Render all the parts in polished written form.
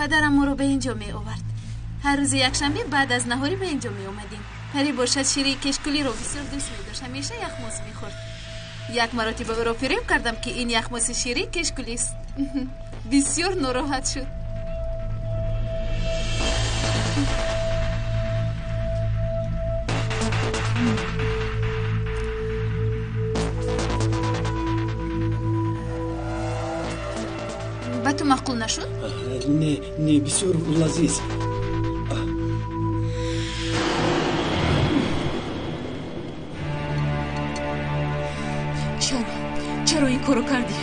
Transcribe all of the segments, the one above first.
پدرم ما رو به اینجا می آورد. هر روز یکشنبه بعد از نهاری به اینجا می اومدیم. پری باشد شیری کشکولی رو بسیار دوست می داشت. همیشه یخماس می خورد. یک مرتبه او را فریب کردم که این یخماس شیری کشکولی است. بسیار ناراحت شد. به تو معقول نشد؟ نه بسیار لذیذ. چرا این کارو کردی؟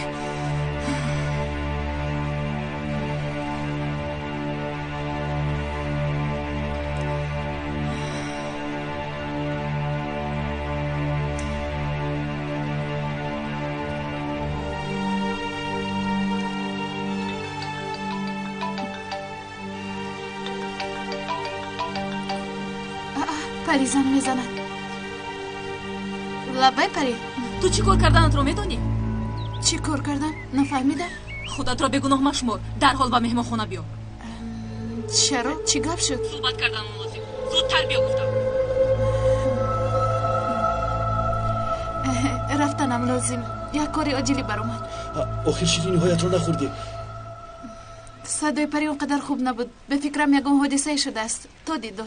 پری زن میزند. لبای پری، تو چی کار کردنت رو میدونی؟ چی کار کردم؟ نفهمیدم. خودت را به گناه مشمار. در حال به مهمانخانه بیا. چرا؟ چی گپ شد؟ صحبت کردن لازم. زودتر بیا گفتم. رفتنم لازم. یک کاری عاجلی برآمد. آخر شیرینی هایت رو نخوردی؟ صدای پری اونقدر خوب نبود. به فکرم یکم حادثه شده است. تو دیدار.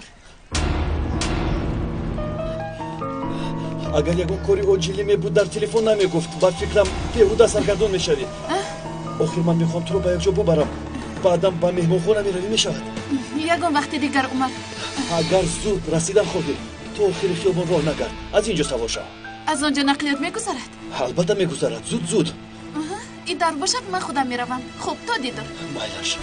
اگر یکم کاری عاجلی می بود در تلفن نمی گفت. با فکرم بیهوده سرگردان می شوی. آخر من میخوام تو رو به یک جا ببرم. بعدم با مهمانخانه می روی می شود. یکم وقت دیگر اومد. اگر زود رسیدن خواهی تو آخر خیابان راه نگرد. از اینجا سوار شو. از آنجا نقلیات میگذرد؟ البته میگذرد. زود این در باشد من خودم میروم. خب تو دیدار. مایلش.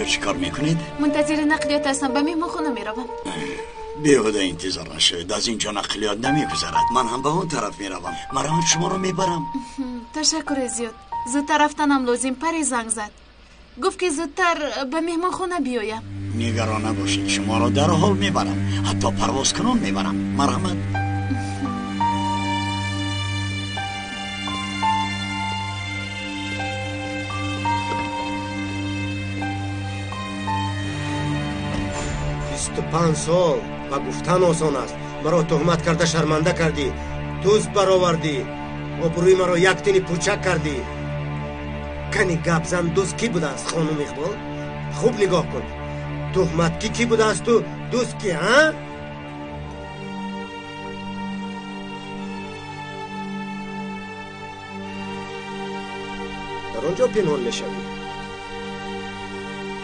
چی کار میکنید؟ منتظر نقلیات هستم. به مهمانخانه میروم. بیهوده انتظار نشوید. از اینجا نقلیات نمیگذرد. من هم به اون طرف میروم. مرا شما رو میبرم. تشکر زیاد. زودتر رفتنم لازم. پری زنگ زد. گفت که زودتر به مهمانخانه بیایم. نگران نباشید. شما رو در حال میبرم. حتی پرواز کنون میبرم. مرحمت. تو 5 سال و گفتن آسان است. مرا تهمت کرده شرمنده کردی. دوست برآوردی. آبروی مرا یک تینی پوچک کردی. کنی گپ زن. دوست کی بوده است خانم اقبال؟ خوب نگاه کن. تهمت کی بوده است تو؟ دوست کی ها؟ در آنجا پنهان میشوی.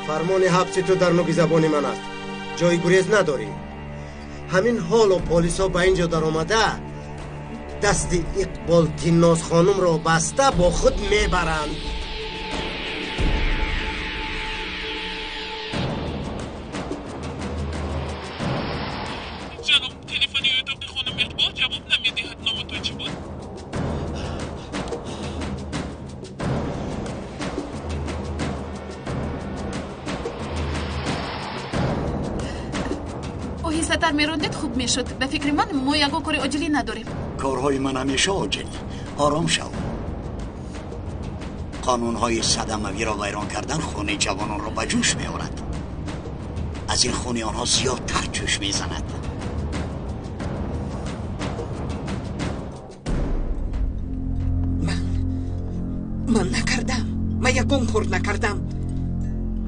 فرمان حبس تو در نوک زبان من است. جای گریز نداری. همین حال و پلیسا با اینجا در آمده دست اقبال تیناز خانم را بسته با خود میبرند. جناب تلفنی اتاق خانم اقبال جواب نمیدهد. نام تو چی بود؟ آهسته‌تر میراندید خوب میشد. به فکر من ما یک کار عاجلی نداریم. کارهای من همیشه عاجلی. آرام شو. قانونهای صدموی را ویران کردن خون جوانان را به جوش میآورد. از این خون آنها زیادتر جوش میزند. من نکردم. من یکم خورد نکردم.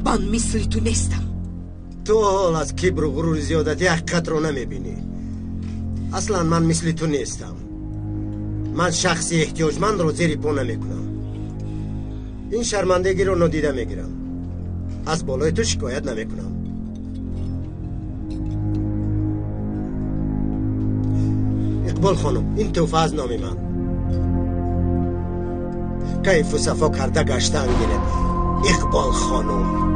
من مثل تو نیستم. تو حال از کبر و غرور زیادتی حقیقت رو نمیبینی. اصلا من مثل تو نیستم. من شخصی احتیاجمند رو زیر پا نمیکنم. این شرمندگی رو نادیده میگیرم. از بالای تو شکایت نمیکنم. اقبال خانم، این توفه از نام من. کیف و صفا کرده گشتن گیره. اقبال خانم.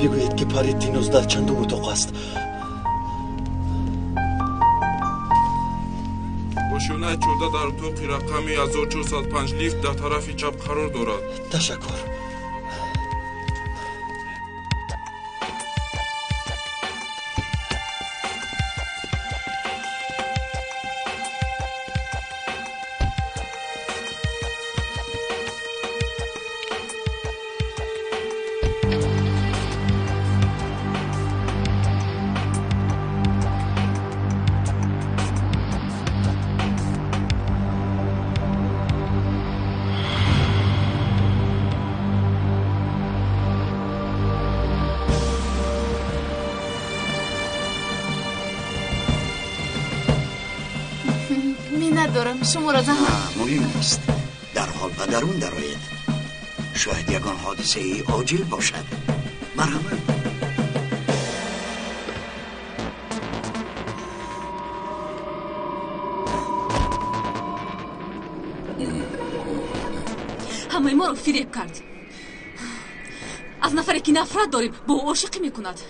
بگویید که پری دینوز در چندم اتاق است. ماشین 14 در اتاقی رقمی 1405 لیفت در طرف چپ قرار دارد. تشکر. ندارم شما را زحمت. مهم نیست. در حال و درون درآید. شاید یگان حادثه ای عاجل باشد. مرحمت. همه ما رو فریب کرد. از نفری که نفرت داریم با او عاشقی میکند.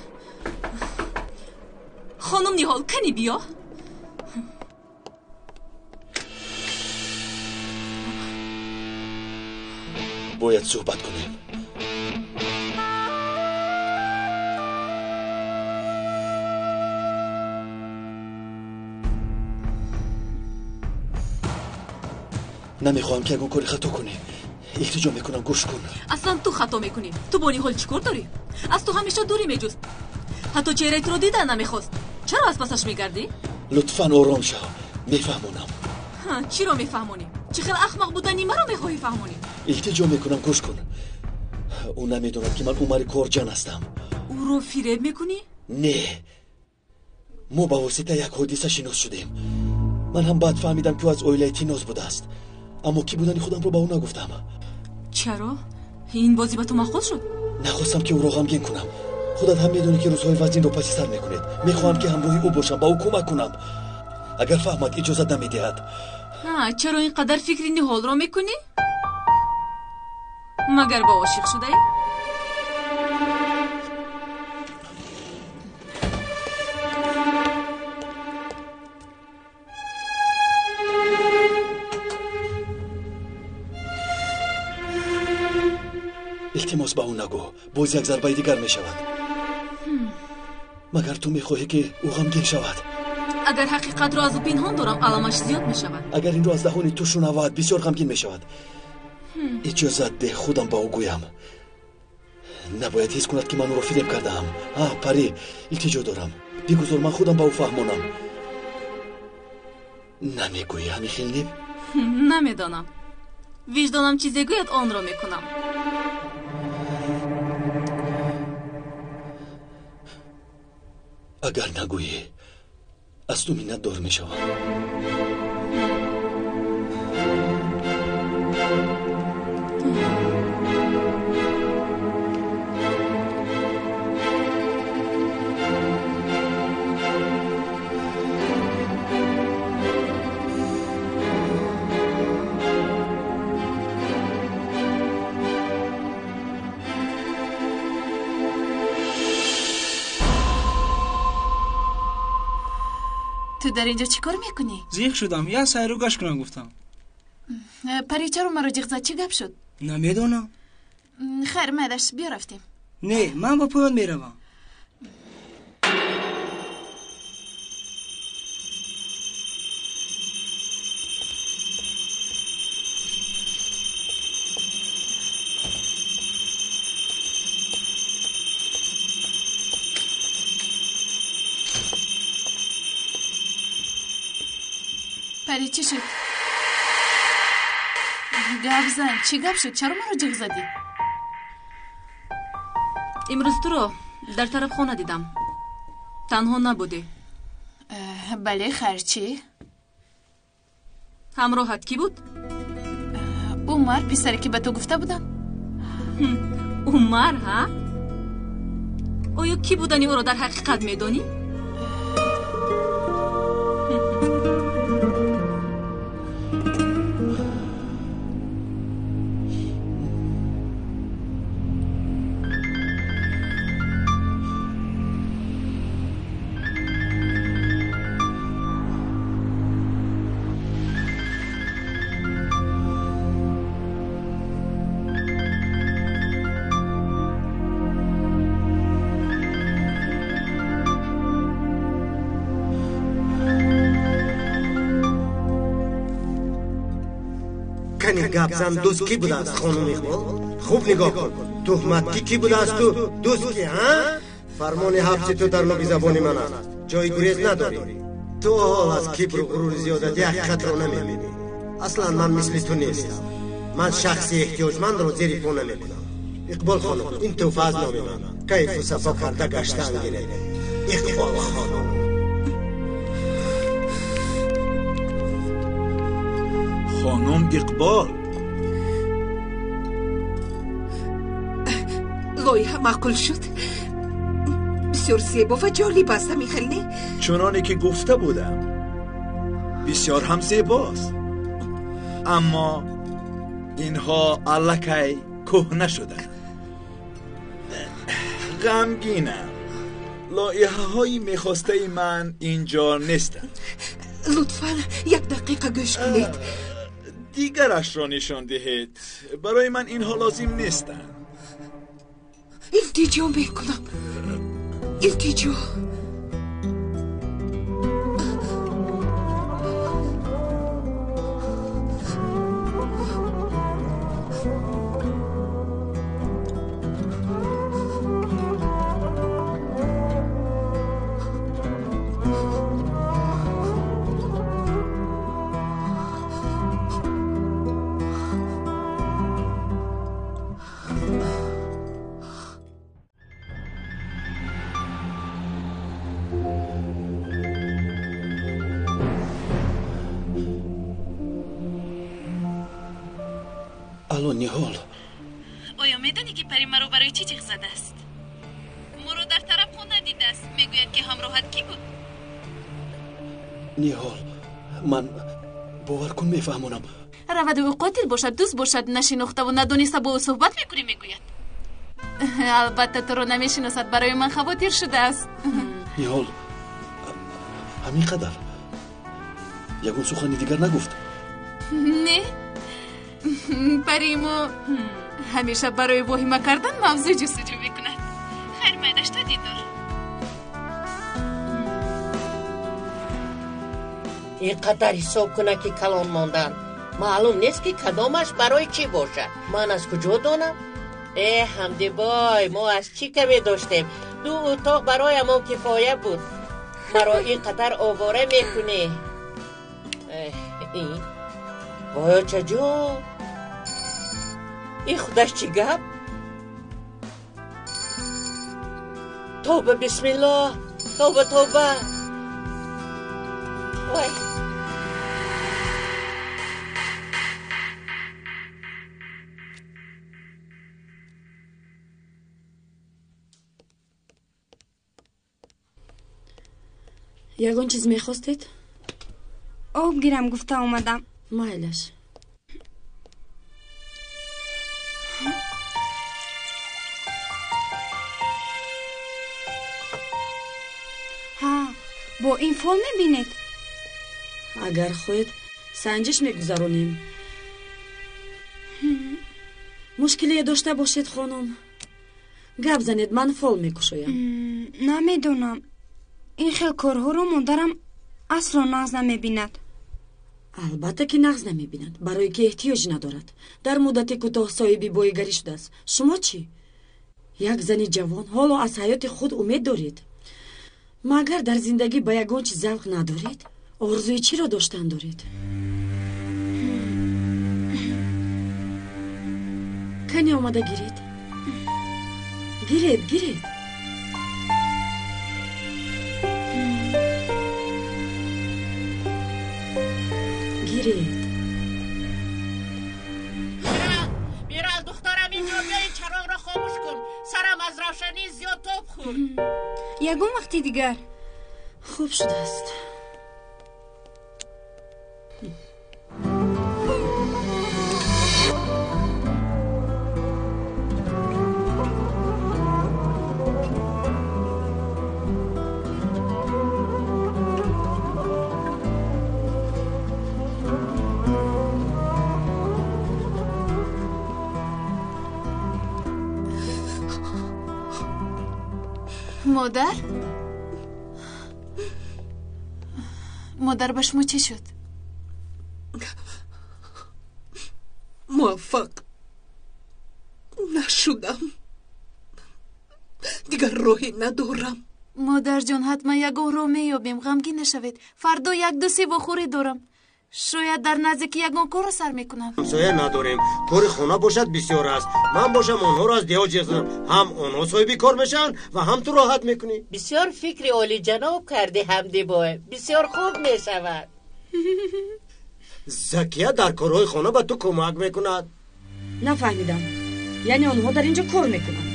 خانم نیهال کنی بیا. باید صحبت کنیم. نمیخواهم که اگه کاری خطا کنی. التجا میکنم گوش کن. اصلا تو خطا میکنی. تو با نیهال چیکار داری؟ از تو همیشه دوری میجوست. حتی چهرهت رو دیدن نمیخواست. چرا از پسش میگردی؟ لطفاً آرام شو. میفهمونم. چی رو میفهمونی؟ چه خیلی احمق بودنی من رو میخوایی فهمونی؟ التجا میکنم گوش کن. او نمیدوند که من عمر کارجان هستم. او رو فریب میکنی؟ نه. ما با واسطه یک حادثه شناس شدیم. من هم بعد فهمیدم که او از اویله تینوز بوده است. اما کی بودنی خودم رو با او نگفتم. چرا؟ این بازی به تو مخوض شد؟ نخواستم که او را غمگین کنم. خودت هم میدونی که روزهای وزین رو پس سر میکنید. میخواهم که همراهی او باشم، با او کمک کنم. اگر فهمد اجازه نمیدهد. چرا اینقدر فکری نیهال رو میکنی؟ مگر با عاشق شده ای؟ التماس با او نگو. باز یک ضربه دیگر میشود. مگر تو میخواهی که او غمگین شود؟ اگر حقیقت را از او پنهان دارم علامش زیاد میشود. اگر این را از دهان تو شنود بسیار غمگین میشود. اجازه ده خودم با او گویم. نباید حس کند که من او را فریب کردم. پری التجا دارم بگذار من خودم با او فهمانم. نمیگویی همی خیلی؟ نمیدانم. وجدانم چیزی گوید آن را میکنم. اگر نگویی از تو منت دار میشوم. تو در اینجا چیکار میکنی؟ زیغ شدم. یه سر رو گاش کنم گفتم. پری چرا مرا جیغ زد؟ چی گپ شد؟ نمیدونم. خیر مادرش بیا رفتیم. نه من با پایان میروم. پری چی شد؟ گپ زن چی گپ شد؟ چرا ما رو جیغ زدی؟ امروز تو رو در طرف خانه دیدم. تنها نبودی. بله خیر چی؟ همراهت کی بود؟ عمر پسری که به تو گفته بودم. عمر ها؟ آیا کی بودنی او رو در حقیقت میدانی؟ گپزن دوست کی بوده است خانم اقبال؟ خوب نگاه کن. تهمت کی بوده است تو؟ دوست کی ها؟ فرمان حبس تو در لابی زبان من است. جای گریز نداری. تو حال از کبر و غرور زیادتی حقیقت رو نمیبینی. اصلا من مثل تو نیستم. من شخصی احتیاجمند رو زیر پا نمیکنم. اقبال خانم این توفه از نام من. کیف و صفا کرده گشتن گیره. اقبال خانم. خانم اقبال لایحه معقول شد. بسیار زیبا و جالب است میخلی. چنانی که گفته بودم بسیار هم زیباست، اما اینها الکی کهنه شدن. غمگینم. لایحه های میخواسته من اینجا نیستن. لطفاً یک دقیقه گوش کنید. دیگرش را نشان دهید. برای من اینها لازم نیستن. التجا میکنم. التجا. الان نیهال آیا میدانی که پری مرا برای چی جیغ زده است؟ مرا در طرف خود ندیده است. میگوید که همراهت کی بود؟ نیهال من باور کن میفهمونم. رود او قاتل باشد، دوست باشد، نشناخته و ندانسته با او صحبت میکنی میگوید. البته تو رو نمیشناسد. برای من خواطر شده است. نیهال همین قدر یگون سخنی دیگر نگفت؟ نه پریمو همیشه برای واهمه کردن موضوع جستجو میکند. خیر میدش تا دیدار. اینقدر حساب کنه که کلان ماندن. معلوم نیست که کدامش برای چی باشه. من از کجا دانم؟ حمدی بای ما از چی کمی داشتیم؟ 2 اتاق برای ما کفایه بود. مرا اینقدر آواره میکنی. بایا چجا؟ این خودش چی گپ؟ توبه بسم الله. توبه توبه. وای یگان چیز میخواستید؟ آب گیرم گفته اومدم. مایلش. ها با این فال میبینید؟ اگر خواهید سنجش میگذارونیم. مشکلی داشته باشید خانم گپ زنید، من فال میکشویم. نمیدونم. این خیلی کارها رو مادرم اصلا نقض نمیبیند. البته که نقض نمیبیند، برای که احتیاج ندارد. در مدت کوتاه صاحبی بایگری شده است. شما چی؟ یک زنی جوان حالا از حیات خود امید دارید؟ مگر در زندگی به یگان چیز ذوق ندارید؟ آرزوی چی را داشتن دارید؟ کنی آمده گیرید. گیرید میرال دخترم اینجا بیایی چراغ را خاموش کن. سرم از روشنی زیاد تاب خورد. یگون وقتی دیگر خوب شده است. مادر به شما چی شد؟ موفق نشدم. دیگر راهی ندارم. مادر جان حتما یک راه میابیم. غمگین نشوید. فردا یک دو سی بخوری دارم. شاید در نزدیکی یگان کار سر میکنم. همسایه نداریم. کار خونه باشد بسیار است. من باشم آنها را از دیها جزم. هم آنها صاحبی کار میشن و هم تو راحت میکنی. بسیار فکر عالی جناب کرده حمدی بای. بسیار خوب میشود. زکیه در کارهای خانه به تو کمک میکند. نفهمیدم. یعنی آنها در اینجا کار میکنند؟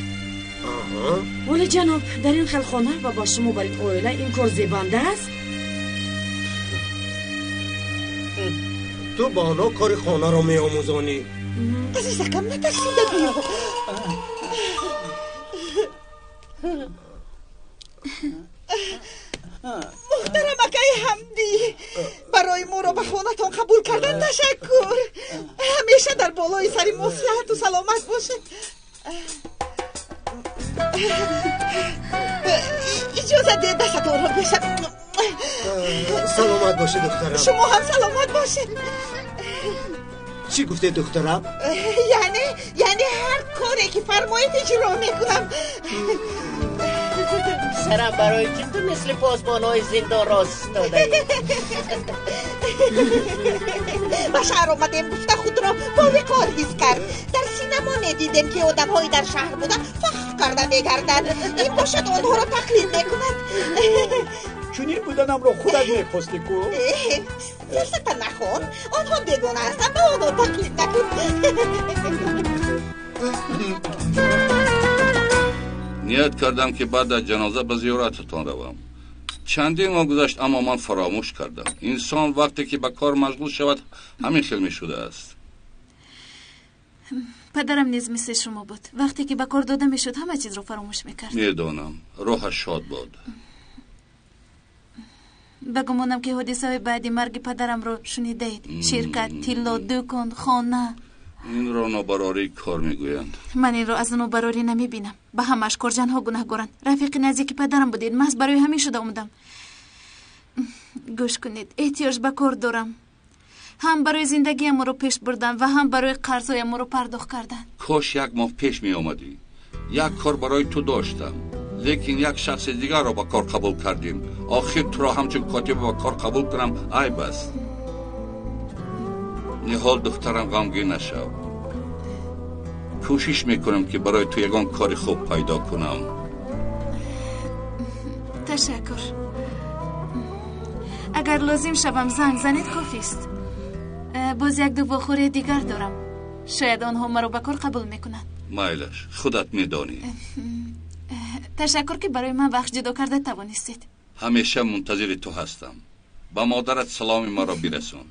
ولی جناب در این خلخانه و با شما بر این اویله این کار زیبنده است؟ تو با آنها کار خانه را می آموزانی. عزیزکم نترسیده بیا. محترم آقای حمدی، برای ما را به خانه‌تان قبول کردن تشکر. همیشه در بالای سری مصلحت و سلامت باشید. اجازه ده دست آرام بشم. سلامت باشی دخترم. شما هم سلامت باشید. چی گفته دخترم؟ یعنی هر کاری که فرمایید اجرا میکنم. سرم برای که تو مثل پاسبان‌های زندان راست داده. با شهر آمدیم گفته خود را با وقار حس کرد. در سینما ندیدیم که آدم‌های در شهر بودن فخر کرده میگردن. این باشد آنها را تقلید میکند. چونین بودنم را خودت میخواستی کو؟ فرصت نخور. آنها بیگانه هستن با آنها تقلید نکن. نیت کردم که بعد از جنازه به زیارتتان روم. چندین ماه گذشت اما من فراموش کردم. انسان وقتی که به کار مشغول شود همین خیل می شده است. پدرم نیز مثل شما بود. وقتی که به کار داده می شد همه چیز رو فراموش میکرد. میدانم. روحش شاد باد. بگمانم که حادثه بعدی مرگ پدرم رو شنیدید. شرکت، تیلا، دکان، خانه. این را نابراری کار میگویند. من این را از نابراری نمیبینم. به همش کارجنها گناهگارند. رفیق نزدیک پدرم بودید. محض برای همین شده اومدم. گوش کنید. احتیاج به کار دارم. هم برای زندگی ما رو پیش بردن و هم برای قرضای ما رو پرداخت کردن. کاش یک ماه پیش می آمدی. یک کار برای تو داشتم، لیکن یک شخص دیگر را با کار قبول کردیم. آخر تو را همچون کاتب با کار قبول کنم ای بس. نهال دخترم غمگین نشو. کوشش میکنم که برای تو یگان کار خوب پیدا کنم. تشکر. اگر لازم شوم زنگ زنید کافی است. باز یک دو بخوری دیگر دارم. شاید آنها مرا به کار قبول میکنند. مایلش خودت میدانی. تشکر که برای من وقت جدا کرده توانستید. همیشه منتظر تو هستم. با مادرت سلام مرا برسون.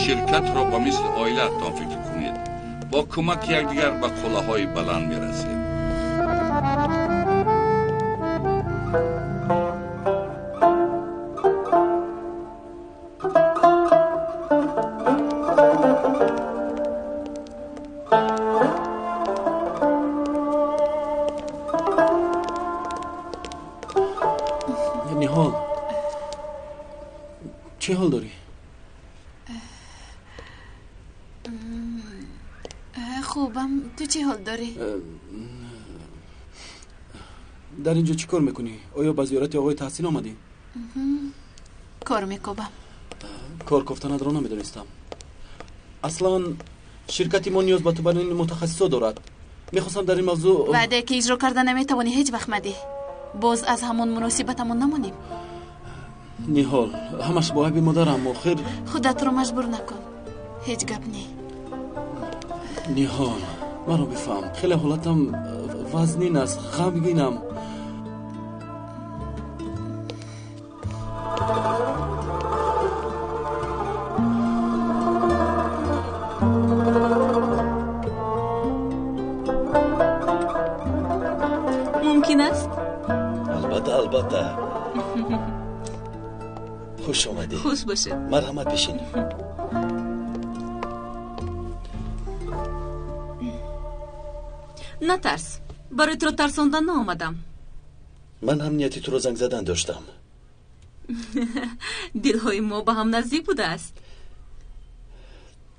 شرکت را با مثل آیلتان فکر کنید. با کمک یکدیگر به قله‌های بلند می‌رسید. نیهال چه حال داری؟ خوبم. تو چه حال داری؟ در اینجا چی کار میکنی؟ آیا با زیارت آقای تحسین آمدی؟ کار میکنم. کار کفتن ندارو نمیدونستم. اصلا شرکتی ما نیاز به تو برای این متخصصا دارد. میخواستم در این موضوع وعده که اجرا کردن نمیتوانی هیچ وقت مدی. باز از همون مناسبتمون نمونیم. نیهال همش با عیب مادرم و خیر خودت رو مجبور نکن. هیچ گپ نی. نیهال مرا بفهم. خیلی حالتم وزنین است. غمگینم. ممکن است؟ البته خوش آمدی. خوش باشه. مرحمت بشین. نترس. برای تو رو ترساندن نآمدم. من هم نیتی تو رو زنگ زدن داشتم. دلهای ما با هم نزدیک بوده است.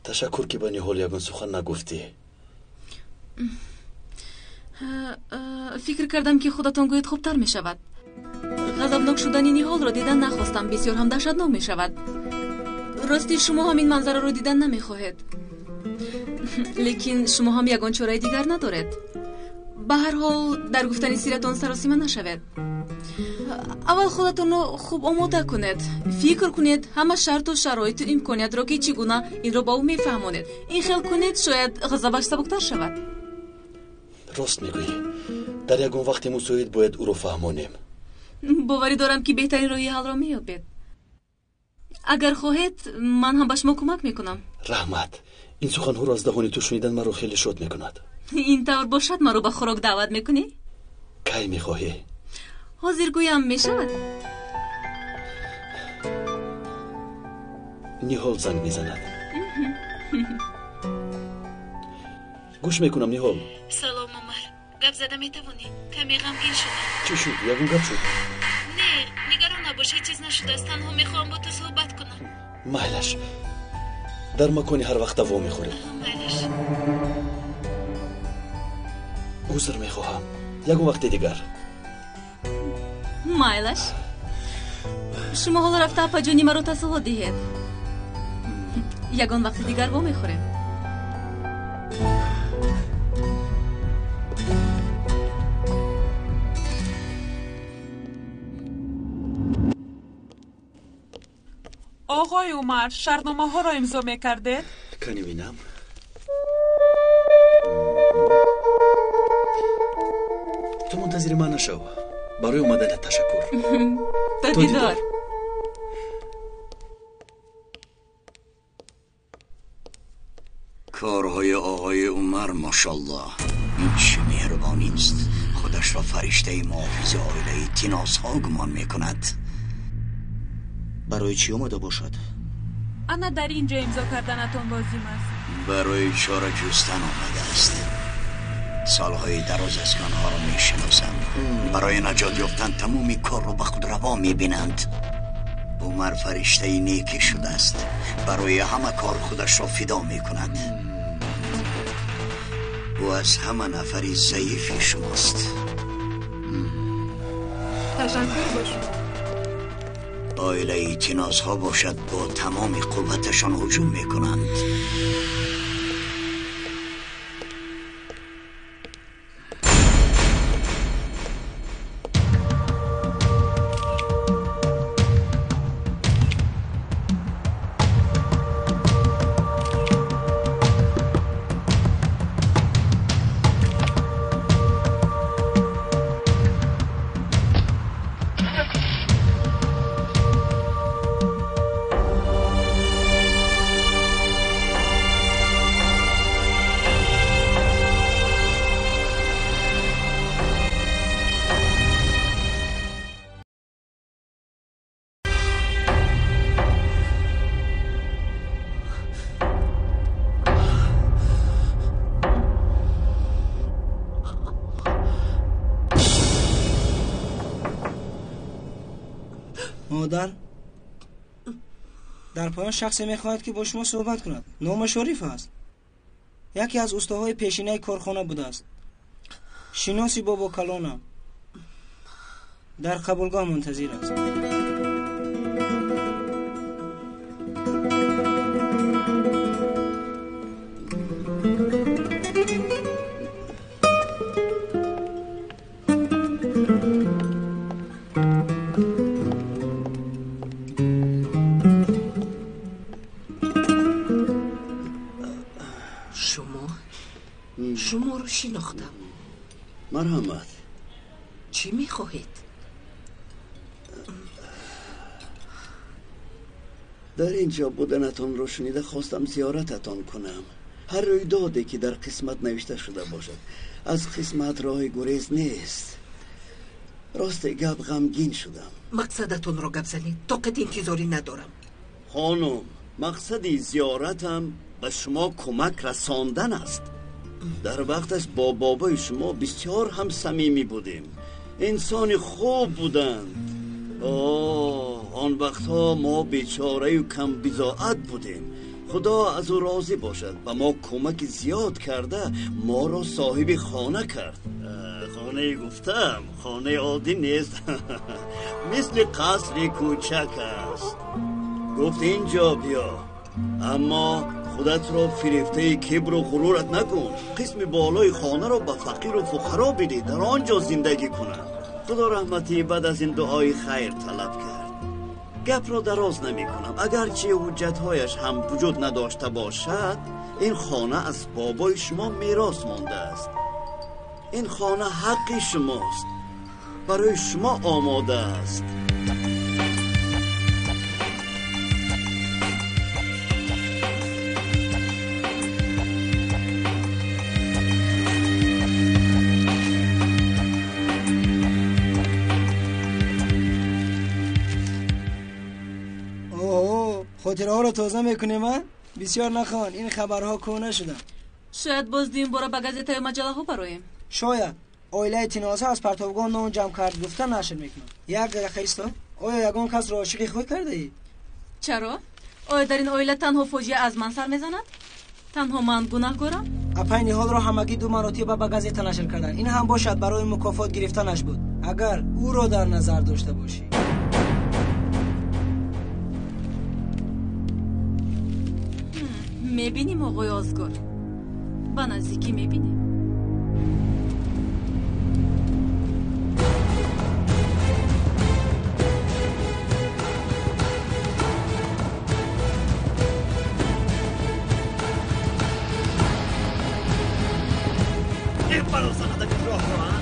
تشکر که با نیهال یگان سخن نگفتی. فکر کردم که خودتان گویید خوبتر می شود. غضبناک شدن نیهال را دیدن نخواستم. بسیار هم دهشتناک می شود. راستی شما هم این منظره رو دیدن نمی خواهید. لیکن شما هم یگان چاره دیگر ندارید. به هر حال در گفتن سیرتان سراسیمه نشود. اول خودتون رو خوب آماده کنید. فکر کنید همه شرط و شرایط و امکانیت را که چگونه این را با او میفهمونید. این خیال کنید شاید غضبش سبکتر شود. راست میگویی. در یگان وقت مساعد باید او رو فهمانیم. باوری دارم که بهترین راه حل را مییابید. اگر خواهید من هم به شما کمک میکنم. رحمت این سخن‌ها را از دهان تو شنیدن مرا خیلی شاد میکند. این طور باشد مرا به خوراک دعوت میکنی؟ کی میخواهی؟ حاضر گویم میشود. نیهال زنگ میزند. گوش میکنم نیهال. سلام عمر. گپ زده میتوانی؟ کمی غمگین شدم. چی شد؟ یگان گپ شد؟ نه نگران نباش. هیچ چیز نشده است. تنها میخوام با تو صحبت کنم. مایلش در مکانی هر وقت دوا میخوری. مایلش عذر میخواهم. یگان وقت دیگر. مایلش شما حالا رفته اپا جانی مرا تسلط دهید. یگان وقت دیگر وا میخوریم. آقای عمر شرطنامه ها را امضا میکرده؟ کنی بینم. تو منتظر من نشو. برای اومدن تشکر. تا دیدار. کارهای آقای عمر ماشاءالله این چه مهربانی است. خودش را فرشته محافظ عائله تیناس ها گمان میکند. برای چی اومده باشد؟ انا در اینجا امضا کردنتان لازم است. برای چاره جستن آمده است. سالهای دراز از آنها را میشناسم. برای نجات یافتن تمامی کار را به خود روا میبینند. عمر فرشته نیکی شده است. برای همه کار خودش را فدا میکند. او از همه نفری ضعیفی شماست. تشکر باشد. عائله تیناس ها باشد با تمام قوتشان هجوم میکنند. مادر در پایان شخصی میخواهد که با شما صحبت کند. نام شریف است. یکی از استادهای پیشینه کارخانه بوده است. شناسی بابا کلانم. در قبولگاه منتظر است. شما رو شناختم. مرحمت. چی میخواهید؟ در اینجا بودنتان رو شنیده خواستم زیارتتان کنم. هر رویدادی که در قسمت نوشته شده باشد از قسمت راه گریز نیست. راست گپ غمگین شدم. مقصدتون رو گپ زنید. طاقت انتظاری ندارم. خانم، مقصد زیارتم به شما کمک رساندن است. در وقتش با بابای شما بسیار هم صمیمی بودیم. انسان خوب بودند. آن وقتها ما بیچاره و کم بضاعت بودیم. خدا از او راضی باشد و ما کمک زیاد کرده ما را صاحب خانه کرد. خانه گفتم خانه عادی نیست. مثل قصر کوچک است. گفت اینجا بیا، اما خودت را فریفته کبر و غرورت نکن. قسم بالای خانه را به فقیر و فقرا بده، در آنجا زندگی کنند. خدا رحمتی بعد از این دعای خیر طلب کرد. گپ را دراز نمی کنم. اگرچه حجتهایش هم وجود نداشته باشد، این خانه از بابای شما میراث مانده است. این خانه حق شماست، برای شما آماده است. خاطره ها رو تازه میکنیم ها؟ بسیار نخوان، این خبرها کهنه شدن. شاید باز دیم برو به گازیته و مجله ها برایم. شاید آیله تیناسه از پرتابگاه نام جمع کرد گفتن نشر میکنن. یک دقیقه ایستا. آیا یگان کس را عاشقی خود کرده ای؟ چرا؟ آیا در این آیله تنها فوجیه از من سر میزند؟ تنها من گناهگارم؟ اپای حال را همگی دو مراتب به گازیته نشر کردن. این هم باشد برای مکافات گرفتنش بود. اگر او را در نظر داشته باشی. میبینیم آقای آزگار، با نزدیکی میبینیم. این براسان ده که راه رو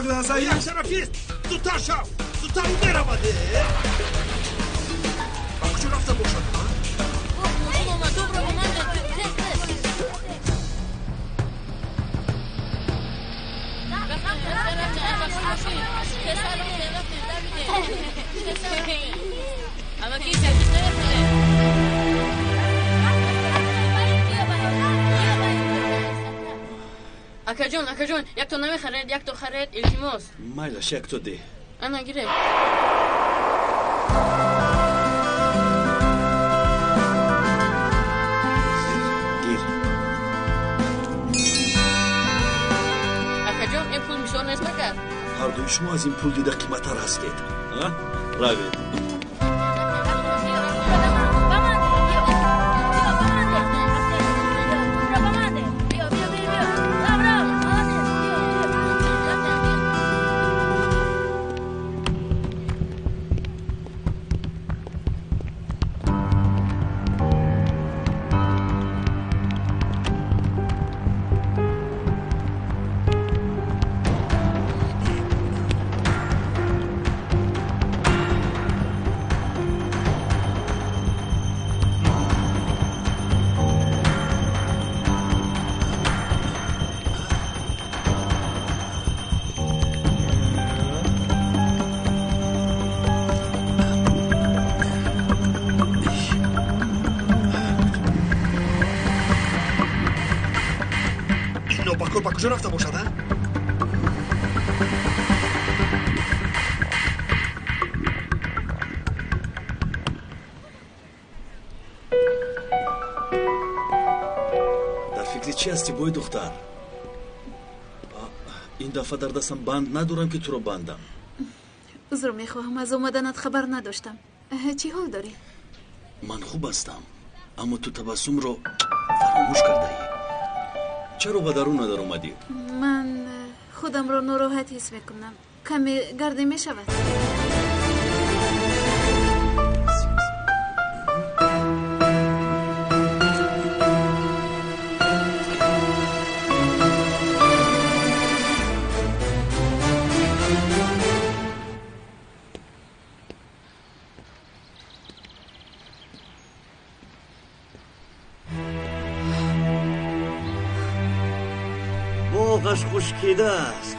یک لحظه یک شرفیست زودتر شو، زودتر او میرمده. کجا رفته باشد؟ اکا جون یک تو نمیخرید، یک تو خرید. التماس مایلش یک تو ده. انا گیره. گیر. اکا جون این پول میشور نیست بکر. هر دوی شما از این پول دیده قیمتر هستید. روید. کجا رفته باشد؟ در فکر چی هستی بوی دختر؟ این دفعه در دستم بند ندارم که تو رو بندم. عذر میخواهم، از اومدنت خبر نداشتم. چی حال داری؟ من خوب هستم، اما تو تبسم رو فراموش کرده ای. چرا به درون ندار اومدی؟ من خودم رو ناراحت حس میکنم، کمی گرده میشود. باغش خشکیده است،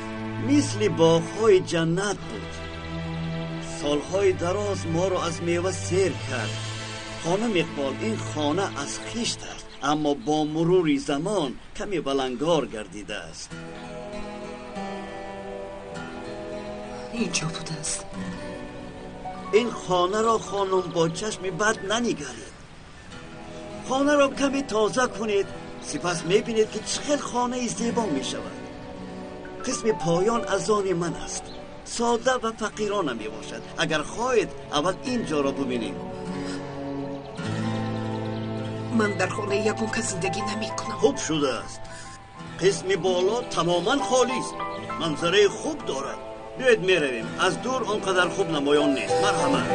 مثل باغ‌های جنت بود. سالهای دراز ما رو از میوه سیر کرد. خانم اقبال، این خانه از خشت است، اما با مرور زمان کمی بلنگار گردیده است. اینجا بوده است. این خانه را خانم با چشم بد ننگرید. خانه را کمی تازه کنید، سپس میبینید که چقدر خانه زیبا میشود. قسم پایان از آن من است، ساده و فقیرانه میباشد. اگر خواهید اول اینجا را ببینیم. من در خانه یکم که زندگی نمی کنم. خوب شده است، قسم بالا تماما خالی است، منظره خوب دارد. بیاید میرویم، از دور آنقدر خوب نمایان نیست. مرحمت.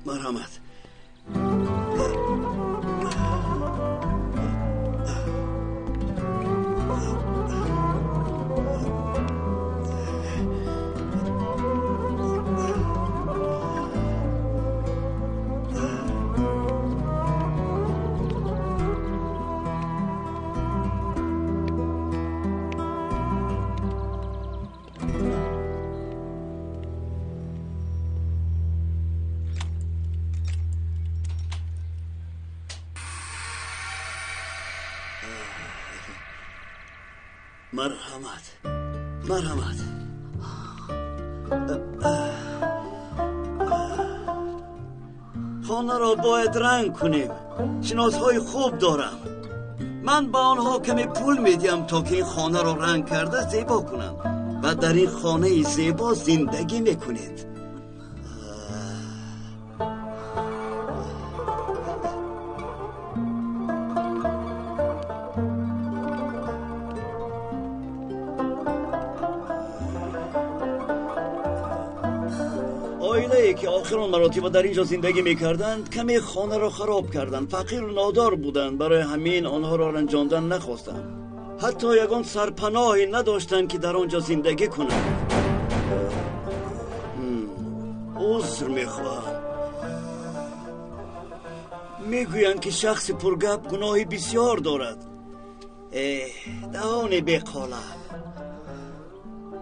مرحمت. خانه را باید رنگ کنیم. شناسهای خوب دارم. من با آنها کمی پول میدیم تا که این خانه را رنگ کرده زیبا کنم و در این خانه زیبا زندگی میکنید. که آخران مراتب در اینجا زندگی میکردند کمی خانه را خراب کردند. فقیر و نادار بودند، برای همین آنها را رنجاندن نخواستند. حتی یگان سرپناهی نداشتند که در آنجا زندگی کنند. عذر میخواهم. میگویند که شخص پرگپ گناهی بسیار دارد. دهان بیقاله.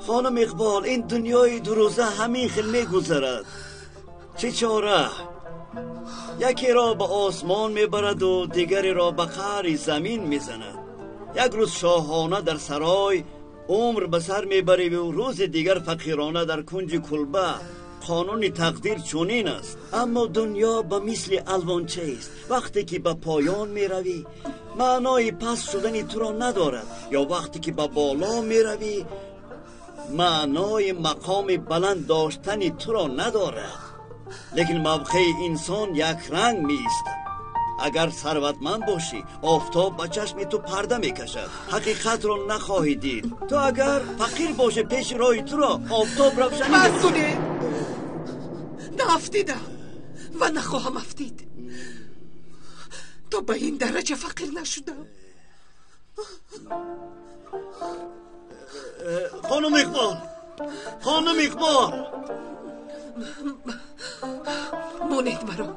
خانم اقبال، این دنیای دو روزه همین خیل میگذرد. چه چاره؟ یکی را به آسمان میبرد و دیگری را به قعر زمین میزند. یک روز شاهانه در سرای عمر به سر میبری و روز دیگر فقیرانه در کنج کلبه. قانون تقدیر چنین است. اما دنیا به مثل الوانچه است. وقتی که به پایان میروی معنای پس شدن تو را ندارد، یا وقتی که به بالا میروی معنای مقام بلند داشتن تو را ندارد. لیکن موقع انسان یک رنگ میست. اگر ثروتمند باشی آفتاب به چشم تو پرده میکشد، حقیقت را نخواهی دید. تو اگر فقیر باشه پیش راه تو را آفتاب روشنی بس کنی. نافتیدم و نخواهم افتید. تو به این درجه فقیر نشدم. خانم اقبال مونید مرا.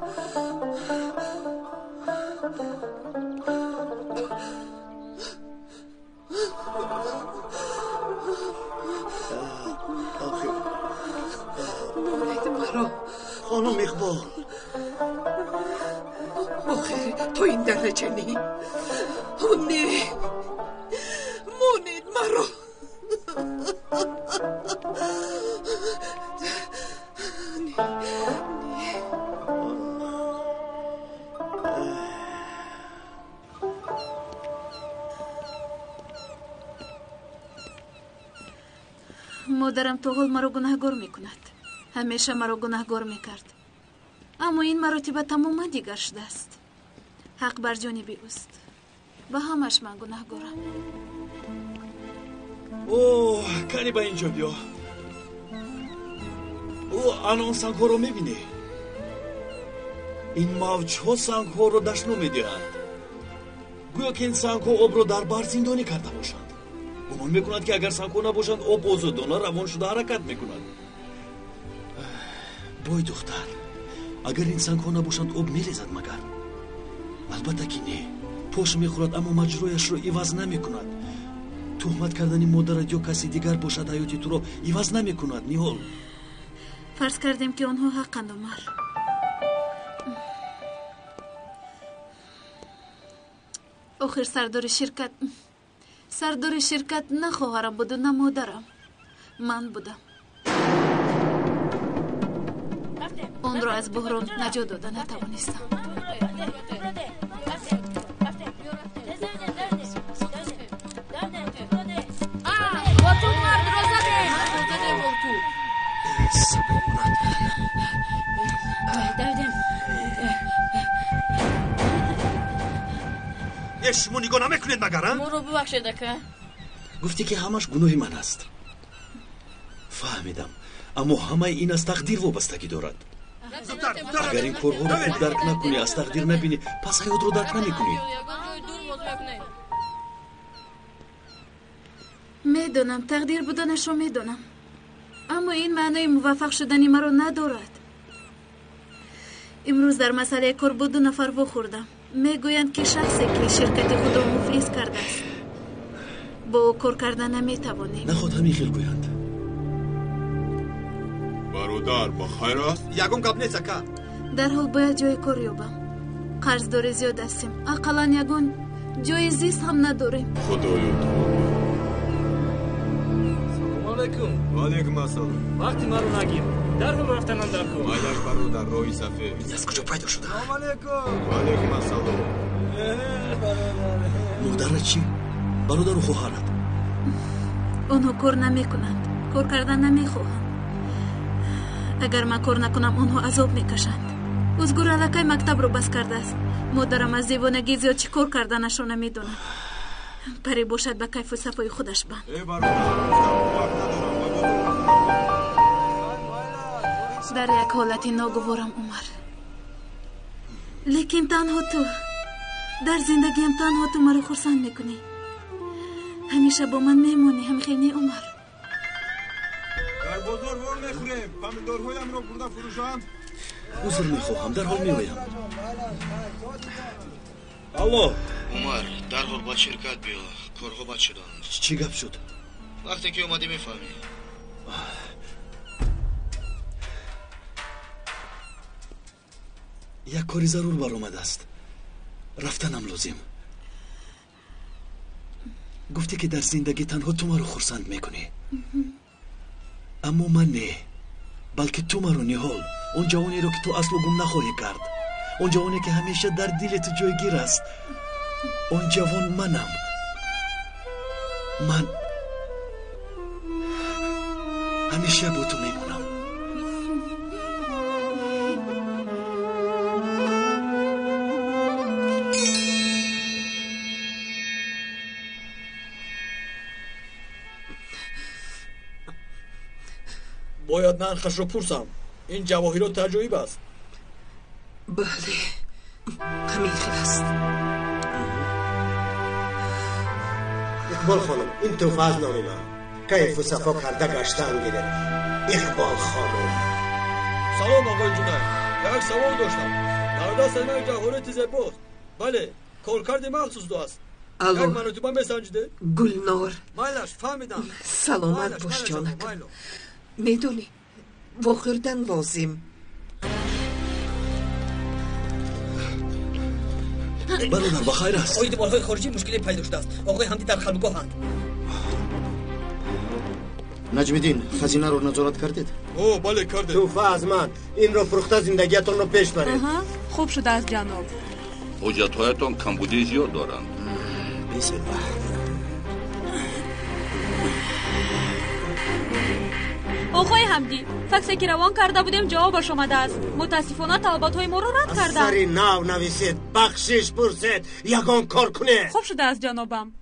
خانم اقبال آخه تو این درجه نی. مادرم تا حال مرا گناهگار میکند. همیشه مرا گناهگار میکرد. اما این مراتب تماما دیگر شده است. حق بر جانب اوست. با همش من گناهگارم. اوه کنی با اینجا بیا. اوه الان سنگ ها رو میبینی. این موج ها سنگ ها رو دشنو میدهند. گویا که این سنگ ها آب رو در بر زندانی کرده باشند. گمان میکند که اگر سنگ ها نباشند آب آزادانه روان شده حرکت میکنند. بای دختر، اگر این سنگ ها نباشند آب میریزد مگر؟ البته که نه. پاش میخورد اما مجرویش رو عوض نمیکند. تهمت کردن مادرت یا کسی دیگر باشد حیاتی تو رو عوض نمیکند. نیهال فرض کردیم که آنها حقند عمر. آخر سردار شرکت نه خواهرم بود و نه مادرم، من بودم. آن را از بحران نجات دادن نتوانستم. شما نگاه نمیکنید مگر؟ ما رو ببخشید دکه. گفتی که همش گناه من است. فهمیدم، اما همه این از تقدیر وابستگی دارد. اگر این کارها رو خوب درک نکنی، از تقدیر نبینی، پس حیات رو درک نمیکنی. میدونم تقدیر بودنش رو میدونم، اما این معنای موفق شدنی مرا ندارد. امروز در مسئله کار با 2 نفر خوردم. میگویند که شخصی که شرکت خود را مفلس کرده است با او کار کردن نمیتوانیم. نخواد همین خیل گویند. برادر با خیر است؟ یکم گپ نیست که در حال باید جای کار یابم. قرضدار زیاد هستیم. اقلا یگان جای زیست هم نداریم. خدایا سلام علیکم. و علیکم السلام. وقتی ما رو نگیر در حال رفتنم در کن. مایلش برادر روی صفحه. این از کجا پیدا شده؟ سلام علیکم. و علیکم السلام. مادر چی؟ برادر و خواهرت؟ آنها کار نمیکنند. کار کردن نمیخواهند. اگر من کار نکنم آنها عذاب میکشند. ازگور علاقه مکتب رو بس کرده است. مادرم از دیوانگی زیاد چی کار کردنش رو نمیدونم. پری باشد به کیف و صفای خودش بند. در یک حالتی ناگوارم عمر، لیکن تنها تو در زندگیم تنها تو مرا خرسند میکنی. همیشه با من میمونی. همین نی عمر؟ در بازار وار میخوریم. پمیدورهایم رو برده فروشم. عذر میخواهم، در حال میایم. الو عمر، در حال با شرکت بیا. کارها بد شدن. چی گپ شد؟ وقتی که اومدی میفهمی. یک کاری ضرور بر اومده است. رفتنم لازم. گفتی که در زندگی تنها تو مرا خرسند میکنی. اما من نه، بلکه تو مرا نهال. اون جوانی رو که تو اصلا گم نخواهی کرد. اون جوانی که همیشه در دل تو جایگیر است. اون جوان منم. من همیشه با تو میمونم. باید نرخش رو پرسم. این جواهرات تجایب است. بله، همین خیلی است. اقبال خانم، این توفه از نامی من. کیف و صفا کرده گشتن گیره. اقبال خانم. سلام آقای جونر. یک سوال داشتم. در دست من جواهرات زیباست. بله، کارکرد مخصوص دو است. یک منوتوبه میسنجیده؟ گلنار. مایلش فهمیدم. سلامت باش جانکم. میدونی واخردن لازم. برادر بخیر است. آقای دیوارهای خارجی مشکلی پیدا شده است. آقای حمدی در خلوگاه هست. نجمدین خزینه رو نظارت کردید؟ اوه بله کردیم. توفه از من این رو فروخته زندگیتون رو پیش برید. خوب شده از جناب. حجت‌هایتان کمبودی زیاد دارند. بسیار. آقای حمدی، فکسی که روان کرده بودیم جوابش آمده است. متاسفانه طلبات‌های ما را رد کردند. سری نو نویسید، بخشش پرسید، یگان کار کنه. خوب شده از جنابم.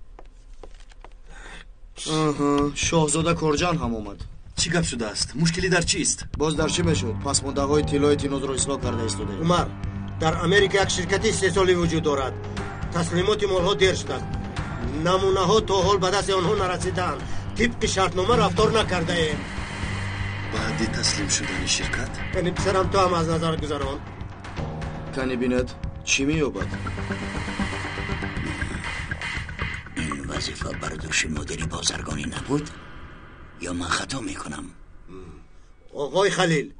شاهزاده کرجان هم اومد. چی گپ شده است؟ مشکلی در چیست؟ باز در چی بشد؟ پس مدعای طلای تینوز رو اصلاح کرده ایستاده. عمر، در امریکا یک شرکتی 3 سالی وجود دارد. تسلیمات مالها دیر شده. نمونه ها تا حال به دست آنها نرسیدند. طبق شرطنامه رفتار نکرده ایم. بعد تسلیم شدن شرکت؟ کنی پسرم تو هم از نظر گذران. کنی بیند چی می‌یابد؟ این وظیفه برداشت مدیری بازرگانی نبود؟ یا من خطا میکنم؟ آقای خلیل،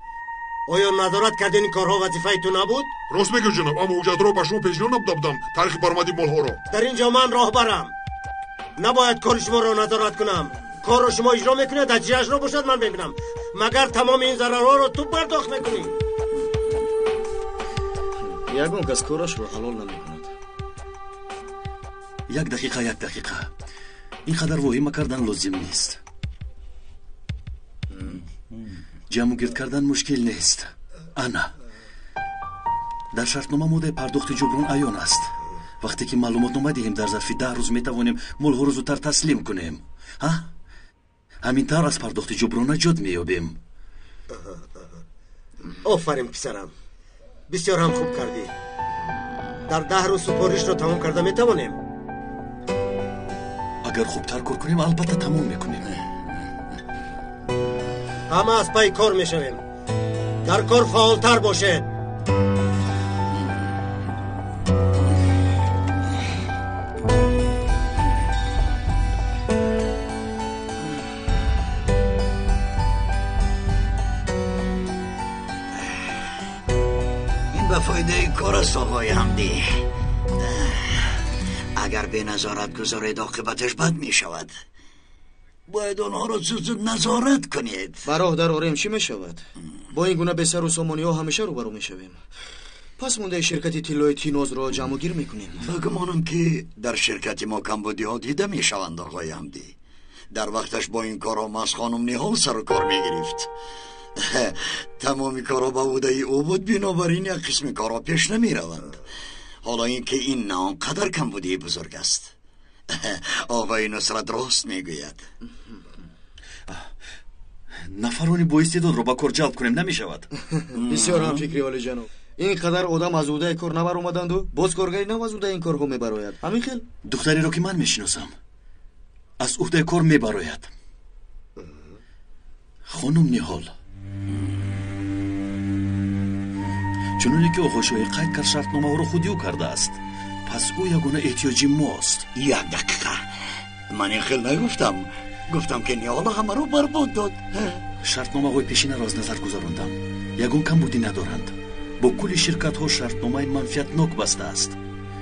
آیا نظارت کردن این کارها وظیفه تو نبود؟ راست میگه جناب، اما حجت را به شما پیشنهاد نبودم تاریخ برآمدی مالها را. در اینجا من راهبرم، نباید کار شما را نظارت کنم. کار را شما اجرا میکنید، نتیجه‌اش را باشد من ببینم، مگر تمام این ضررها را تو پرداخت میکنی. یگان کس کارش رو حلال نمیکند. یک دقیقه اینقدر وحیم کردن لازم نیست. جمع گرد کردن مشکل نیست. انا در شرطنامه مورد پرداخت جبران عیان است. وقتی که معلومات نامه دهیم در ظرف 10 روز میتوانیم مالها رو زودتر تسلیم کنیم. همین طور از پرداخت جبران نجات مییابیم. آفرین پسرم، بسیار هم خوب کردی. در 10 روز سپارش رو تمام کرده میتوانیم. اگر خوبتر کار کنیم البته تمام میکنیم. همه از پای کار میشویم. در کار فعالتر باشید. به فایده کار است آقای حمدی. اگر به نظارت گذارید عاقبتش بد می شود. باید آنها را زود نظارت کنید. برادر آریم چی می شود؟ با این گونه بسر و سامانی ها همیشه رو برو می شویم. پس مونده شرکتی طلای تینوز را جمع گیر می کنیم. فکرم که در شرکت ما کمبودی ها دیده می شوند آقای حمدی. در وقتش با این کارا ما از خانم نیهال سر و کار می گرفت. تمامی کارا با بوده او بود، بنابراین یک قسم کارا پیش نمی روند. حالا این که این نه آنقدر کمبودی بزرگ است. آقای نصرت راست می گوید. نفرانی با استعداد رو با کار جلب کنیم نمی شود. بسیار هم فکری والی جناب. اینقدر آدم از اوده کار نبر اومدند و باز کارگری نو از اوده این کارها می براید. همین خیل دختری رو که من میشناسم از اوده کار می براید. خانم نیهال، چنونی که آقا شوی قید کرد شرطنامه رو خودی او کرده است، پس او یگونه احتیاجی ماست. یک دقیقه، من این خیل نگفتم. گفتم که نیهال همه رو برباد داد. شرطنامه های پیشینه را از نظر گذاراندم. یگون کمبودی ندارند. با کل شرکت ها شرطنامه منفعتناک بسته است.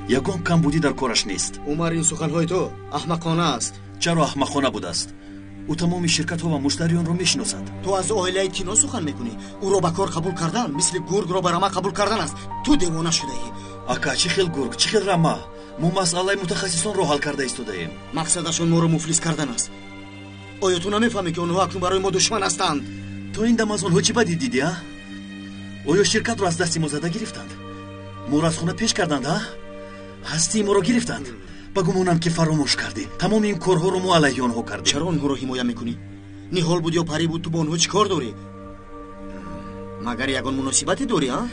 یگون کمبودی در کارش نیست. عمر، این سخنهای تو احمقانه است. چرا احمقانه بود است؟ او تمام شرکت ها و مشتریان رو میشناسد. تو از عائله تینو سخن میکنی. او رو به کار قبول کردن مثل گرگ رو برما قبول کردن است. تو دیوانه شده ای. اکا چی خیل گرگ، چی خیل رما. ما مسئله متخصصان رو حل کرده ایستاده ایم. مقصدشون ما رو مفلس کردن است. آیا تو نمیفهمی که اونها اکنون برای ما دشمن هستند؟ تو این دم از اونها چی بدی دیدی ها؟ آیا شرکت رو از دستی ما زده گرفتند؟ ما رو از خونه پیش کردند ها؟ هستی ما رو گرفتند. بگمونم که فراموش کردی. تمام این کارها رو ما علیه آنها کردیم. چرا آنها رو حمایت میکنی؟ نیهال بود یا پری بود، تو با آنها چی کار داری؟ مگر یگان مناسبتی داری ها؟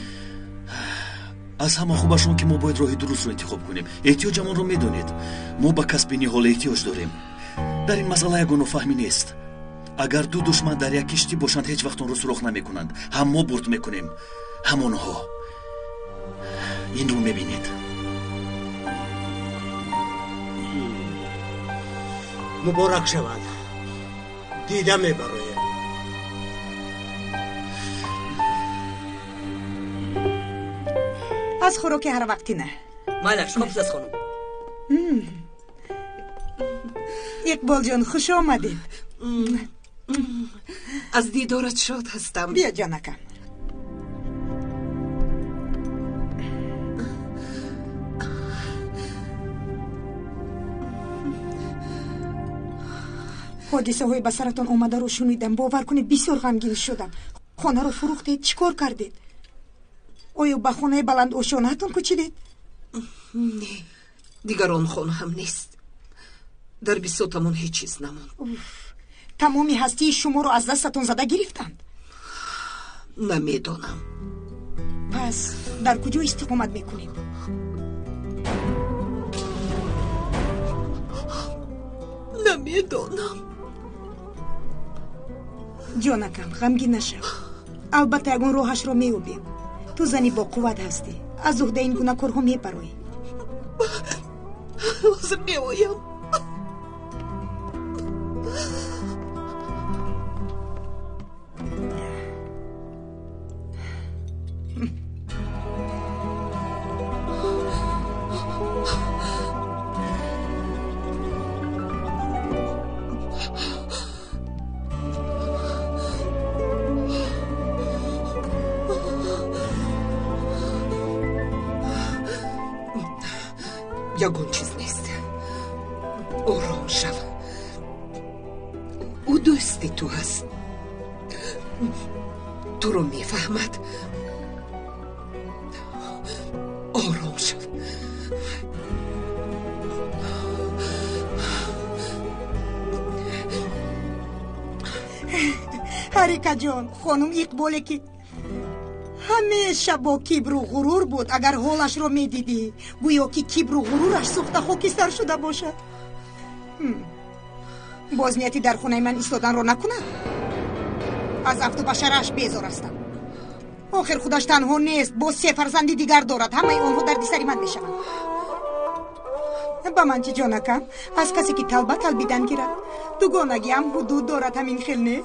از همه خوبشون که ما باید راه درست رو انتخاب کنیم. احتیاجمون رو میدونید. ما به کسب نیهال احتیاج داریم. در این مسئله یگانو فهمی نیست. اگر دو دشمن در یک کشتی باشند هیچ وقت اون رو سوراخ نمیکنند. هم ما برد میکنیم هم اونها. این رو میبینید. مبارک شود. دیدم برای از خوراک هر وقتی نه. مالش خوب است خانم. اقبال جان خوش آمدید. از دیدارت شاد هستم. بیا جانکم. حادثه های به سرتان اومده رو شنیدم. باور کنید بسیار غمگین شدم. خانه رو فروختید؟ چیکار کردید؟ آیا به خانه بلند اوشانهتون کوچیدید؟ نه، دیگر آن خانه هم نیست. در بساطمون هیچ چیز نموند. تمامی هستی شما رو از دستتون زده گرفتند؟ نمیدانم. پس در کجا استقامت میکنید؟ نمیدانم. جانکم غمگین نشو. البته اگه راهش رو میوبیم. تو زنی با قوت هستی. از عهده این گونه کارها میپروی. حاضر میایم. یگون چیز نیست. آرام شو. او دوست تو هست. تو رو میفهمد. آرام شو. حریکه جان، خانم اقباله که همیشه با کبر و غرور بود. اگر حالش رو میدیدی گویا که کبر و غرورش سوخته خاکستر شده باشد. باز نیتی در خونه من ایستادن رو نکنه. از افت و بشرش بیزار هستم. آخر خودش تنها نیست، با 3 فرزند دیگر دارد. همه اونها دردی سری من میشوند. با من چی جانکم؟ از کسی که طلبیدن گیرد. دوگانگی هم حدود دارد. همین خیل نه؟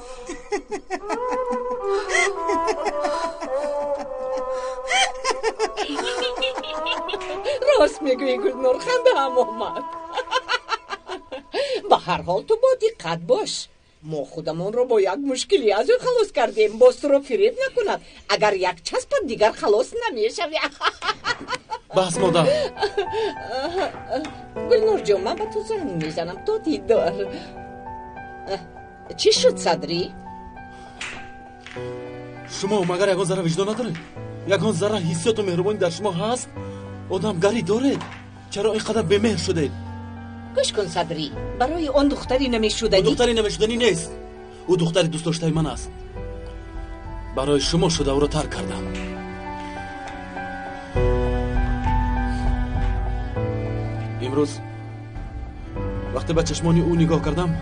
راست میگوی گلنور، خنده هم آمد. به هر حال تو با دقت باش. ما خودمون رو با یک مشکلی از او خلاص کردیم. باز تو رو فریب نکند. اگر یک چسب دیگر خلاص نمیشوی. بس مادر. گلنور جان، من به تو زنگ میزنم تو دیدار. چی شد صدری؟ شما مگر یکان ذره وجدان ندارید؟ یکان ذره حسیات و مهربانی در شما هست؟ آدم گری دارید؟ چرا اینقدر بمهر شدید؟ گوش کن صدری، برای آن دختری نمیشدنی؟ اون دختری نمیشدنی نیست. او دختری دوست داشته من است. برای شما شده او را ترک کردم. امروز وقتی به چشمانی او نگاه کردم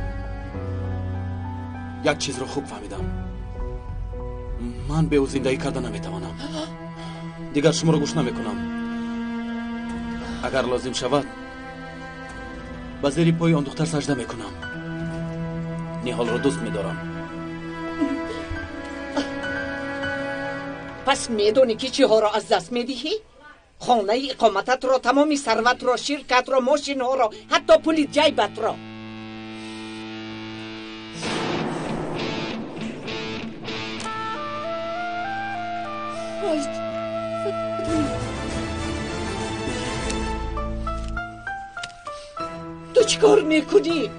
یک چیز را خوب فهمیدم. من به او زندگی کردن نمیتوانم. دیگر شما را گوش نمیکنم. اگر لازم شود به زیر پای آن دختر سجده میکنم. نیحال را دوست میدارم. پس میدونی که چی ها را از دست میدهی؟ خانه اقامتت را، تمامی ثروت را، شرکت را، ماشین ها را، حتی پول جیبت را. تو چیکار میکنی؟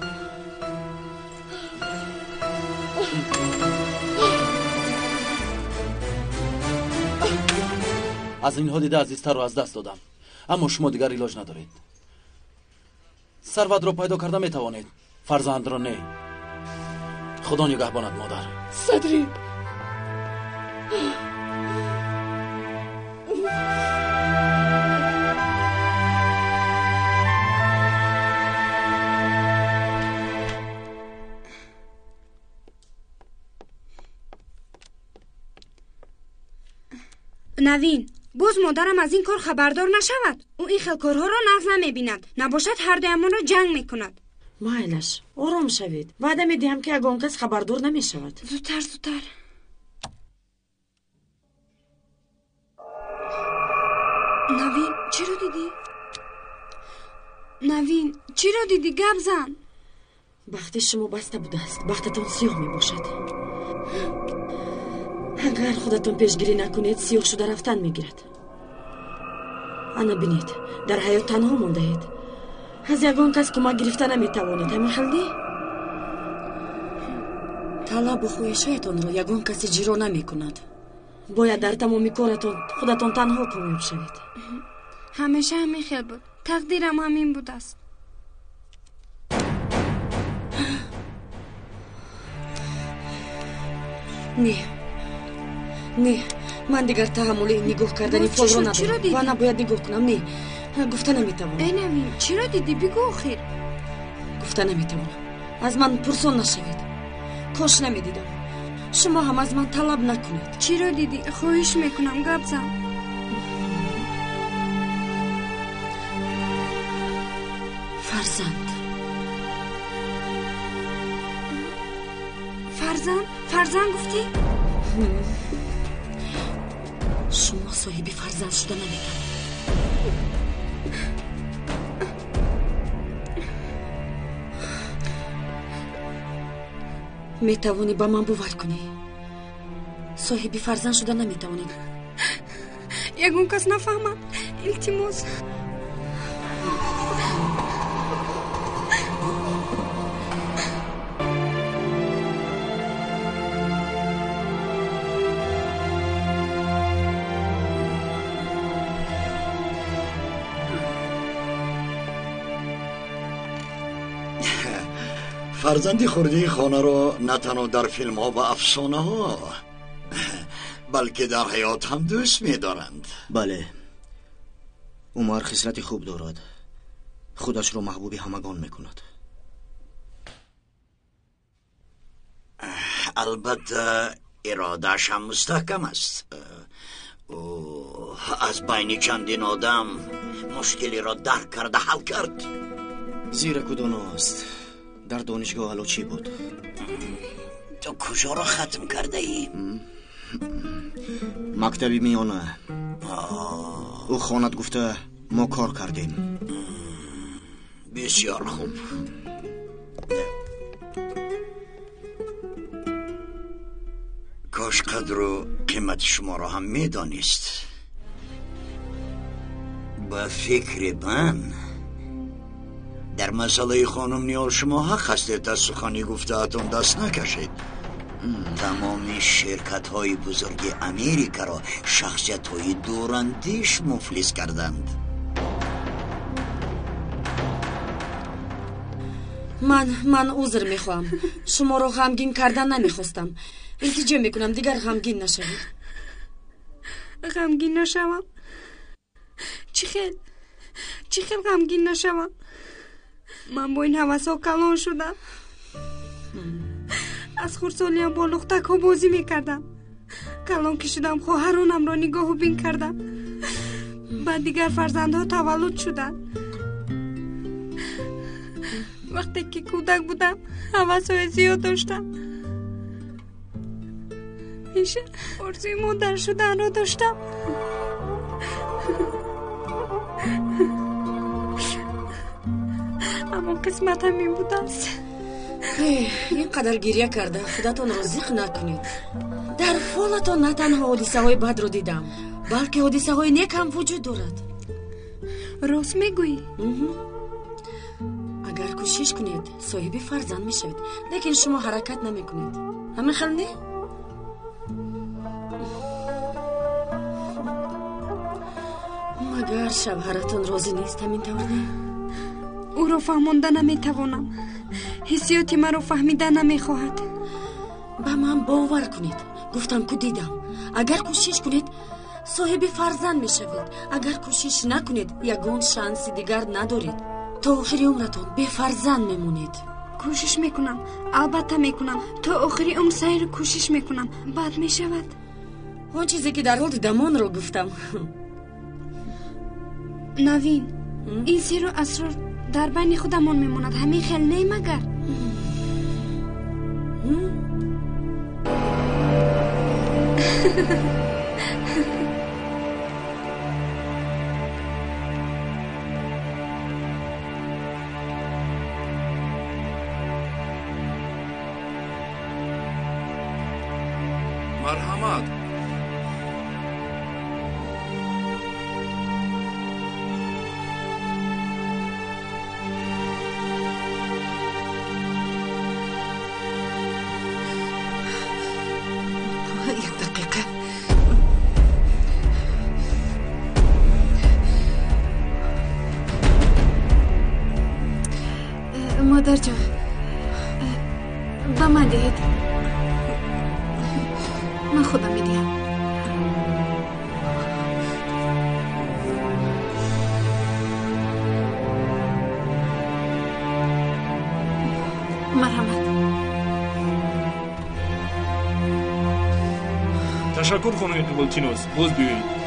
از اینها دیده عزیزتر رو از دست دادم. اما شما دیگر علاج ندارید. ثروت رو پیدا کرده میتوانید، فرزند را نه. خدا نگهبانت مادر. صدری، نوین، باز مادرم از این کار خبردار نشود. او این خیل کارها را نقض نمیبیند. نباشد هر دویمان را جنگ میکند. مایلش آرام شوید. وعده میدهم که اگه کس خبردار نمیشود. زودتر. نوین، چی رو دیدی؟ نوین، چی رو دیدی؟ گپ زن. بخت شما بسته بوده است. بختتان سیاه می باشد. اگر خودتون پیشگیری نکنید سیاه شده رفتن میگیرد. انا بینید در حیات تنها مونده اید. از یگان کس کمک گرفتن نمیتوانید. همین خلدی طلب و خویشایتان را یگان کسی جیرو نمی کند. باید در تمامی کارتان خودتان تنها کامیاب شوید. همیشه همین خیل بود. تقدیرم همین بود است. نه من دیگر تحمل این نگاه کردنی فال رو ندارم و نباید نگاه کنم. نه گفته نمیتوانم. ای نوین چرا دیدی؟ بگو آخر. گفته نمیتوانم. از من پرسان نشوید. کاش نمیدیدم. شما هم از من طلب نکنید. چرا دیدی؟ خواهش میکنم گپ زن. فرزند گفتی؟ شما صاحب فرزند شده نمیتوانید. میتوانی با من باور کنی صاحب فرزند شده نمیتوانید. یگون کس نفهمد. التماس فرزندی خردی خانه را نه تنها در فیلم ها و افسانه ها بلکه در حیات هم دوست می دارند. بله عمر خصلت خوب دارد. خودش را محبوب همگان می کند. البته ارادهش هم مستحکم است. او از بین چندین آدم مشکلی را درک کرده حل کرد. زیرا کدوم است؟ در دانشگاه حالا چی بود؟ تو کجا را ختم کرده ای؟ مکتبی میانه. او خواند گفته ما کار کردیم. بسیار خوب. کاش قدر و قیمت شما را هم میدانست. با فکر من در مسئله خانم نیال شما حق هستید از سخنی گفته‌تان دست نکشید. تمام شرکت های بزرگ امریکا را شخصیت های دوراندیش مفلس کردند. من عذر میخوام. شما رو غمگین کردن نمیخواستم. التجا میکنم دیگر غمگین نشوید. غمگین نشوم؟ چی خیل غمگین نشوم؟ من با این حوثا کلان شدم. از خردسالیم با لختک ها بازی میکردم. کلان کشیدم خواهرانم را نگاه و بین کردم. بعد دیگر فرزندها تولد شدن. وقتی که کودک بودم حوثای زیاد داشتم. میشه آرزوی مادر شدن را داشتم. اما قسمت هم این بود است. اینقدر گریه کرده خودتون را زیق نکنید. در فالتان نه تنها حادثه های بد رو دیدم بلکه حادثه های نیک هم وجود دارد. راست میگویی؟ اگر کوشش کنید صاحب فرزند میشوید، لیکن شما حرکت نمی کنید. همین خیلی نه؟ مگر شوهرتان راضی نیست همین طور نه؟ او را فهمانده نمیتوانم. حسیاتی من را فهمیده نمیخواهد. به من باور کنید. گفتم که دیدم. اگر کوشش کنید صاحب فرزند میشوید. اگر کوشش نکنید یگان شانس دیگر ندارید. تا آخری عمرتان بی فرزند میمونید. کوشش میکنم. البته میکنم. تا آخری عمر سعی کوشش میکنم. بعد میشود. اون چیزی که در حال دیدم رو گفتم. نوین این سیر و اسرار در بین خودمان میموند. همین خیل نه مگر؟ مرحمت مرحمت. یک دقیقه. مادر جان با من دهید، من خودم میدیم. مرحمت. تشکر خانم قبولتینوس. باز بیایید.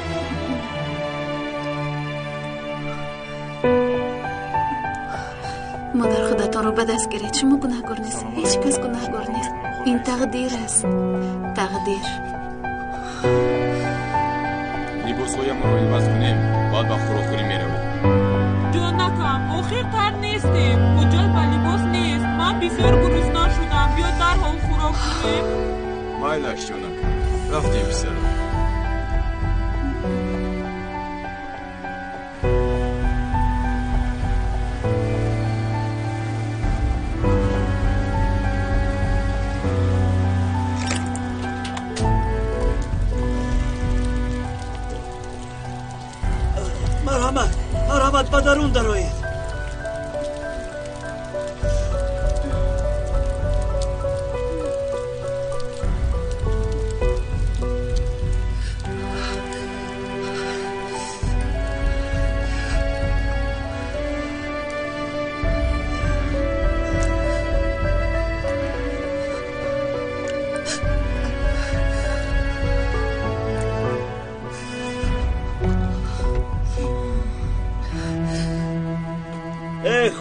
مادر خودتان رو به دست گرید. شما گناهگار نیست، هیچ کس گناهگار نیست. این تقدیر است، تقدیر. لیباس‌هایم را عوض کنیم، بعد به خوراکخوری میرویم. جانکم آخرتر نیستیم، کجای به لباس نیست. من بسیار گرسنه شدم، بیا درحال خوراک کنیم. مایلش جانکم، رفتیم پسرم. مرحمت به درون درآیید.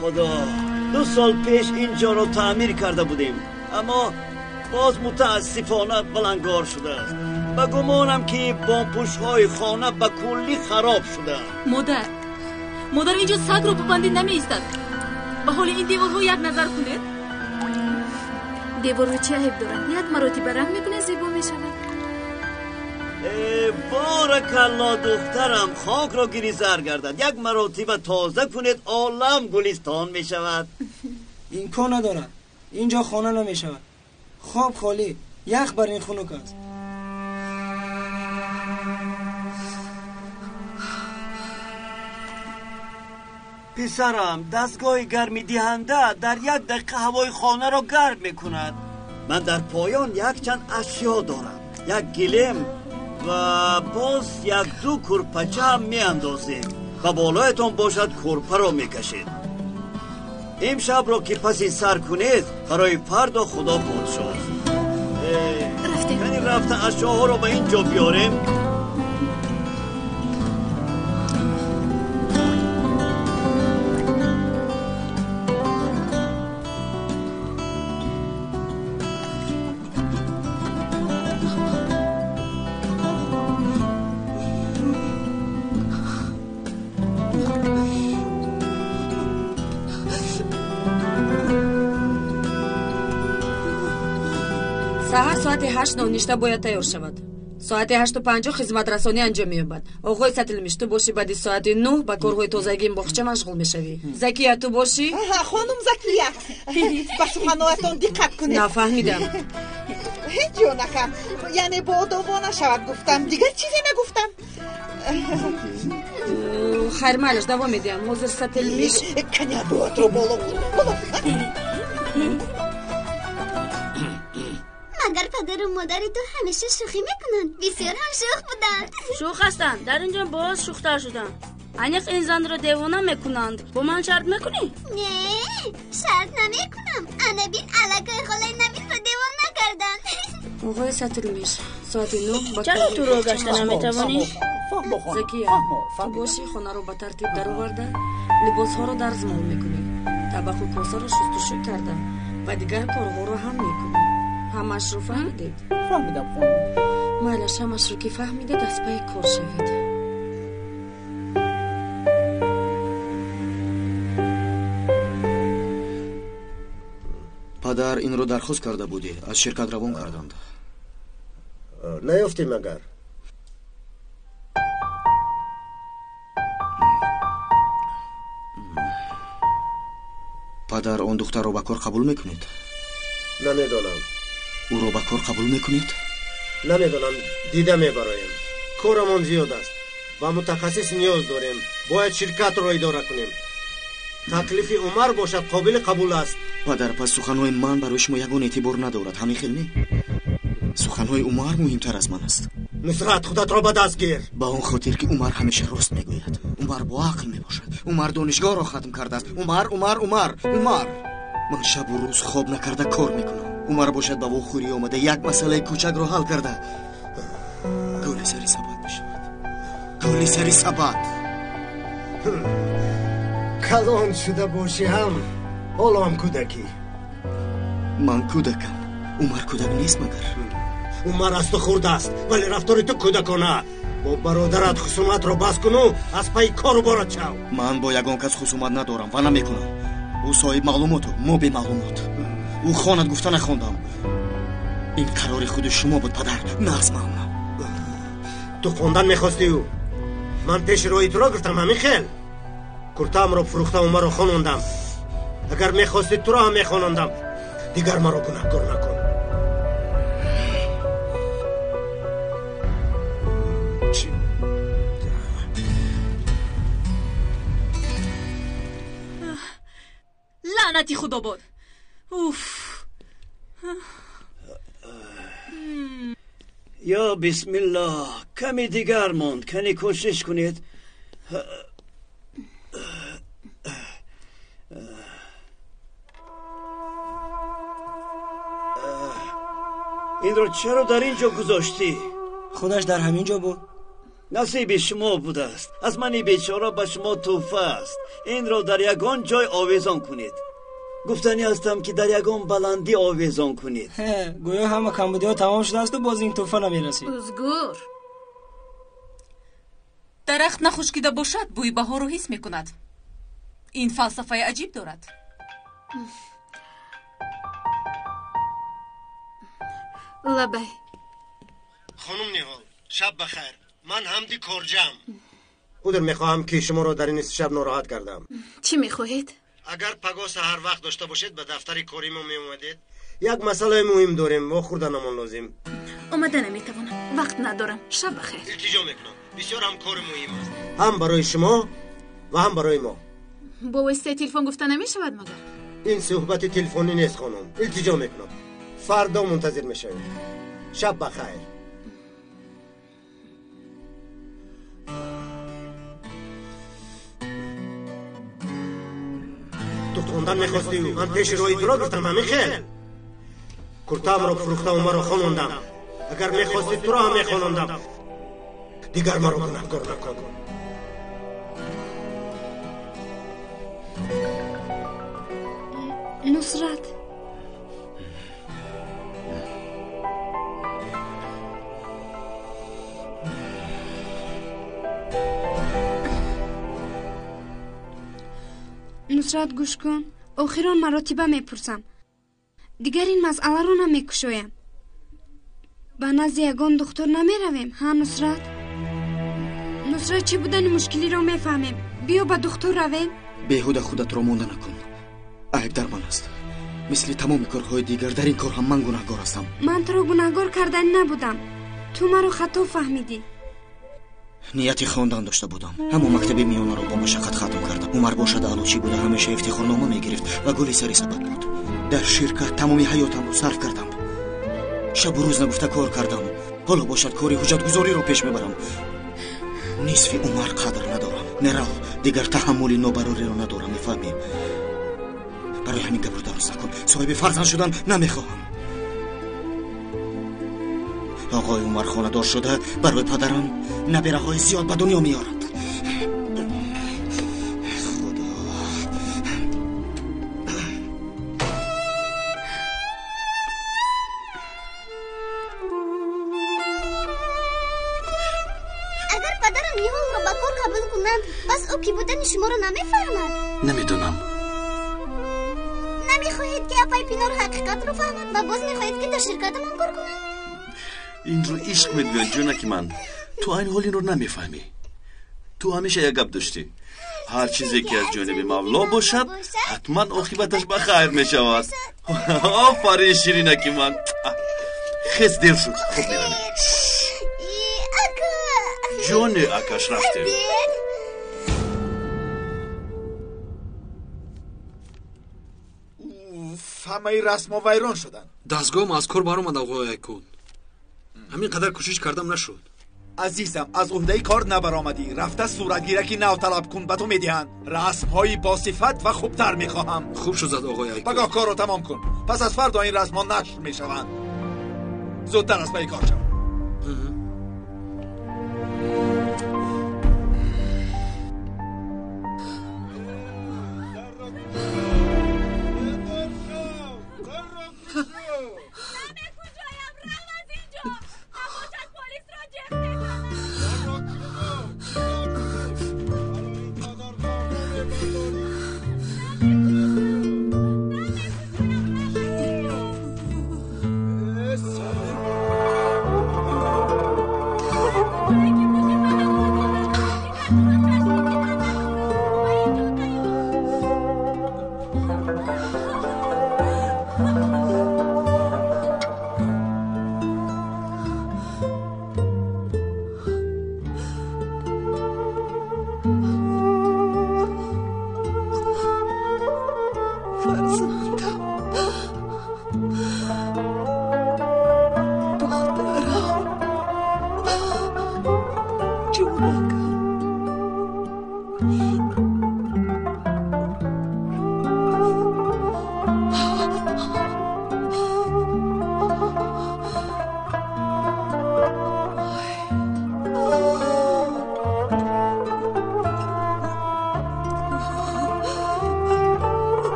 خدا 2 سال پیش اینجا رو تعمیر کرده بودیم، اما باز متاسفانه بلنگار شده است. و گمانم که بامپوش‌های خانه به کلی خراب شده. مادر اینجا سگ رو ببندی نمی ایستد. به حال این دیوارها یک نظر کنید. دیوار چه عیب دارن؟ یک مراتب رنگ میکنه زیبا میشود. بارکالله دخترم، خاک را گیری زر گردد. یک مراتب تازه کنید عالم گلستان می شود. این کار ندارد، اینجا خانه نمی شود. خواب خالی، یخ بر این خنک است. پسرم، دستگاه گرمی دهنده در 1 دقیقه هوای خانه را گرم می کند. من در پایان یک چند اشیا دارم، یک گلیم و باز 1-2 کرپچه هم می اندازید و بالایتان باشد کرپه را می کشید. امشب را که پسی سر کنید برای فردا خدا پادشاست. یعنی رفته اشیاها را به اینجا بیاریم. ساعت 8 نونشته باید تیار شود. ساعت 8:50 خدمت رسانی انجام می‌یابد. آقای سطلمیش تو باشی، بعد ساعت 9 با کارهای تازگی باغچه مشغول می‌شوی. زکیه تو باشی؟ خانم زکیه، با سخنانتون دقت کنید. نفهمیدم. جونکم، یعنی بادابا نشود گفتم، دیگر چیزی نگفتم. خیر مالش دوام میدم. حاضر سطلمیش کنیا دوات رو بالا مگر پدر و مادر تو همیشه شوخی میکنن؟ بسیار هم شوخ بودن. شوخ هستن، در اینجا باز شوختر شدن. انیق این زن رو دیوانه میکنند. با من شرط میکنی؟ نه شرط نمیکنم. انا بین علاقه خالای نبین رو دیوانه کردن. آقای سطلمیش ساعت 9 چرا تو رو گشته نمیتوانی؟ زکیه تو باشی خانه رو به ترتیب در آورده، لباس ها رو در زمان میکنی، طبق و کاسه رو شستشو کردم و دیگر کارها رو هم میکنی. همش رو فهمیدید؟ فهمیدم خانم. مالش همش رو که فهمیده دست پای کار شوید. پدر این رو درخواست کرده بودی، از شرکت روان کردند. نیافتی مگر؟ پدر آن دختر را به کار قبول میکنید؟ نمیدونم. او را به کار قبول میکنید؟ نمیدونم، دیده میبرایم. کارمان زیاد است. با متخصص نیاز داریم. باید شرکت را اداره کنیم. تکلیف عمر باشد قابل قبول است. پدر، پس سخنهای من برای شما یگان اعتبار ندارد، همین خیلی نه؟ سخنهای عمر مهمتر از من است. نصرت، خودت را به دست گیر. با اون خاطر که عمر همیشه راست میگوید. عمر با عقل میباشد. عمر دانشگاه را ختم کرده است. عمر من شب و روز خواب نکرده کار میکنم. عمر باشد با خوری آمده یک مسئله کوچک را حل کرده. گل سری ثبات میشود. گل سری ثبات. کلان شده باشی هم حالا هم کودکی. من کودکم. عمر کودک نیست مگر؟ عمر از تو خورده است ولی رفتار تو کودکانه. با برادرت خصومت را بس کنو، از پای کارو بارد شو. من با یگان کس خصومت ندارم و نمیکنم. او صاحب معلومات و ما بی معلومات. او خواند گفته نخواندم. این قرار خود شما بود پدر، نه از من. تو خواندن میخواستی او. من پیش روی تو را گفتم همین خیل. کرتم را فروختم و مرا خواندم. اگر میخواستی تو را هم میخواندم. دیگر مرا گناهکار نکن. لعنتی خدا بود. اوف. یا بسم الله. کمی دیگر ماند. کنی کوشش کنید. این رو چرا در اینجا گذاشتی؟ خودش در همین جا بود. نصیب شما بوده است. از من بیچاره به شما توفه است. این را در یگان جای آویزان کنید. گفتنی هستم که در یگان بلندی آویزان کنید. گویا همه کمبودی ها تمام شده است و باز این توفه نمیرسید. ازگور درخت نخشکیده باشد بوی بهار رو حس میکند. این فلسفه عجیب دارد. لبای خانم نیهال، شب بخیر. من حمدی کارجم. خودم میخواهم که شما را در این شب ناراحت کردم. چی میخواهید؟ اگر پگاه سحر وقت داشته باشید به دفتر کاری ما میومدید. یک مسئله مهم داریم و خوردنمان لازم. اومده نمیتوانم، وقت ندارم. شب بخیر. التجا میکنم، بسیار هم کار مهم است، هم برای شما و هم برای ما. با واسطه تلفن گفته نمیشود مگر؟ این صحبت تلفنی نیست خانم. التجا میکنم، فردا منتظر میشوید. شب بخیر. تو خوندن میخواستی؟ من پیش روی تو گفتم همین خیل. کرتم را فروختم و مرا خواندم. اگر میخواستی تو را هم میخواندم. دیگر مرا گناهکار نکن. نصرت، نصرت گوش کن. آخران مراتبه میپرسم. دیگر این مسئله رو نمیکشویم. به نزد یگان دکتر نمیرویم. ها نصرت؟ نصرت چی بودن مشکلی رو میفهمیم. بیا به دکتر رویم. بیهوده خودت رو مونده نکن. عیب در من است. مثل تمام کارهای دیگر در این کار هم من گناهگار هستم. من تو رو گناهگار کردن نبودم. تو مرا خطا فهمیدی. نیتی خواندن داشته بودم. همون مکتب میانه رو با مشقت ختم کردم. عمر باشد علوچی بوده، همیشه افتخارنامه میگرفت و گلی سری ثبت بود. در شرکت تمامی حیاتم رو صرف کردم. شب و روز نگفته کار کردم. حالا باشد کاری حجت گذاری رو پیش میبرم. نصف عمر قدر ندارم. نرو دیگر تحمل نابراری رو ندارم. میفهمی؟ برای همین گبر درست نکن. صاحب فرزند شدن نمیخواهم. آقای عمر خانه دار شده برای پدرم نبیره های زیاد به دنیا میارد. اگر پدرم نیهال رو با کار قبول کنند پس او کی بودن شما رو نمیفهمد. نمیدونم. نمیخواهید که اپای پینا رو حقیقت رو فهمد و باز میخواهید که در شرکت من کار کنند؟ این رو عشق میدونی جونکی من. تو این حال این رو نمیفهمی. تو همیشه یک گپ داشتی هر چیزی که از جانب مولا باشد حتما عاقبتش به خیر میشود. آفرین شیرینکی من. خیلی دیر شد. خوب میرویم. جان اکاش رفتیم. همه رسم ها ویران شدن. دستگاه مذکور بر اومد آقای ایکون. همین قدر کوشش کردم نشد. عزیزم از عهده کار نبرآمدی. رفته صورتگیرکی نو طلب کن به تو میدهند. رسم های با صفت و خوبتر میخواهم. خوب شد آقای ایکون. بگاه کار رو تمام کن. پس از فردا این رسم ها نشر میشوند. زودتر از پی کار شو.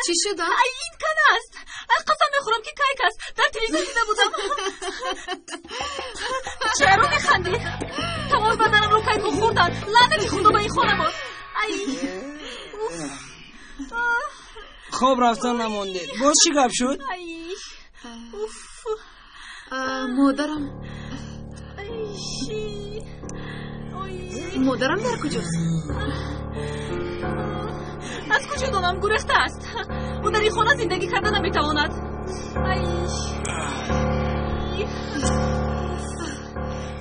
چی شد؟ این کن است. قسم میخورم که کایک است. در تلویزیون دیده بودم. چرا میخندی؟ تمام بدنم رو کایک خوردن. لعنتی خدا به این خانمان. خواب رفتن نمانده. باز چی گپ شد؟ مادرم در کجاست؟ از کجا دانم؟ گرسته است. او در این خانه زندگی کردن نمیتواند.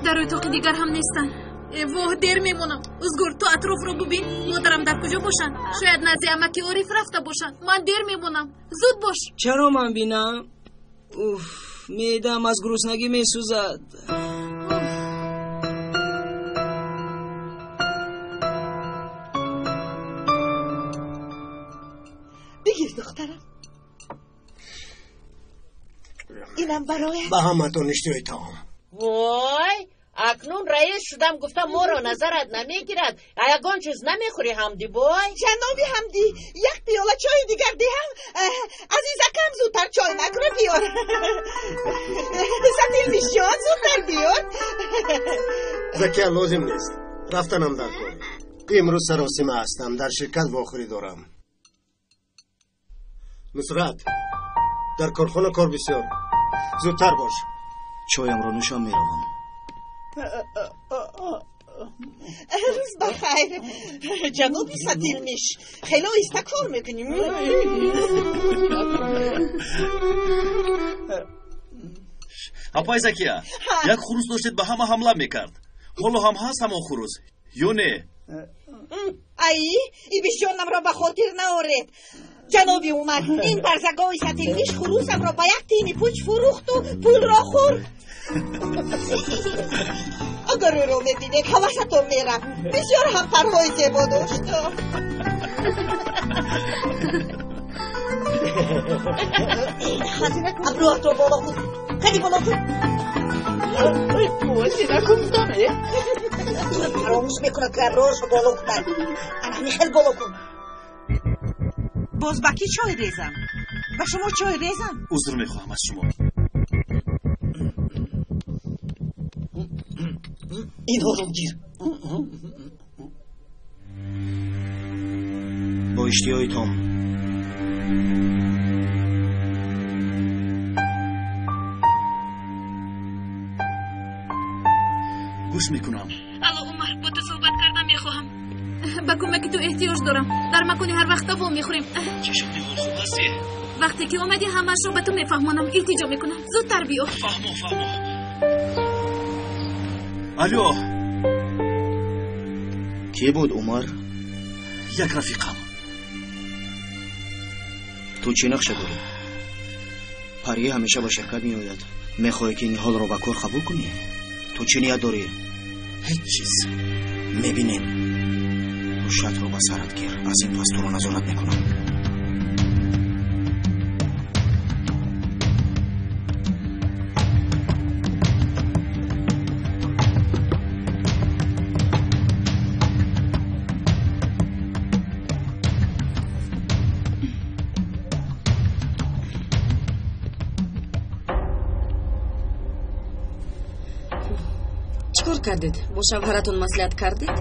در اتاق دیگر هم نیستن. واه دیر میمونم. ازگور تو اطراف رو ببین. مادرم در کجا باشن؟ شاید نزد عمکی عارف رفته باشن. من دیر میمونم. زود باش. چرا من بینم؟ میدم از گرسنگی میسوزد. بگیر دخترم. اینم برای به همتون اشتیای تام. وای اکنون رئیس شدم گفتم ما را نظرت نمیگیرد یگان چیز نمیخوری حمدی بای؟ جنابی حمدی یک پیاله چای دیگر دهم. عزیزکم زودتر چای نکنه بیار. ستیل میشان زودتر بیار. زکیه لازم نیست، رفتنم در کار. امروز سراسیمه هستم، در شرکت واخری دارم. نصرت در کارخانه کار بسیار، زودتر باش. چایم را نوشم میروم. روز بخیر جنابی ستیل میش، خیلی آهسته کار میکنیم. апай закия як хурус доштед ба ҳама ҳамла мекард ҳоло ҳам ҳаст ҳамон хурус ё не ай ибишонамро ба хотир наоред ҷаноби умар ин барзагои сатилмиш хурусамро ба як тини пуч фурӯхту пулро хӯрд агар ӯро мебинед ҳавасатон мерад бисёр ҳампарҳои зебо дошт абрӯҳатро боло кун кади боло кун фаромӯш мекунад ки абрӯҳашро боло кунад анани хел боло кун боз ба ки чой резам ба шумо чой резам узр мехоҳам аз шумо инҳоро гир бо иштиҳои том гӯш мекунам алло умар бо ту суҳбат кардан мехоҳам ба кӯмаки ту эҳтиёҷ дорам дар макони ҳар вақт таво мехӯрем чӣ шуд мехоҳ ҳастӣ вақте ки омадӣ ҳамаашро ба ту мефаҳмонам илтиҷо мекунам зудтар биё фаҳмо алё ки буд умар як рафиқам ту чӣ нақша дорӣ парӣ ҳамеша ба ширкат меояд мехоҳӣ ки ин ҳолро ба кор қабул кунӣ ту чӣ ният дорӣ ҳеҷ чиз мебинем ту шатро ба сарат гир аз ин пас туро назорат мекунам чикор кардед бо шавҳаратон маслиҳат кардед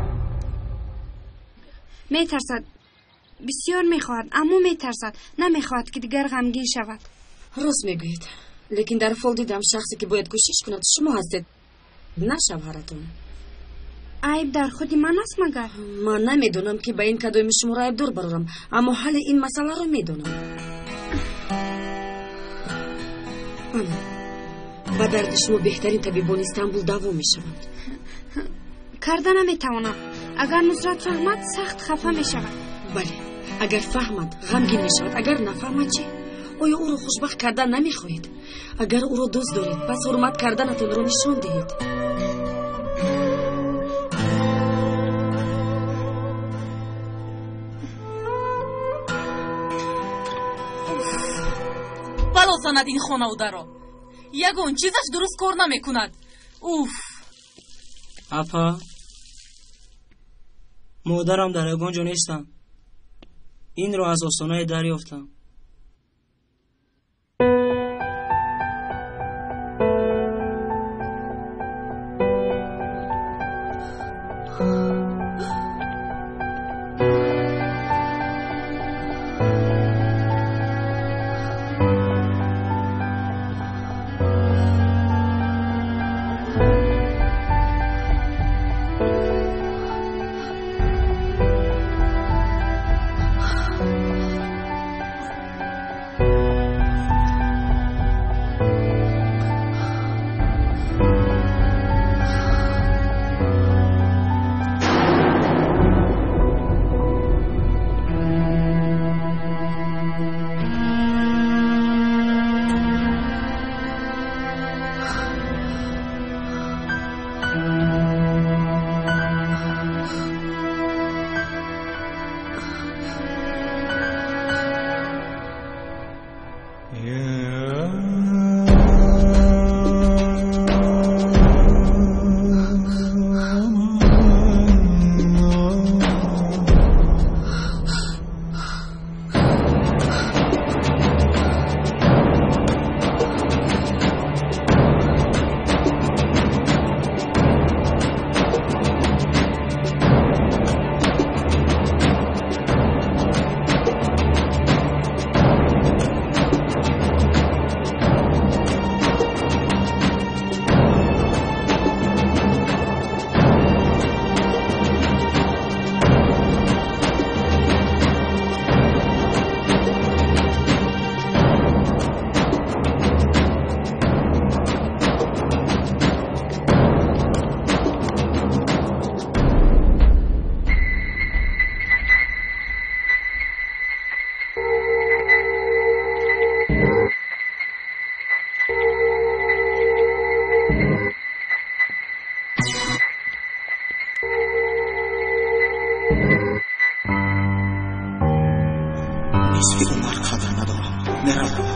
метарсад бисёр мехоҳад аммо метарсад намехоҳад ки дигар ғамгин шавад рост мегӯед лекин дар фол дидам шахсе ки бояд кӯшиш кунад шумо ҳастед на шавҳаратон айб дар худи ман аст магар ман намедонам ки ба ин кадоми шуморо айбдор барорам аммо ҳалли ин масъаларо медонам ба дарди шумо беҳтарин табибони Истанбул даво мешаванд карда наметавонам агар нусрат фаҳмад сахт хафа мешавад бале агар фаҳмад ғамгин мешавад агар нафаҳмад чӣ оё ӯро хушбахт кардан намехоҳед агар ӯро дӯст доред пас ҳурмат карданатонро нишон диҳед балозанад ин хонаводаро ягон чизаш дуруст кор намекунад уф апа модарам дар ягон ҷо нестам инро аз остонае дарёфтам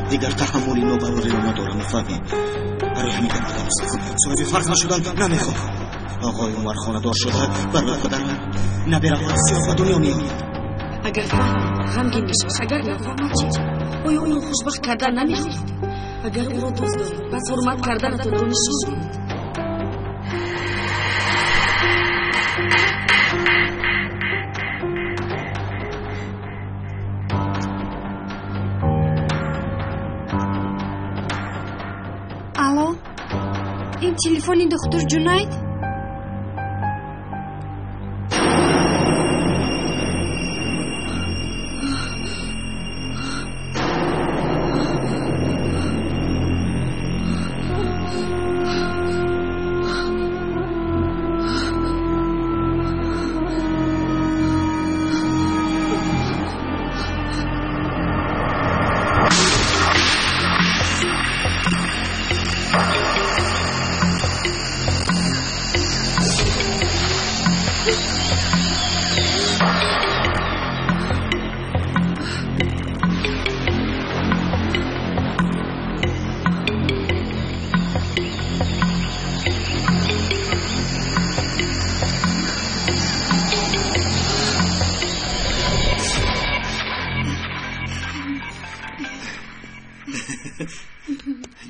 دیگر تحملی نوبراری رو ندارم میفهمی؟ برای همین آمدم صاحب فرض نشدن نمیخوام. آقای عمر خانه‌دار شده برای پدرم نبره سیاه به دنیا میاد. اگر فهم غمگین بشش اگر نفهمد چی؟ آیا اونو خوشبخت کردن نمیخواهید؟ اگر او رو دوست دارید بس حرمت کردنتون رو نشون دهید. الو این تلفنی دکتر جنید؟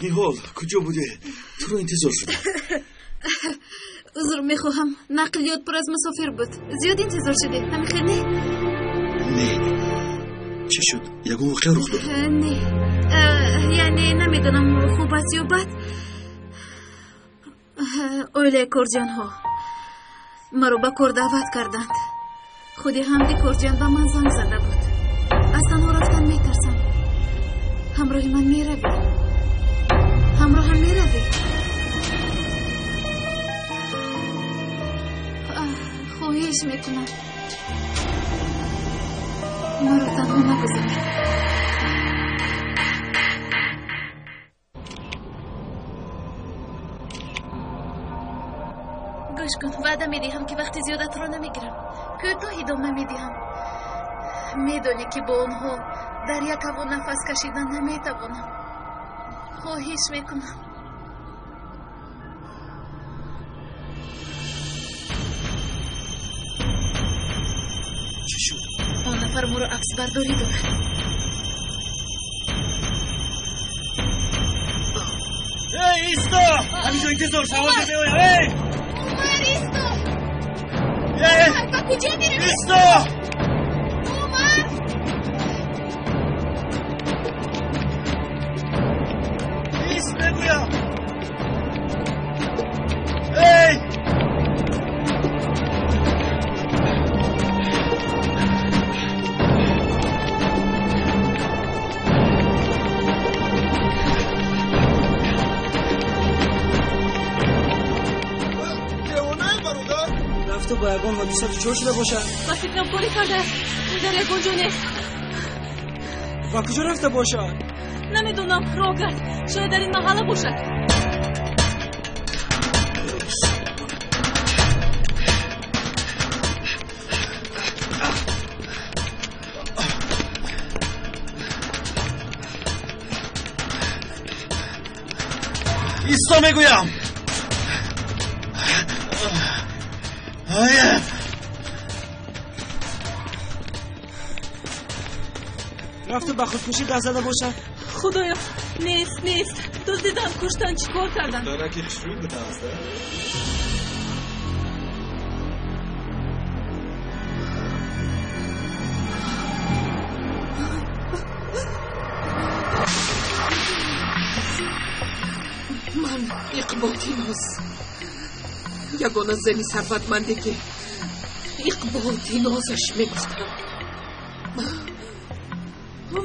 نیهال کجا بوده؟ تو رو انتظار شده. عذر میخواهم نقلیات پر از مسافر بود. زیاد انتظار شده. همین خیلی نه چی شد؟ یکو واقعا رخ داد؟ نه یعنی نمیدونم خوب است یا بد. اوله کورجان ها مرا با کور دعوت کردند. خودی همدی کورجان با من زنگ زده بود. از تنها رفتن میترسم. همراه من میروی؟ همراه هم میروی؟ خواهش میکنم مرا تنها نگذار. گوش کن وعده میدهم که وقتی زیادت رو نمیگیرم. کوتاه ادامه میدهم. میدونی که با اونها در یک هوا نفس کشیدن نمیتوانم. خواهش میکنم. چی شد؟ آن نفر مرا عکس برداری دارد. ای ایستا! همینجا انتظار شما بده. ای عمر ایستا! ای با کجا میره؟ ایستا! عمر! ایست بگویم. ای رفته با یگان حادثات جور شده باشد. و فکرم گلی کرده است. در یگان جا نیست. و کجا رفته باشد؟ نمیدونم. راه گرد. شاید در این محله باشد. ایستا میگویم. رفته به خودکشی دست زده باشد. خدایا نیست. دزدیدن کشتن چیکار کردن؟ دارکی چی بوده است؟ من اقباطینوس یگانه زنی ثروتمندی که اقباطینوسش میگفتم.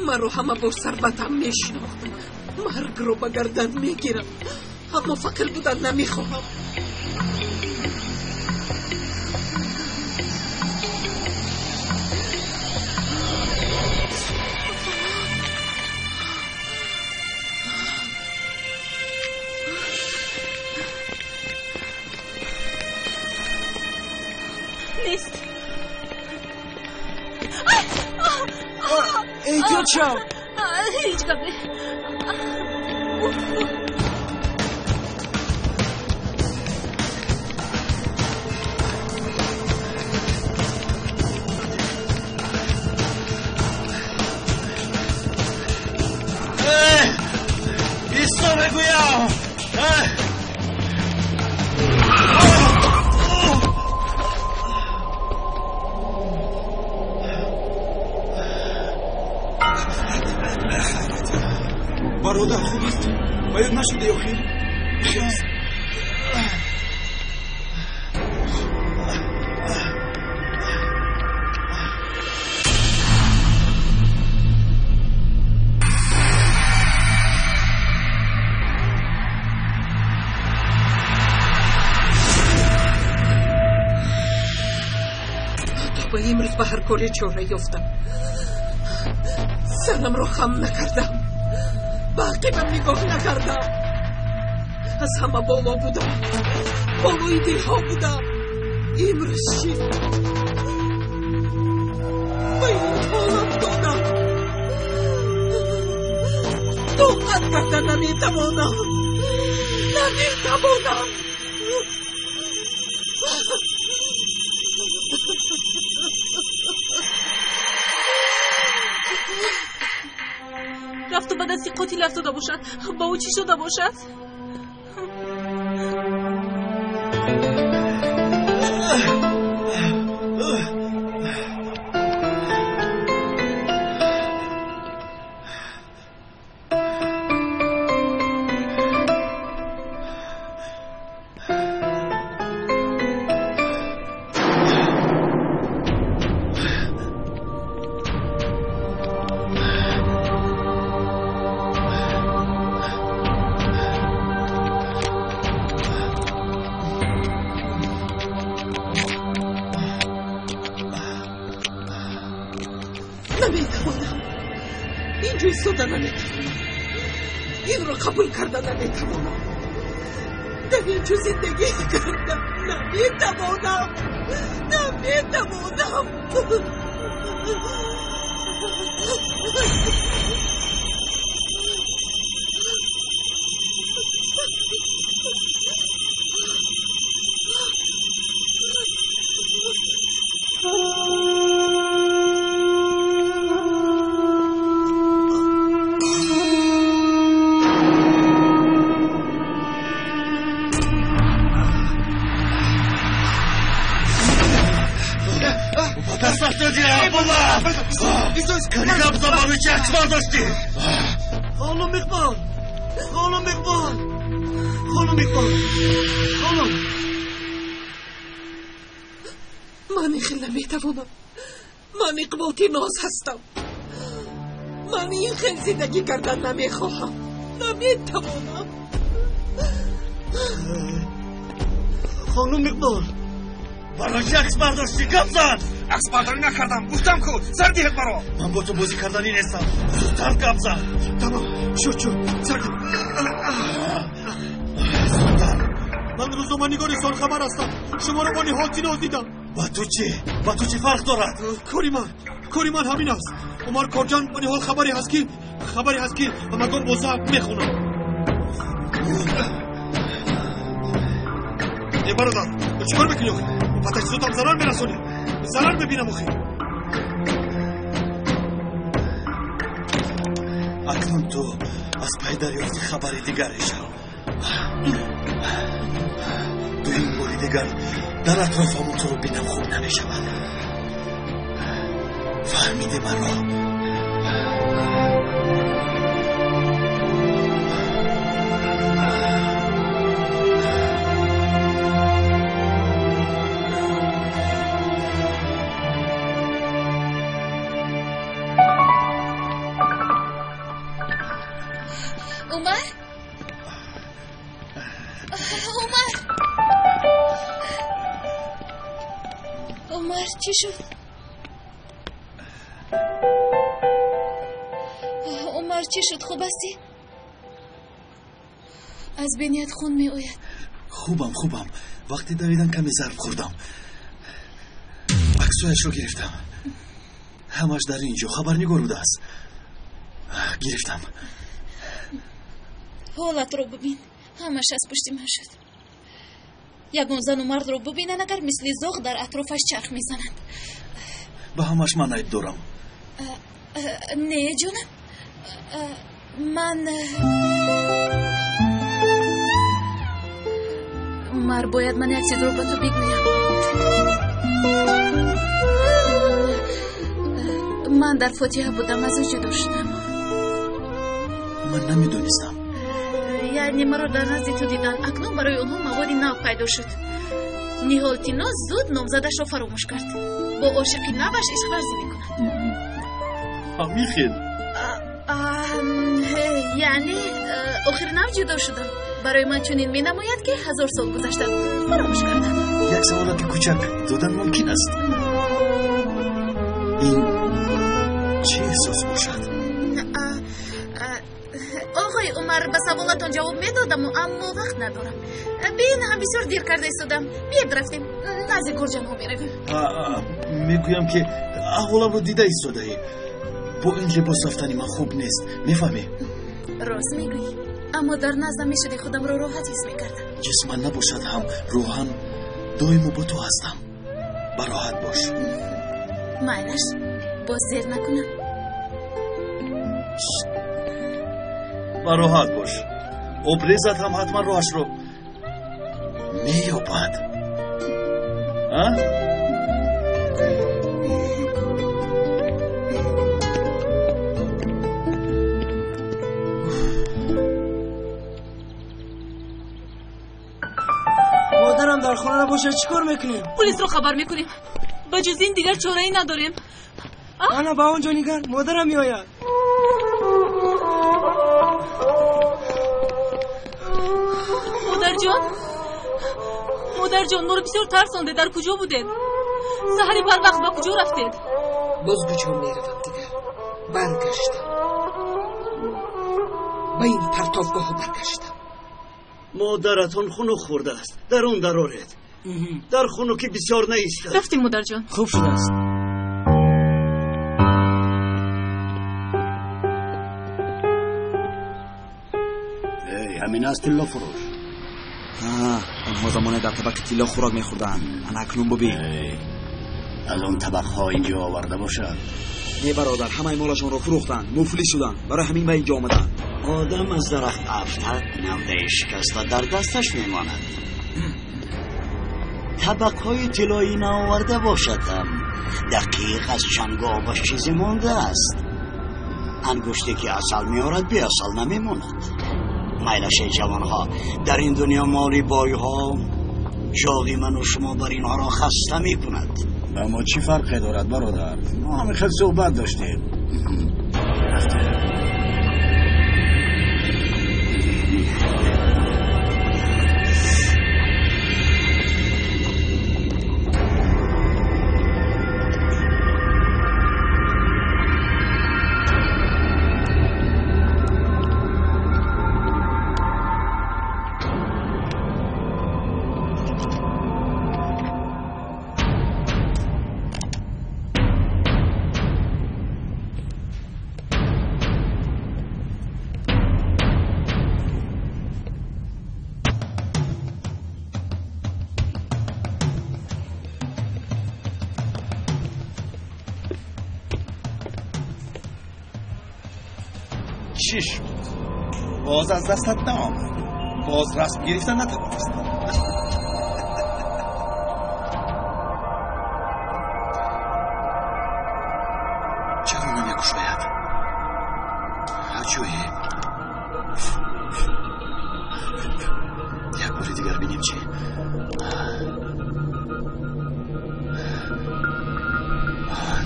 من رو همه با ثروتم میشناختم. مرگ رو به گردن میگیرم اما فقیر بودن نمیخواهم. نیست. احتیاط شو. هیچ کمی ایستا بگویم برادر خوب است؟ باید نشده یا خیر؟ تا به امروز به هر کاری چاره یافتم. سرم را خم نکردم، باقیبم نگاه نکردم. از همه بالا بودم، بالای دلها بودم. امروز چی؟ به این حالم دادم. طاقت کردن نمیتوانم. رفت و به دستی قاتل افتاده باشد. با او چی شده باشد؟ نمیتوانم. اینجا ایستادن نمیتوانم. این را قبول کردن نمیتوانم. در اینجا زندگی کردن نمیتوانم. خانم اقبال من خیلی نمیتوانم. من اقباطی ناز هستم. من این خیلی زندگی کردن نمیخواهم. نمیتوانم. خانم اقبال برای چی عکس برداشتی؟ گپ زن. عکس برداری نکردم. گفتم کو سر دهت برا. من با تو بازی کردنی نیستم. زودتر گپ زن. تمام شد سر کن. من روزنامه‌نگار سال خبر هستم. شما رو با نهاد ناز دیدم. با تو چی فرق دارد؟ کاری من همین است. عمر کارجان با نهاد خبری هست که مگان با ضبط میخونم. ای برادر چیکار میکنی آخه؟ پتک زودم ضرر میرسونی. ضرر ببینم آخه. اکنون تو از پی دریافتی خبری دیگری شو. تو این باری دیگر در اطرافمون تو رو بینم خوب نمیشود. فهمیدی مرا؟ عمر چی شد؟ عمر چی شد؟ خوب هستی؟ از بینیت خون می آید. خوبم وقتی دویدن کمی ضرب خوردم. عکسایش رو گرفتم. همش در اینجا خبرنگار بوده است. گرفتم. حالت رو ببین، همش از پشت من شد. یگان زن و مرد رو ببینن اگر مثل زاغ در اطرافش چرخ میزنند. به همش من عیب دارم. نه جونم، مر باید من یک چیز رو به تو بگویم. من در فاتحه بودم، از او جدا شدم. من نمیدونستم. یعنی مرا در نزد تو دیدن. اکنون برای اونها موادی نو پیدا شد. نیهالتینا زود نامزدش را فراموش کرد. با عاشقی نوش عشق ورزی میکند. میخیل یعنی آخر نو جدا شدم. برای من چنین می نماید که 1000 سال گذشته فراموش کردم. یک سوالات کوچک دادن ممکن است. این چه احساس باشد؟ آقای عمر، به سوالاتون جواب میدادم اما وقت ندارم. بین هم بسیار دیر کرده ایستادم. بیاید رفتیم نزد گرجان ها میرویم. میگویم که احوالم رو دیده ایستاده ای. با این لباس رفتنی من خوب نیست. میفهمی؟ راست میگویی، اما در نزدم میشدی خودم رو راحت حس میکردم. جسمم نباشد هم روحم دائم با تو هستم. براحت باش. معنیش باز زیر نکنم. براحت باش. ابریزت هم حتما راهش رو مییابد. مادرم در خانه نباشه چیکار میکنیم؟ پلیس رو خبر میکنیم. با جز این دیگر چاره‌ای نداریم. انا با اونجا نگر، مادرم میآید. مادر جان ما رو بسیار ترسانده. در کجا بودید؟ سحری بر وقت با کجا رفتید؟ باز کجا میروم دیگر؟ برگشتم، به این پرتابگاه برگشتم. مادرتان خونو خورده است. در اون درارید. در خونو که بسیار نیست. رفتیم مادر جان. خوب شده است. همین است تیلا فروش. آنها زمانه در طبق تیلا خوراک میخوردن. انا اکنون ببین از اون طبق ها اینجا آورده باشد. نه برادر، همه مالشان را فروختن، مفلس شدن، برای همین به اینجا آمدن. آدم از درخت افتد نوده شکسته در دستش میماند. طبق های طلایی نآورده باشدم. دقیق از چنگ آبش چیزی مانده است. انگشتی که اصل میارد بی اصل نمیماند. میلش جوانها در این دنیا مالی بایها، جاغی من و شما بر اینها را خسته میکند. با ما چی فرقی دارد برادر؟ ما همه خیلی صحبت داشتیم. چی شد؟ باز از دستت نآمد. باز رسم گرفتن نتوانست. چرا نمیگوشاید؟ عجویی. یک بار دیگر بینیم چی؟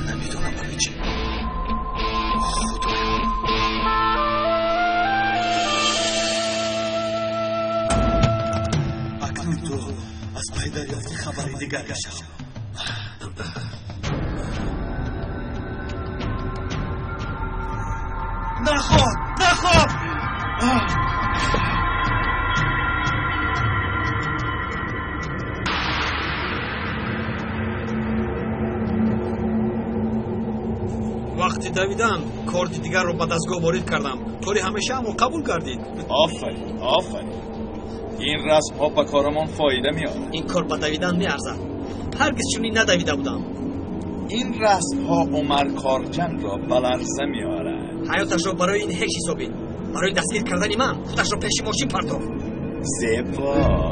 نمیدونم برای چی. خدایا. تو از پای دریافت خبری دیگر گشتم. نخواد وقتی دویدم کارت دیگر رو به دستگاه وارد کردم طوری همیشه همون قبول کردید. آفرین. این رسم ها به کارمان فایده میاره. این کار به دویدن میارزد. هرگز چنین ندویده بودم. این رسم ها عمر کارجان را به لرزه میاره. حیاتش رو برای این هیچ حسابی برای دستگیر کردن من خودش رو پیش ماشین پرتافت. زیبا.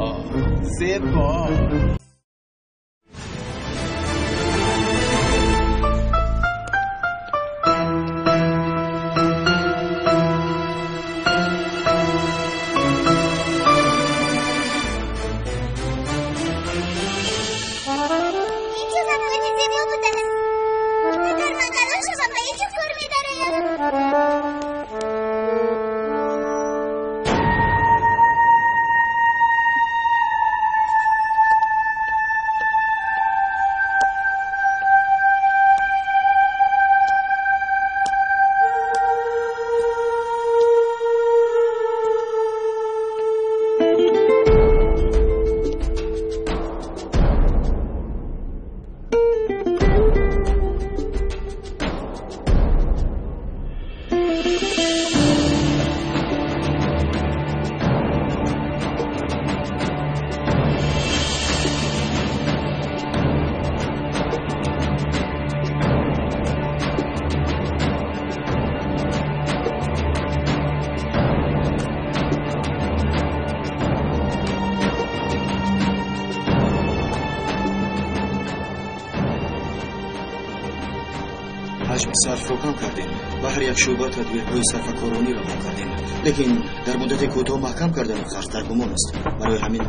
حجم صرف رو کم کردیم و هر یک شعبه تدبیرهای صرفه‌کارانه را کم کردیم، لیکن در مدت کوتاه محکم کردن خرج در گمان است. برای همین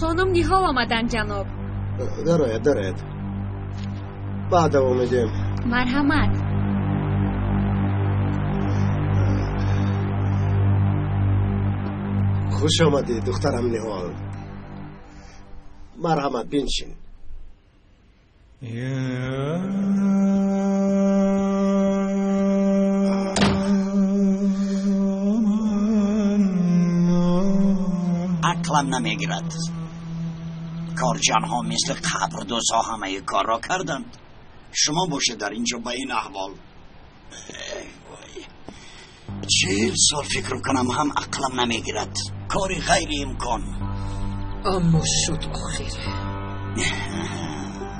خانم نیحال آمدن جناب. دارد بعد اومدیم. مرحمت. خوش آمدی دخترم نیحال. مرحمت بنشین. عقلم نمیگیرد. کارجان ها مثل قبردوز ها همه کار را کردند. شما باشه در اینجا با این احوال. 40 سال فکر کنم هم عقلم نمیگیرد. کاری غیر امکان. اما شد آخره.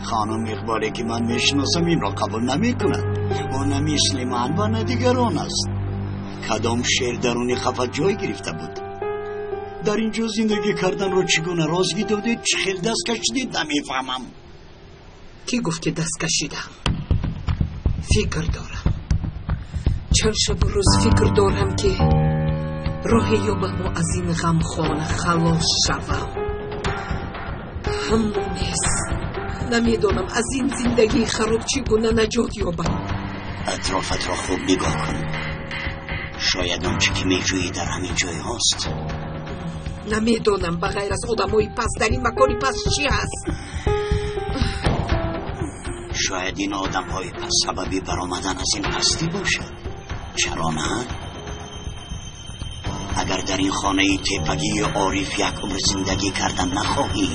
خانم اقبالی که من میشناسم این را قبول نمی کند. او نه مثل من و نه دیگران است. کدام شیر درون خفت جای گرفته بود. در اینجا زندگی کردن رو چگونه رازگی داده، چه خیل دست کشیدید نمیفهمم. کی گفت که دست کشیدم؟ فکر دارم. چند شب و روز فکر دارم که راه یابم و از این غمخانه خلاص شوم. همون نیست. نمیدونم از این زندگی خراب چگونه نجات یابم. اطرافت را خوب نگاه کن. شاید آنچه که میجویی در همین جای هاست. نمیدونم بغیر از آدمای پس در این مکانی پس چی هست. شاید این آدم های پس سببی برآمدن از این هستی باشد. چرا نه؟ اگر در این خانه تیپگی عارف یک عمر زندگی کردن نخواهی،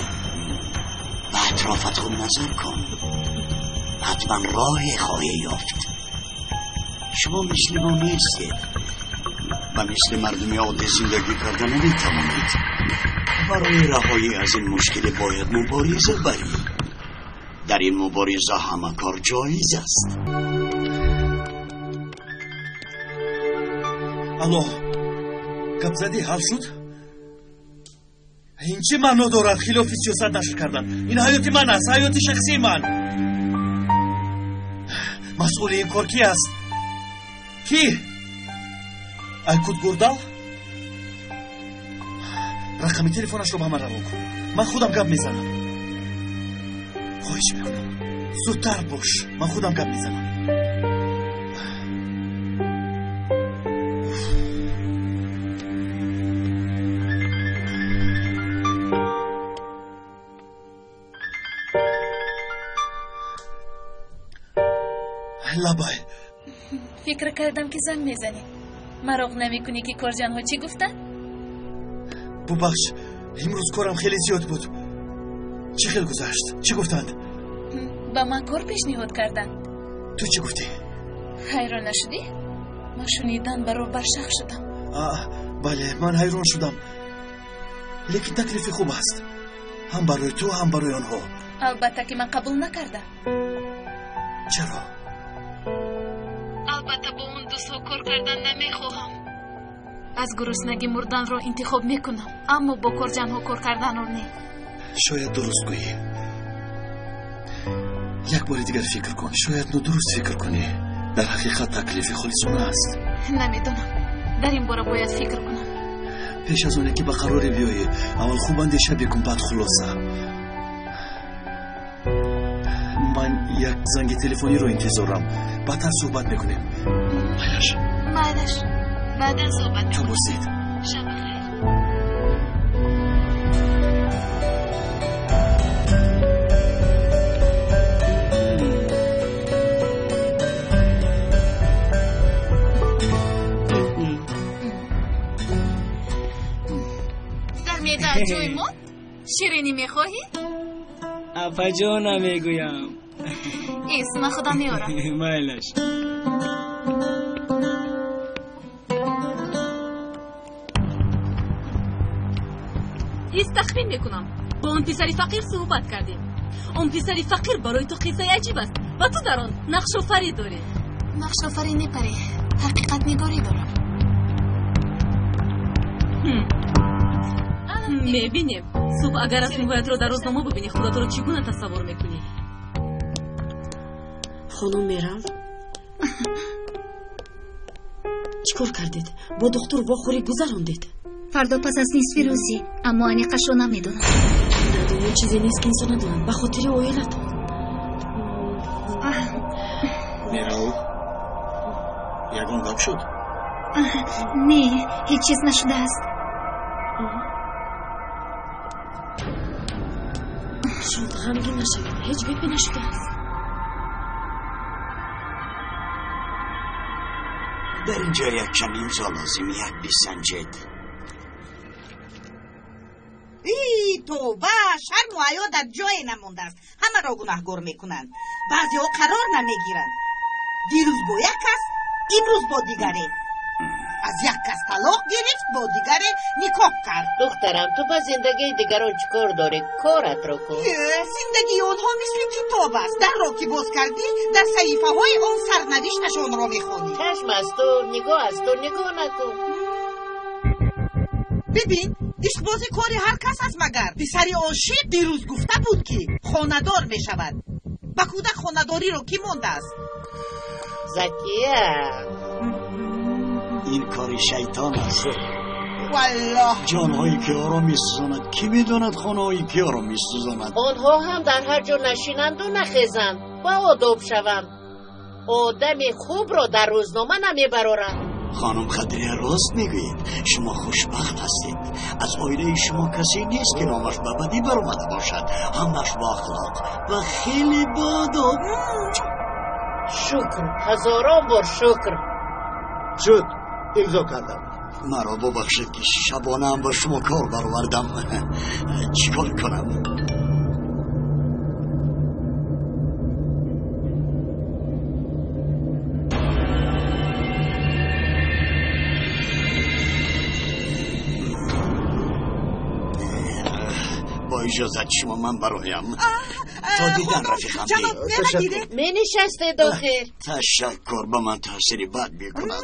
به اطرافت خوب نظر کن. حتما راهی خواهی یافت. شما مثل ما نیستید و مثل مردم عادی زندگی کردن نمیتوانید. برای رهایی از این مشکل باید مبارزه برید. در این مبارزه همه کار جایز است. الو گپ زدی حل شد؟ این چه معنا دارد خلاف سیاست نشر کردن؟ این حیات من است، حیات شخصی من. مسئول این کار کی است؟ کی؟ الکوت گردال؟ رقم تلفنش رو به من روان کن. من خودم گپ میزنم. خواهش میکنم زودتر باش. من خودم گپ میزنم. لبای فکر کردم که زنگ میزنی. مراق نمی کنی که کارجان ها چی گفتن؟ ببخش امروز کارم خیلی زیاد بود. چه خیلی گذشت؟ چی گفتند؟ با من کار پیشنهاد کردن. تو چی گفتی؟ حیران نشدی؟ من شنیدن برابر شک شدم. بله من حیران شدم، لیکن تکلیف خوب است، هم برای تو هم برای آنها. البته که من قبول نکردم. چرا؟ البته با اون دوست کار کردن نمیخواهم. از گرسنگی مردن را انتخاب میکنم، اما با کارجان ها کار کردن رو نه. شاید درست گویی. یک بار دیگر فکر کن، شاید درست فکر کنی. در حقیقت تکلیف خالصانه است. نمیدونم، در این باره باید فکر کنم. پیش از اونه که به قراری بیایی اول خوب اندیشه بکن، بعد خلاصه. من یک زنگ تلفنی رو انتظارم، بعدا صحبت میکنیم. مایلش بعدا صحبت میکنیم. تبرسید. شب بخیر. جوی ما شیرینی میخواهی؟ اپا جانا میگویم. اسم خدا میارم. مایلش. تخمین میکنم با اون پسری فقیر صحبت کردیم. اون پسری فقیر برای تو قصه عجیب است و تو در آن نقش آفری داری. نقش آفری نپره، حقیقت نگاری دارم. میبینیم صبح اگر از موهایت را در روزنامه ببینی خودت را چگونه تصور میکنی؟ خانم میرم چیکار کردید؟ با دختر واخوری گذراندید؟ فردا پس از نصف روزی، اما انیقش رو نمیدونم. در دنیا چیزی نیست که انسان ندونم، به خاطر اویلتون. میراو یگان گپ شد؟ نه هیچ چیز نشده است. شاید غمگین نشوید، هیچ گپی نشده است. در اینجا یک کم امضا لازم، یک بسنجید. ای توبه، شرم و حیا در جای نمونده است. همه را گناهگار میکنند. بعضی ها قرار نمیگیرند. دیروز با یک کس، امروز با دیگره. از یک کس طلاق گرفت، با دیگره نکاح کرد. دخترم تو با زندگی دیگران چیکار داری؟ کارت رو کن. زندگی آنها مثل کتاب است. در را که باز کردی در صحیفه های آن سرنوشتشان را میخوانی. چشم از تو، نگاه از تو، نگاه نکن. ببین، اشتباز کاری هر کس است. مگر پسری عاشق دیروز گفته بود که خاندار میشود. با کودک خانداری رو کی مونده است؟ زکیه این کاری شیطان است. والله جانهایی که ها را میسوزاند کی میداند خانهایی که ها را میسوزاند. آنها هم در هر جا نشینند و نخیزند با آداب شوند. آدم خوب را در روزنامه نمیبرارند. خانم خدیجه راست میگویید، شما خوشبخت هستید. از عائله شما کسی نیست که نامش به بدی برآمده باشد. همش با اخلاق و خیلی با آداب. شکر، هزاران بار شکر. شد، امضا کردم. مرا ببخشید که شبانه هم با شما کار برآوردم. چیکار کنم؟ با اجازت شما من برایم. تا دیدن رفیقم. می نشسته داخل. تشکر، به من تاثیری بد میکند.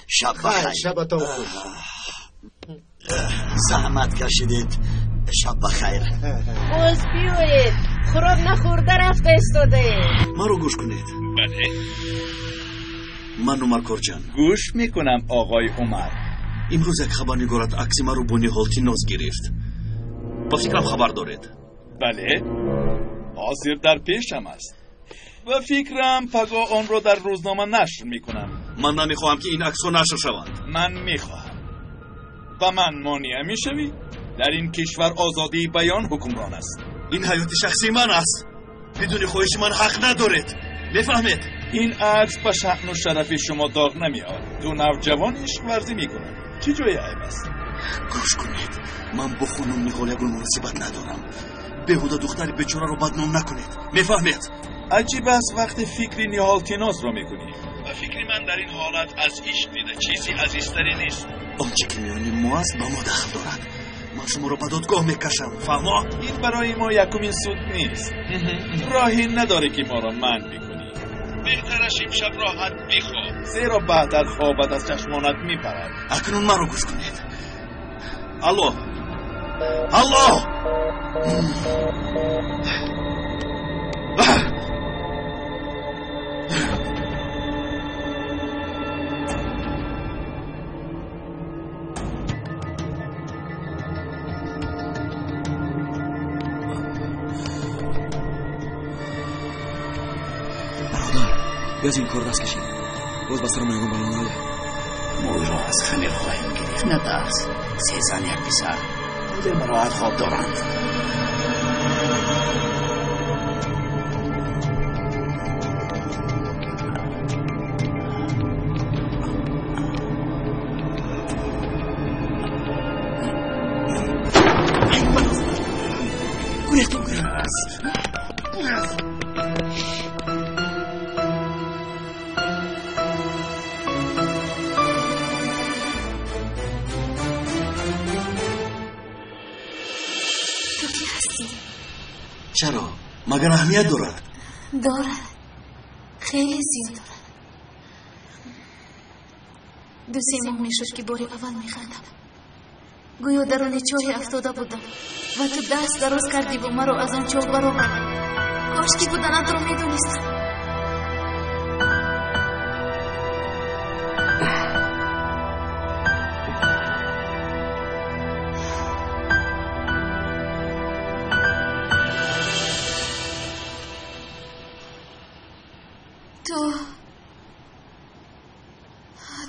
شب بخیر. شبتان خوش. زحمت کشیدید. شب بخیر. باز بیایید، خوراک نخورده رفته استاده. ما رو گوش کنید. بله. من عمر کارجان. گوش میکنم آقای عمر. امروز یک خبرنگارت عکس ما رو با نهالتی ناز گرفت. با فکرم خبر دارید؟ بله، حاضر در پیشم است و فکرم پگاه آن را در روزنامه نشر میکنم. من نمیخواهم که این عکس ها نشر شوند. من میخواهم و من مانع میشوی؟ در این کشور آزادی بیان حکمران است. این حیات شخصی من است. بدون خواهش من حق ندارید. میفهمید؟ این عکس به شأن و شرف شما داغ نمیاد. دو نوجوان عشق ورزی میکنند. چه جای عیب است؟ گوش کنید، من با خانم نیکول یک مناسبت ندارم. بهوده دختر بیچاره رو بدنام نکنید. میفهمید؟ عجیب است وقتی فکری نیهالتیناز را میکنی و فکری من در این حالت از عشق دیده چیزی عزیزتری نیست. آنچه که میان ما است با ما دخل دارد. من شما را به دادگاه میکشم. فهمید؟ این برای ما یکمین سود نیست. راهی نداره که ما را منع بکنی. بهترش امشب راحت بخواب، زیرا بعد خوابت از چشمانت میپرد. اکنون مرا گوش کنید. الو بیا از این کار دست کشید. باز بستر من یکم بلان ناله موی را از خمیر خواهیم گرفت. ندرس 3 زن 1 پسر بوده براحت خواب دارند. چرا؟ مگر اهمیت دارد؟ دارد، خیلی زیاد دارد. 2-3 ماه میشد که بار اول میخندم. گویا درون چاه افتاده بودم و تو دست دراز کردی و مرا از آن چاه برآوردی. کاش که بودنت رو میدونستم.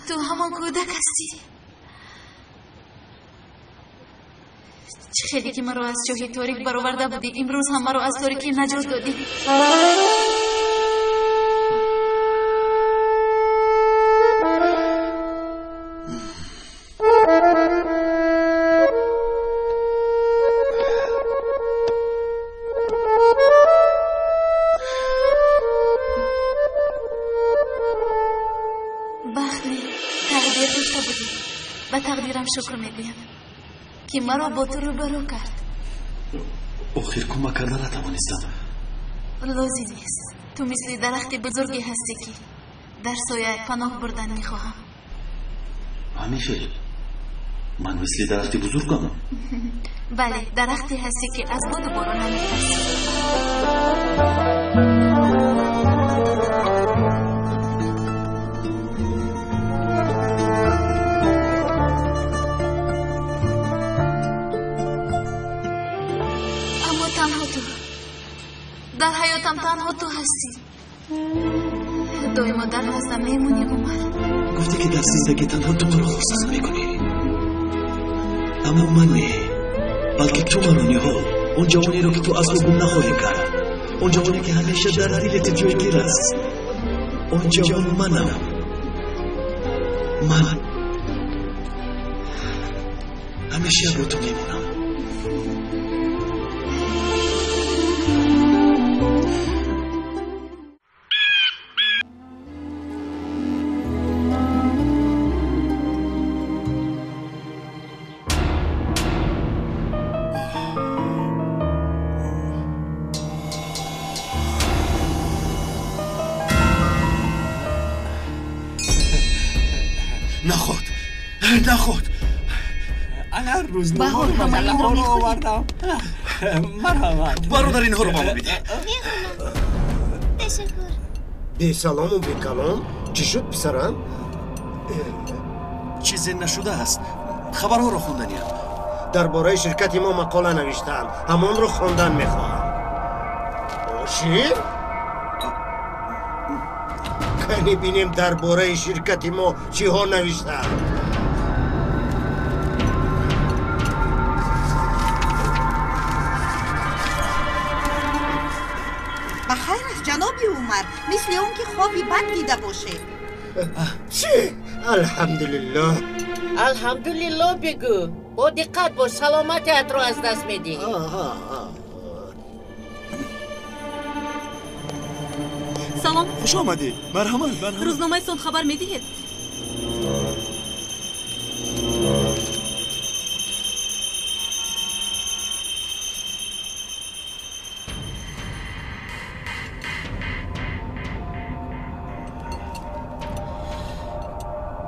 تو همان کودک هستی. چه خیلی که مرا از چاه تاریک برآورده بودی، امروز هم مرا از تاریکی نجات دادی. شکر میگویم که مرا با تو روبرو کرد. آخر کمک کردن نتوانستم. لازم نیست. تو مثل درخت بزرگی هستی که در سایه پناه بردن میخواهم. همیشه من مثل درخت بزرگم. بله، درختی هستی که از باد و باران نمیترسی. در حیاتم تنها تو هستی. دائما در نزدم میمونی عمر. گفتی که در زندگی تنها تو مرا خورسز میکنی، اما من نه، بلکه تو مرا نهال. اون جوانی رو که تو اصلا گم نخواهی کرد، اون جوانی که همیشه در دلت جایگیر است، اون جوان منم. من همیشه با تو میمونم. نخود انا روزنامه رو مجله رو آوردم. مرحبا. برادر اینها رو با ما بیده. تشکر. بی سلام و بی کلام. چی شد پسرم؟ چیزی نشده است. خبرها رو خوندنیم. درباره شرکت ما مقاله نوشتم، همان رو خوندن میخواهم. چی؟ کنی بینیم درباره شرکت ما چی ها نوشتم. بخیر است جنابی عمر، مثل اون که خوابی بد دیده باشه. چی؟ الحمدلله. الحمدلله بگو. با دقت باش، سلامتت رو از دست میدی. салом. خوش آمدی. مرحمت. روزنامه‌تون خبر میدهید؟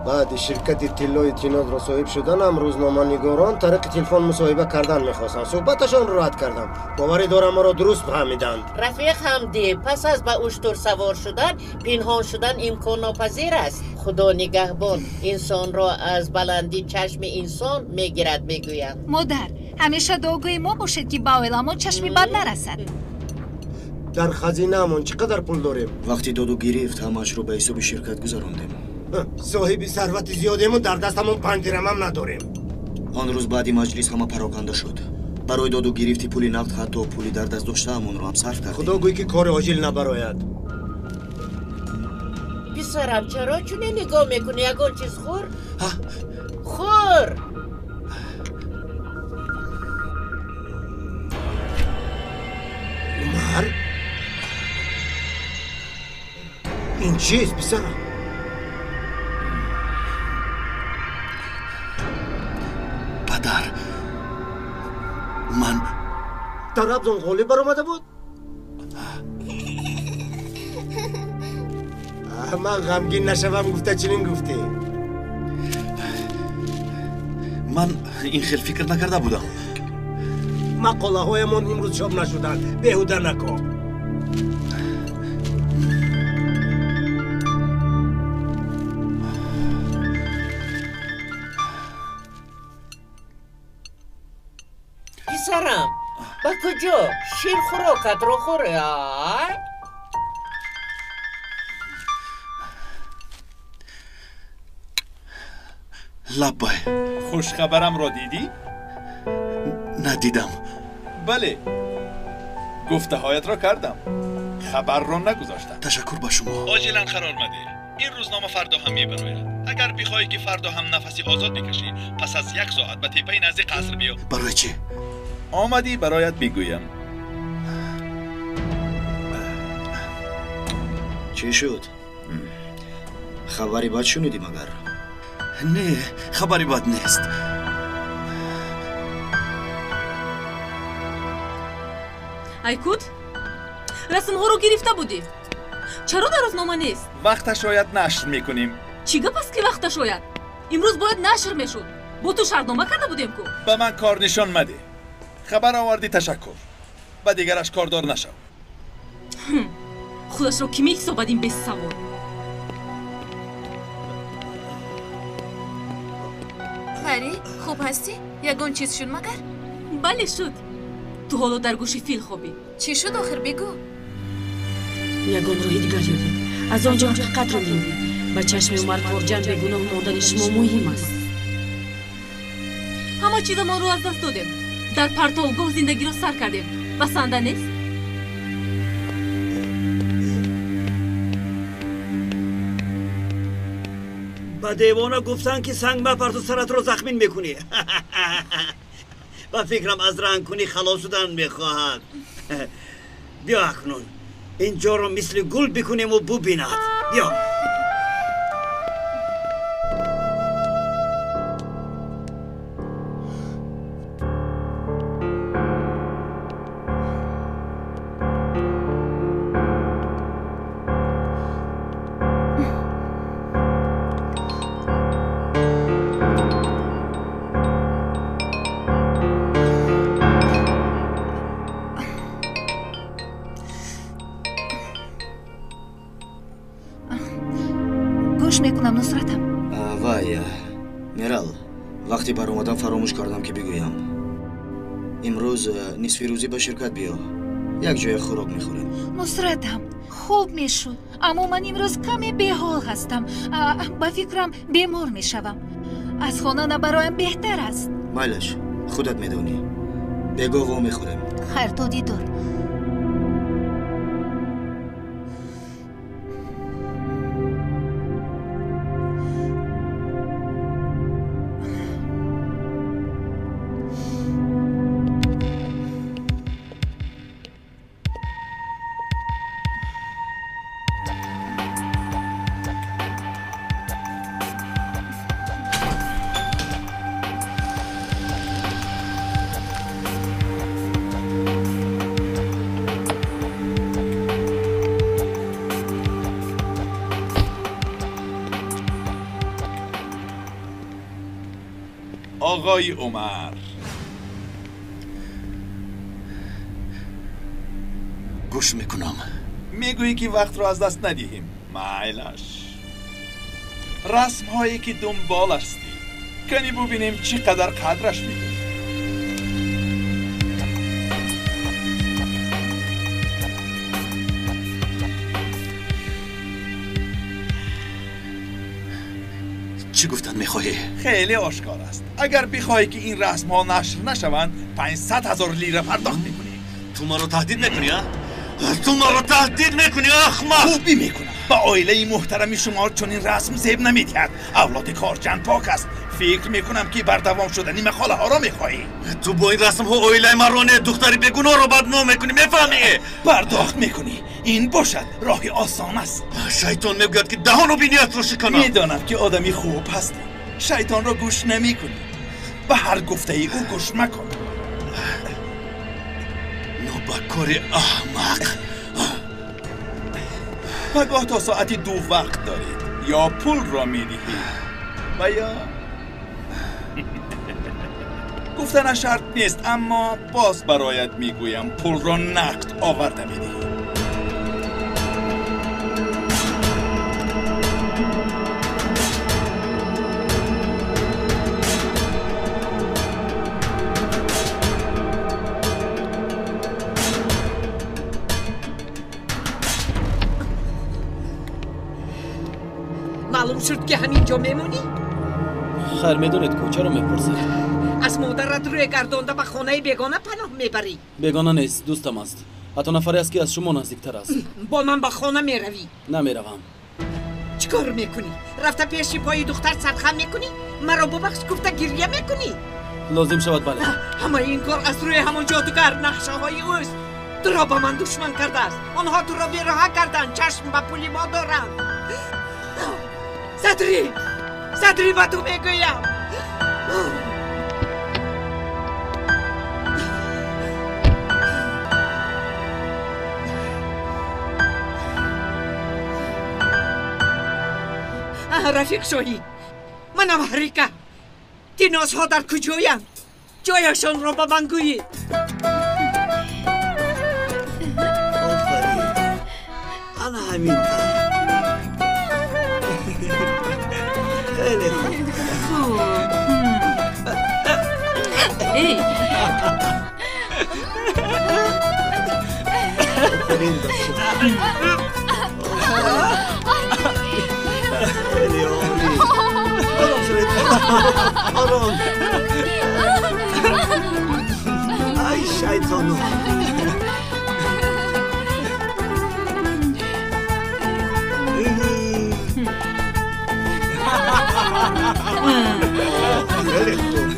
بعد شرکت تلوی تیناد را صاحب شدن هم روزنامه‌نگاران طریق تلفن مصاحبه کردن میخواستن. صحبتشان رو رد کردم. باوری دارم ما را درست فهمیدند. رفیق حمدی، پس از به اشتر سوار شدن پنهان شدن امکان ناپذیر است. خدا نگهبان انسان را از بلندی چشم انسان میگیرد میگویند. مادر همیشه دعاگوی ما باشد که با علما چشمی بد نرسد. در خزینه همون چقدر پول داریم؟ وقتی دادو گرفت همش رو به حساب شرکت گذراندیم. صاحب ثروت زیادیم و در دستمون 5 درم هم نداریم. آن روز بعدی مجلس همه پراکنده شد. برای دادو گرفتی پولی نقد حتی پولی در دست داشته همون رو هم صرف کردیم. خدا گوی که کار عاجل نبراید. پسرم چرا چونه نگاه میکنی؟ یگان چیز خور؟ خور. عمر این چیست پسرم؟ پدر من در ابزون غالی بر اومده بود؟ من غمگین نشوم گفته چنین گفتی؟ من این خیلی فکر نکرده بودم. مقاله هایمان امروز چاپ نشدن. بیهوده نکن. پسرم با کجا؟ شیر خوراکت رو خوره آی؟ لبای خوش خبرم را دیدی؟ ندیدم. بله گفته هایت را کردم، خبر را نگذاشتم. تشکر با شما. عاجلا قرار مده. این روزنامه فردا هم میبراید. اگر بخواهی که فردا هم نفسی آزاد بکشی پس از 1 ساعت به تپه نزدیک قصر بیا. برای چی؟ آمدی برایت میگویم. چی شد؟ خبری بد شنیدی مگر؟ نه خبری بد نیست. ایکود رسم ها رو گرفته بودی؟ چرا در روزنامه نیست؟ وقتش شاید نشر میکنیم. چی گپ است که وقتش شاید؟ امروز باید نشر میشد. با تو شرطنامه کرده بودیم کو. به من کار نشان مده. خبر آوردی تشکر. و دیگرش کاردار نشو. خودش رو کی میحسابد این بس سوار؟ پری خوب هستی؟ یگان چیز شد مگر؟ بله شد. تو حالا در گوشی فیل خوابی. چی شد آخر بگو؟ یگان روی دیگر یادید. از آنجا حقیقت رو دیدید. به چشم عمر کارجان به گناه ماندن شما مهم است. همه چیز ما رو از دست دادیم. در پرتوگاه زندگی رو سر کردیم. بسنده نیست؟ با دیوانا گفتن که سنگ بپرد و سرت رو زخمین میکنی. و فکرم از رنگ کنی خلاص شدن میخواهد. بیا اکنون اینجا رو مثل گل بکنیم و ببیند. بیا. میکنم نصرتم. وای میرال وقتی بر اومدم فراموش کردم که بگویم امروز نصف روزی به شرکت بیا، یک جای خوراک میخوریم. نصرتم خوب میشد، اما من امروز کمی بی‌حال هستم. با فکرم بیمار میشوم. از خانه برایم بهتر است. مایلش خودت میدونی. بگو و میخوریم. خیر تو دیدار. آقای عمر. گوش میکنم. میگویی که وقت رو از دست ندهیم. معلش رسم هایی که دنبال هستی کنی ببینیم چقدر قدرش میدونی. چی گفتن میخواهی؟ خیلی آشکار است. اگر بخواهی که این رسم ها نشر نشوند 500,000 لیره پرداخت میکنی. تو ما رو تهدید میکنی ها؟ تو ما رو تهدید میکنی احمق؟ خوبی میکنم. با عائله محترم شما چون این رسم زیب نمیدهد. اولاد کارچند پاک است. فکر میکنم که بردوام شدنی مخاله ها را میخواهی. تو با این رسم ها عائله مرانه دختری بگناه رو بدنام میکنی، میفهمی؟ پرداخت میکنی. این باشد راه آسان است. شیطان میگوید که دهان و بینیت رو شکنم. میدانم که آدمی خوب هستی. شیطان را گوش نمیکنی. به هر گفته ای او گوش مکن. نوبکار احمق. پگاه تا ساعتی 2 وقت دارید. یا پول را میدهید و یا گفتن شرط نیست، اما باز برایت میگویم پول را نقد آورده میدهید. معلوم شد که همینجا میمونی؟ خیر میدونید کجا رو میپرسید؟ از مادرت روی گردانده به خانه بیگانه پناه میبری؟ بیگانه نیست، دوستم است. حتی نفری است که از شما نزدیکتر است. با من به خانه میروی؟ نمیروم. چیکار میکنی؟ رفته پیش پای دختر سرخم میکنی؟ مرا ببخش گفته گریه میکنی؟ لازم شود بله. همه این کار از روی همون جادوگر نقشه های اوست. تو را به من دشمن کرده است. آنها تو را بی‌رها کردن. چشم به پول ما دارن. صدری با تو میگویم. رفیق شاهی، منم حریکه. دیناس ها در کجایند؟ جایشان را به من گویید. انا همین خیلی خوب. خیلی عالی. آرام. ای شیطانو. خیلی خوب.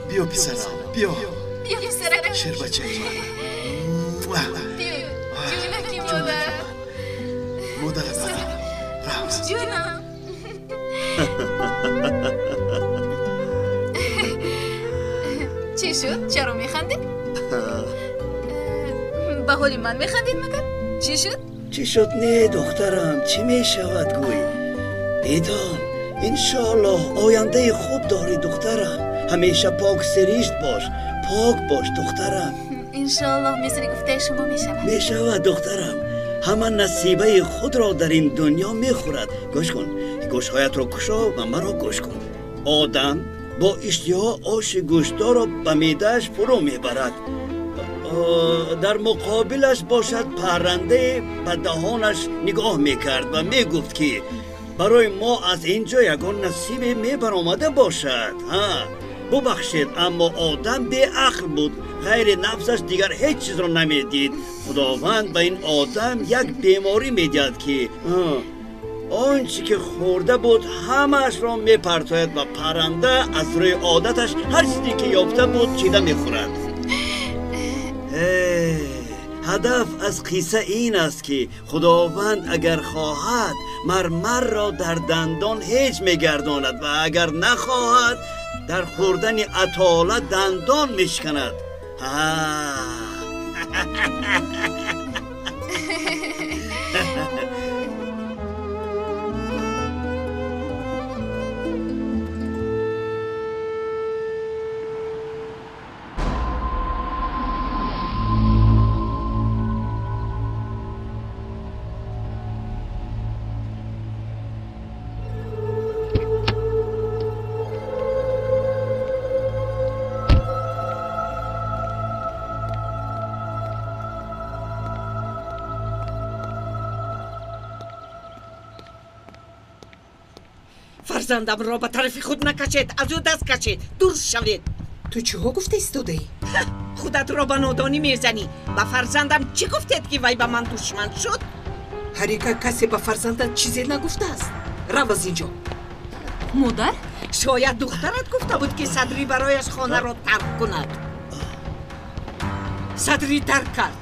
بیا پسرم، بیا پسرم. شیر بچه بیا جونکی مادر. مادرت رمز جونم. چی شد؟ چرا میخندید؟ به حال من میخندید مگر؟ چی شد؟ چی شد نه دخترم؟ چی میشود گوی؟ بدان انشالله آینده خوب داری دخترم. همیشه پاک سریشت باش، پاک باش دخترم. انشالله مثل گفته شما میشود. میشود دخترم. همه نصیبه خود را در این دنیا میخورد. گوش کن، گوشهایت را کشا و مرا گوش کن. آدم با اشتها آش گوشتار را به معده‌اش فرو میبرد. در مقابلش باشد پرنده به دهانش نگاه میکرد و میگفت که برای ما از اینجا یگان نصیب میبرآمده باشد. ببخشید اما آدم بی عقل بود. غیر نفسش دیگر هیچ چیز را نمیدید. خداوند به این آدم یک بیماری میدهد که آنچه که خورده بود همش را میپرتاید و پرنده از روی عادتش هر چیزی که یافته بود چیده میخورد. هدف از قصه این است که خداوند اگر خواهد مرمر را در دندان هیچ میگرداند و اگر نخواهد در خوردن عطاله دندان میشکند. فرزندم را به طرف خود نکشید، از او دست کشید، دور شوید. تو چی ها گفته ایستاده ای؟ خودت را به نادانی میزنی. به فرزندم چی گفتید که وی به من دشمن شد؟ هریکه کسی به فرزندت چیزی نگفته است. رو از اینجا. مادر؟ شاید دخترت گفته بود که صدری برایش خانه را ترک کند. صدری ترک کرد،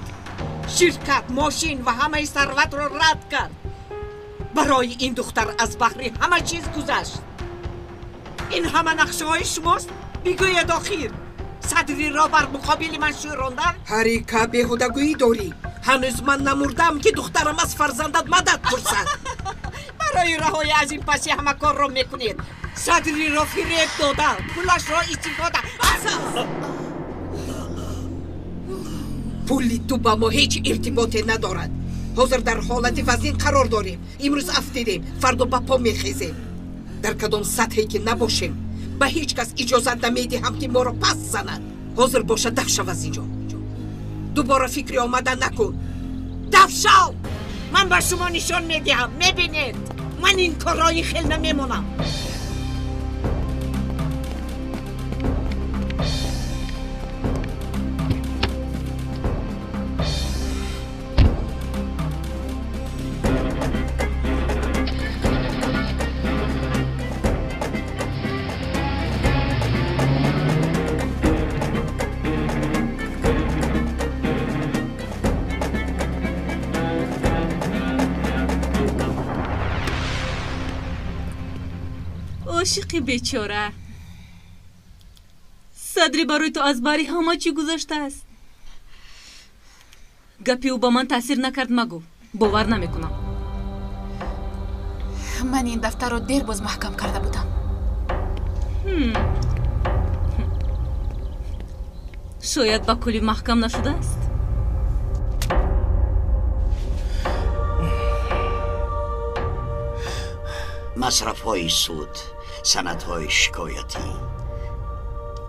شرکت، ماشین و همه ثروت را رد کرد. برای این دختر از بحری همه چیز گذشت. این همه نقشه های شماست؟ بگوید آخر صدری را بر مقابل من شوراندن؟ هریکه بیهودگویی داری. هنوز من نمردم که دخترم از فرزندت مدد پرسد. برای رهایی از این پسی همه کار را میکنید. صدری را فریب داده، پولش را استفاده. پولی تو با ما هیچ ارتباطی ندارد. حاضر در حالت وزین قرار داریم. امروز افتیدیم، فردا با پا میخیزیم. در کدام سطحی که نباشیم به هیچ کس اجازت نمیدیم که ما را پس زند. حاضر باشه دفع شو از اینجا. دوباره فکری آمده نکن. دفع شو. من به شما نشان میدهم. میبینید من این کارهای خیلی نمیمونم. عاشقی بیچاره. صدری برای تو از باری همه چی گذاشته است. گپی او با من تاثیر نکرد مگو. باور نمیکنم. من این دفتر رو دیر باز محکم کرده بودم. شاید با کلی محکم نشده است. مصرف های سود، سند های شکایتی،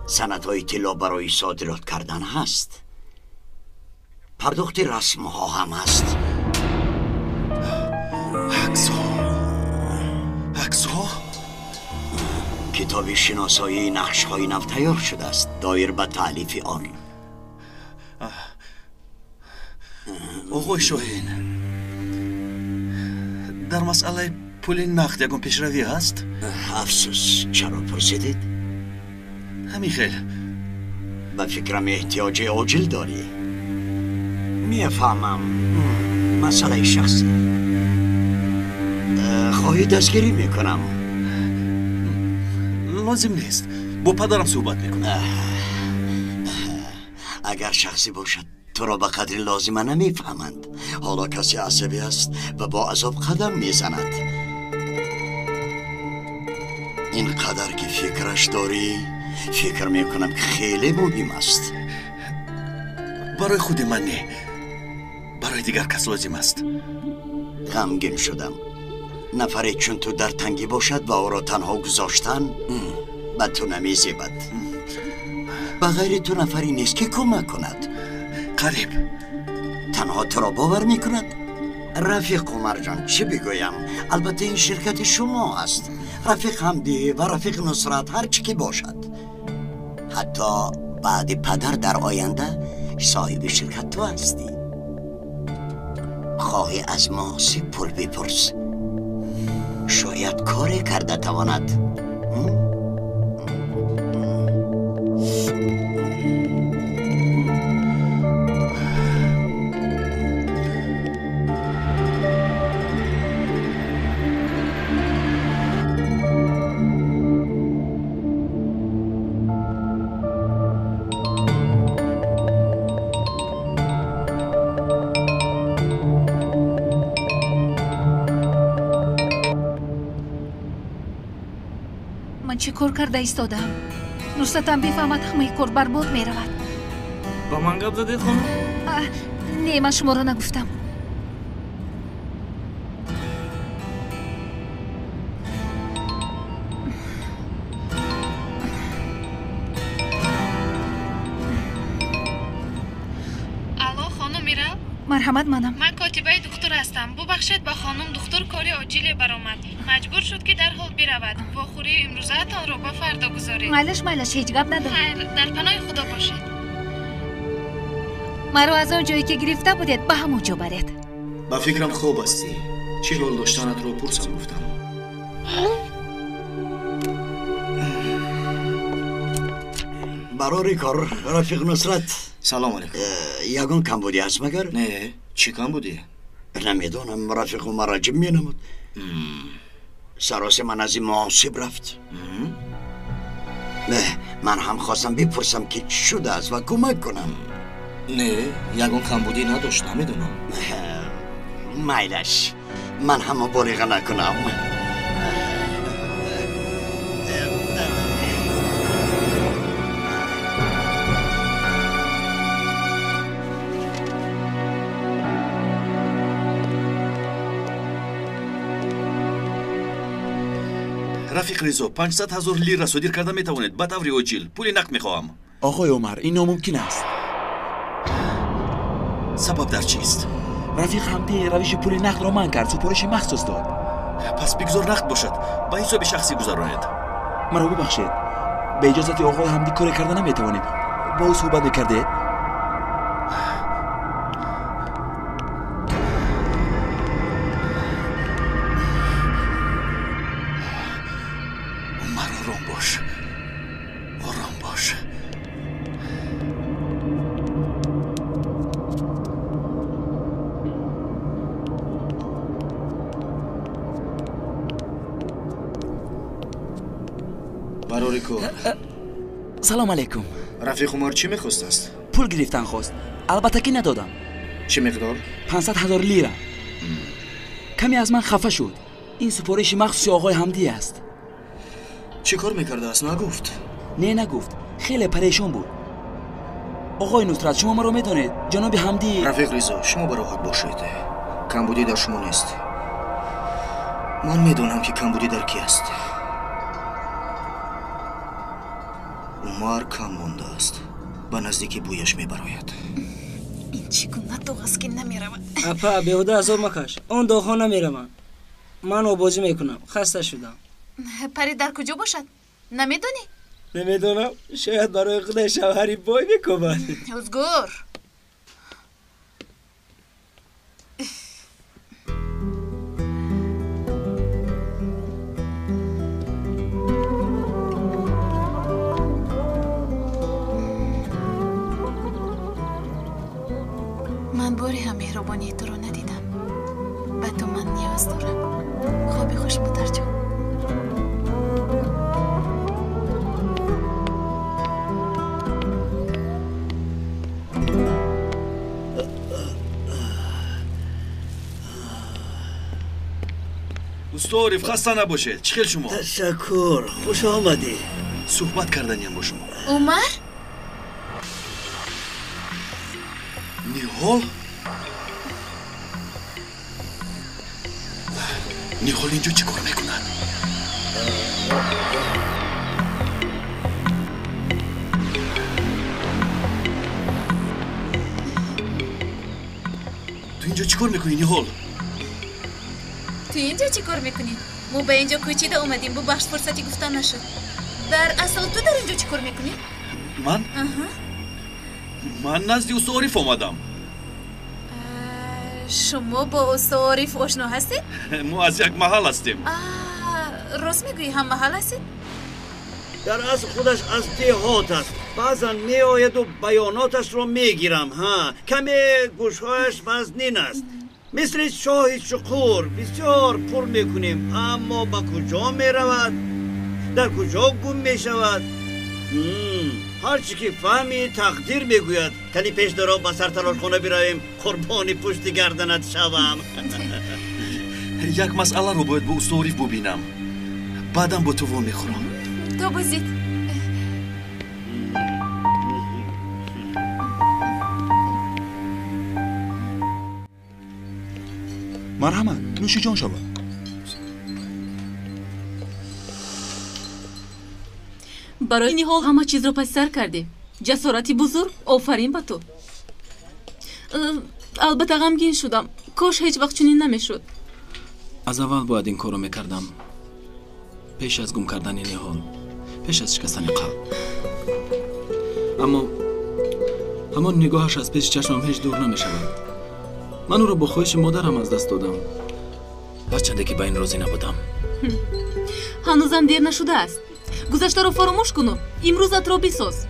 سند های طلا برای صادرات کردن هست. پرداخت رسم ها هم هست. عکس ها کتاب شناسایی نقش های نو تیار شده است دایر به تألیف آن. آقای شاهین، در مسئله پول نقد یکم پیشروی هست؟ افسوس. چرا پرسیدید؟ همین خیلی. به فکرم احتیاج عاجل داری. میفهمم. مسئله شخصی. خواهی دستگیری میکنم. لازم نیست. با پدرم صحبت میکنم. اگر شخصی باشد تو را به قدر لازمه نمیفهمند. حالا کسی عصبی است و با عذاب قدم میزند. این قدر که فکرش داری فکر میکنم که خیلی مهم است. برای خود من نه، برای دیگر کس لازم است. غمگین شدم. نفری چون تو در تنگی باشد و او را تنها گذاشتن به تو نمیزیبد. بغیر تو نفری نیست که کمک کند. قریب تنها تو را باور میکند. رفیق عمر جان چی بگویم؟ البته این شرکت شما است. رفیق حمدی و رفیق نصرت هر چی که باشد. حتی بعد پدر در آینده صاحب شرکت تو هستی. خواهی از ما پول بپرس. شاید کاری کرده تواند. кор карда истодам. Нусратам бифаҳмад ҳамаи кор барбод меравад. ба ман гап задед хонам? Не, ман шуморо нагуфтам. марҳамат, манам. ман котибаи духтур ҳастам. бубахшед ба хонум духтур кори оҷиле баромад. маҷбур шуд ки дарҳол биравад. вохӯрии имрӯзаатонро ба фардо гузоред. майлаш, ҳеҷ гап надорад. хайр, дар паноҳи худо бошед. маро аз он ҷое ки гирифта будед ба ҳамон ҷо баред. ба фикрам хоб ҳастӣ. чӣ ҳол доштанатро пурсам гуфтам. барори кор рафиқ нусрат. салом алейкум. ягон камбудӣ ҳаст магар? Не, чӣ камбудӣ? намедонам, рафиқу мараҷиб менамуд. сароси ман аз ин муосиб рафт. ман ҳам хостам бипурсам ки чӣ шудааст ва кӯмак кунам. не, ягон камбудӣ надошт, намедонам. майлаш, ман ҳам муболиға накунам. рафиқ ризо, 500,000 лира содир карда метавонед ба таври оҷил. пули нақд мехоҳам. оқой омар, ин номумкин аст. сабаб дар чист? рафиқ ҳамдӣ равиши пули нақдро манъ кард, супориши махсус дод. пас бигзор нақд бошад, ба ҳисоби шахсӣ гузаронед. маро бубахшед, ба иҷозати оқой ҳамдӣ коре карда наметавонем. бо ӯ суҳбат мекардед? салом алейкум. рафиқ умар чӣ мехост аст? пул гирифтан хост. албатта ки надодам. чӣ миқдор? 500,000 лира. каме аз ман хафа шуд. ин супориши махсуси оғои ҳамдӣ аст. чӣ кор мекардааст, нагуфт? не, нагуфт. хеле парешон буд. оғои нусрат, шумо маро медонед? ҷаноби ҳамдӣ. рафиқ ризо, шумо бароҳат бошед. камбудӣ дар шумо нест. ман медонам ки камбудӣ дар ки аст. умар кам мондааст. ба наздики бӯяш мебарояд. ин чӣ гуна доғ аст ки намеравад? апа, беҳуда азоб макаш. он доғҳо намераванд. ман обозӣ мекунам. хаста шудам. пари дар куҷо бошад? намедонӣ? намедонам. шояд барои худай шавҳари бой мекомад. узгур. من باری هم مهربانی تو رو ندیدم. به تو من نیاز دارم. خوابی خوش مادر جان. устуориф, хаста набошед. чӣ хел шумо? ташаккур, хуш омадӣ. суҳбат карданиям бо шумо. умар? ниҳол? ниҳол инҷо чӣ кор мекунад? ту инҷо чӣ кор мекунӣ, ниҳол? تو اینجا چی کار میکنی؟ ما به اینجا کوچیده اومدیم. ببخش فرصتی گفتن نشد. در اصل تو در اینجا چی کار میکنی؟ من نزدی استعارف آمدم. شما با استعارف آشنا هستید؟ ما از یک محل هستیم. راست میگویی هم محل هستید؟ در اصل خودش از دهات است. بعضا می آید و بیاناتش رو میگیرم. کمی گوشهایش وزنین است. مثل شاه شکور بسیار پر میکنیم، اما با کجا میرود؟ در کجا گم میشود؟ هرچی که فهمی تقدیر میگوید. تنی پیش درا با سرتلاش خونه بیرویم قربانی پشت گردنت شوم. یک مسئله رو باید با استعارف ببینم. بعدم با تو وام میخورم. گابوزید مرحمت نوش جان شما. برای این حال همه چیز رو پس سر کردی. جسارتی بزرگ. آفرین به تو. البته غمگین شدم. کاش هیچ وقت چنین نمیشد. از اول باید این کارو میکردم. پیش از گم کردن این حال، پیش از شکستن قلب. اما همان نگاهش از پیش چشمم هیچ دور نمیشود. من او را با خواهش مادرم از دست دادم، هرچنده که به این راضی نبودم. هنوزم دیر نشده است. گذشته رو فراموش کن و امروزت رو بساز.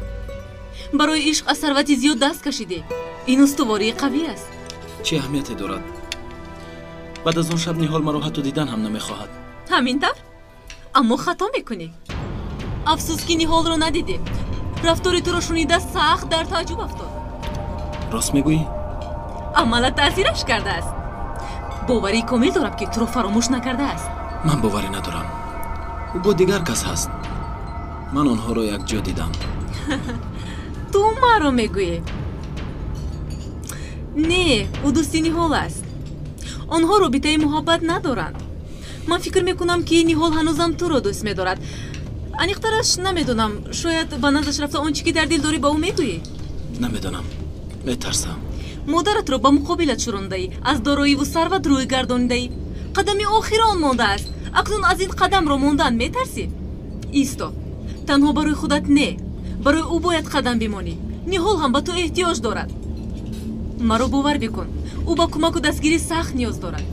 برای عشق از ثروتی زیاد دست کشیده. این استواری قوی است. چه اهمیتی دارد؟ بعد از اون شب نیهال مرا حتی دیدن هم نمیخواهد. همینطور؟ اما خطا میکنی. افسوس که نیهال رو ندیدی. رفتار تو رو شنیده سخت در تعجب افتاد. راست میگویی؟ عملت تاثیرش کرده است. باوری کامل دارم که تو رو فراموش نکرده است. من باوری ندارم. او با دیگر کس هست. من آنها رو یک جا دیدم. تو ما رو میگویی؟ نه، او دوستی نیهال است. آنها رابطه محبت ندارند. من فکر میکنم که نیهال هنوزم تو رو دوست میدارد. انیخترش نمیدونم. شاید به نظرش رفته آنچه که در دل داری با او میگویی. نمیدونم. میترسم. مادرت رو به مقابلت شورانده ای. از دارایی و ثروت روی گردانیده ای. قدمی آخر آن مانده است. اکنون از این قدم رو ماندن میترسی؟ ایستا. تنها برای خودت نه، برای او باید قدم بمانی. نیهال هم به تو احتیاج دارد. مرا باور بکن، او با کمک و دستگیری سخت نیاز دارد.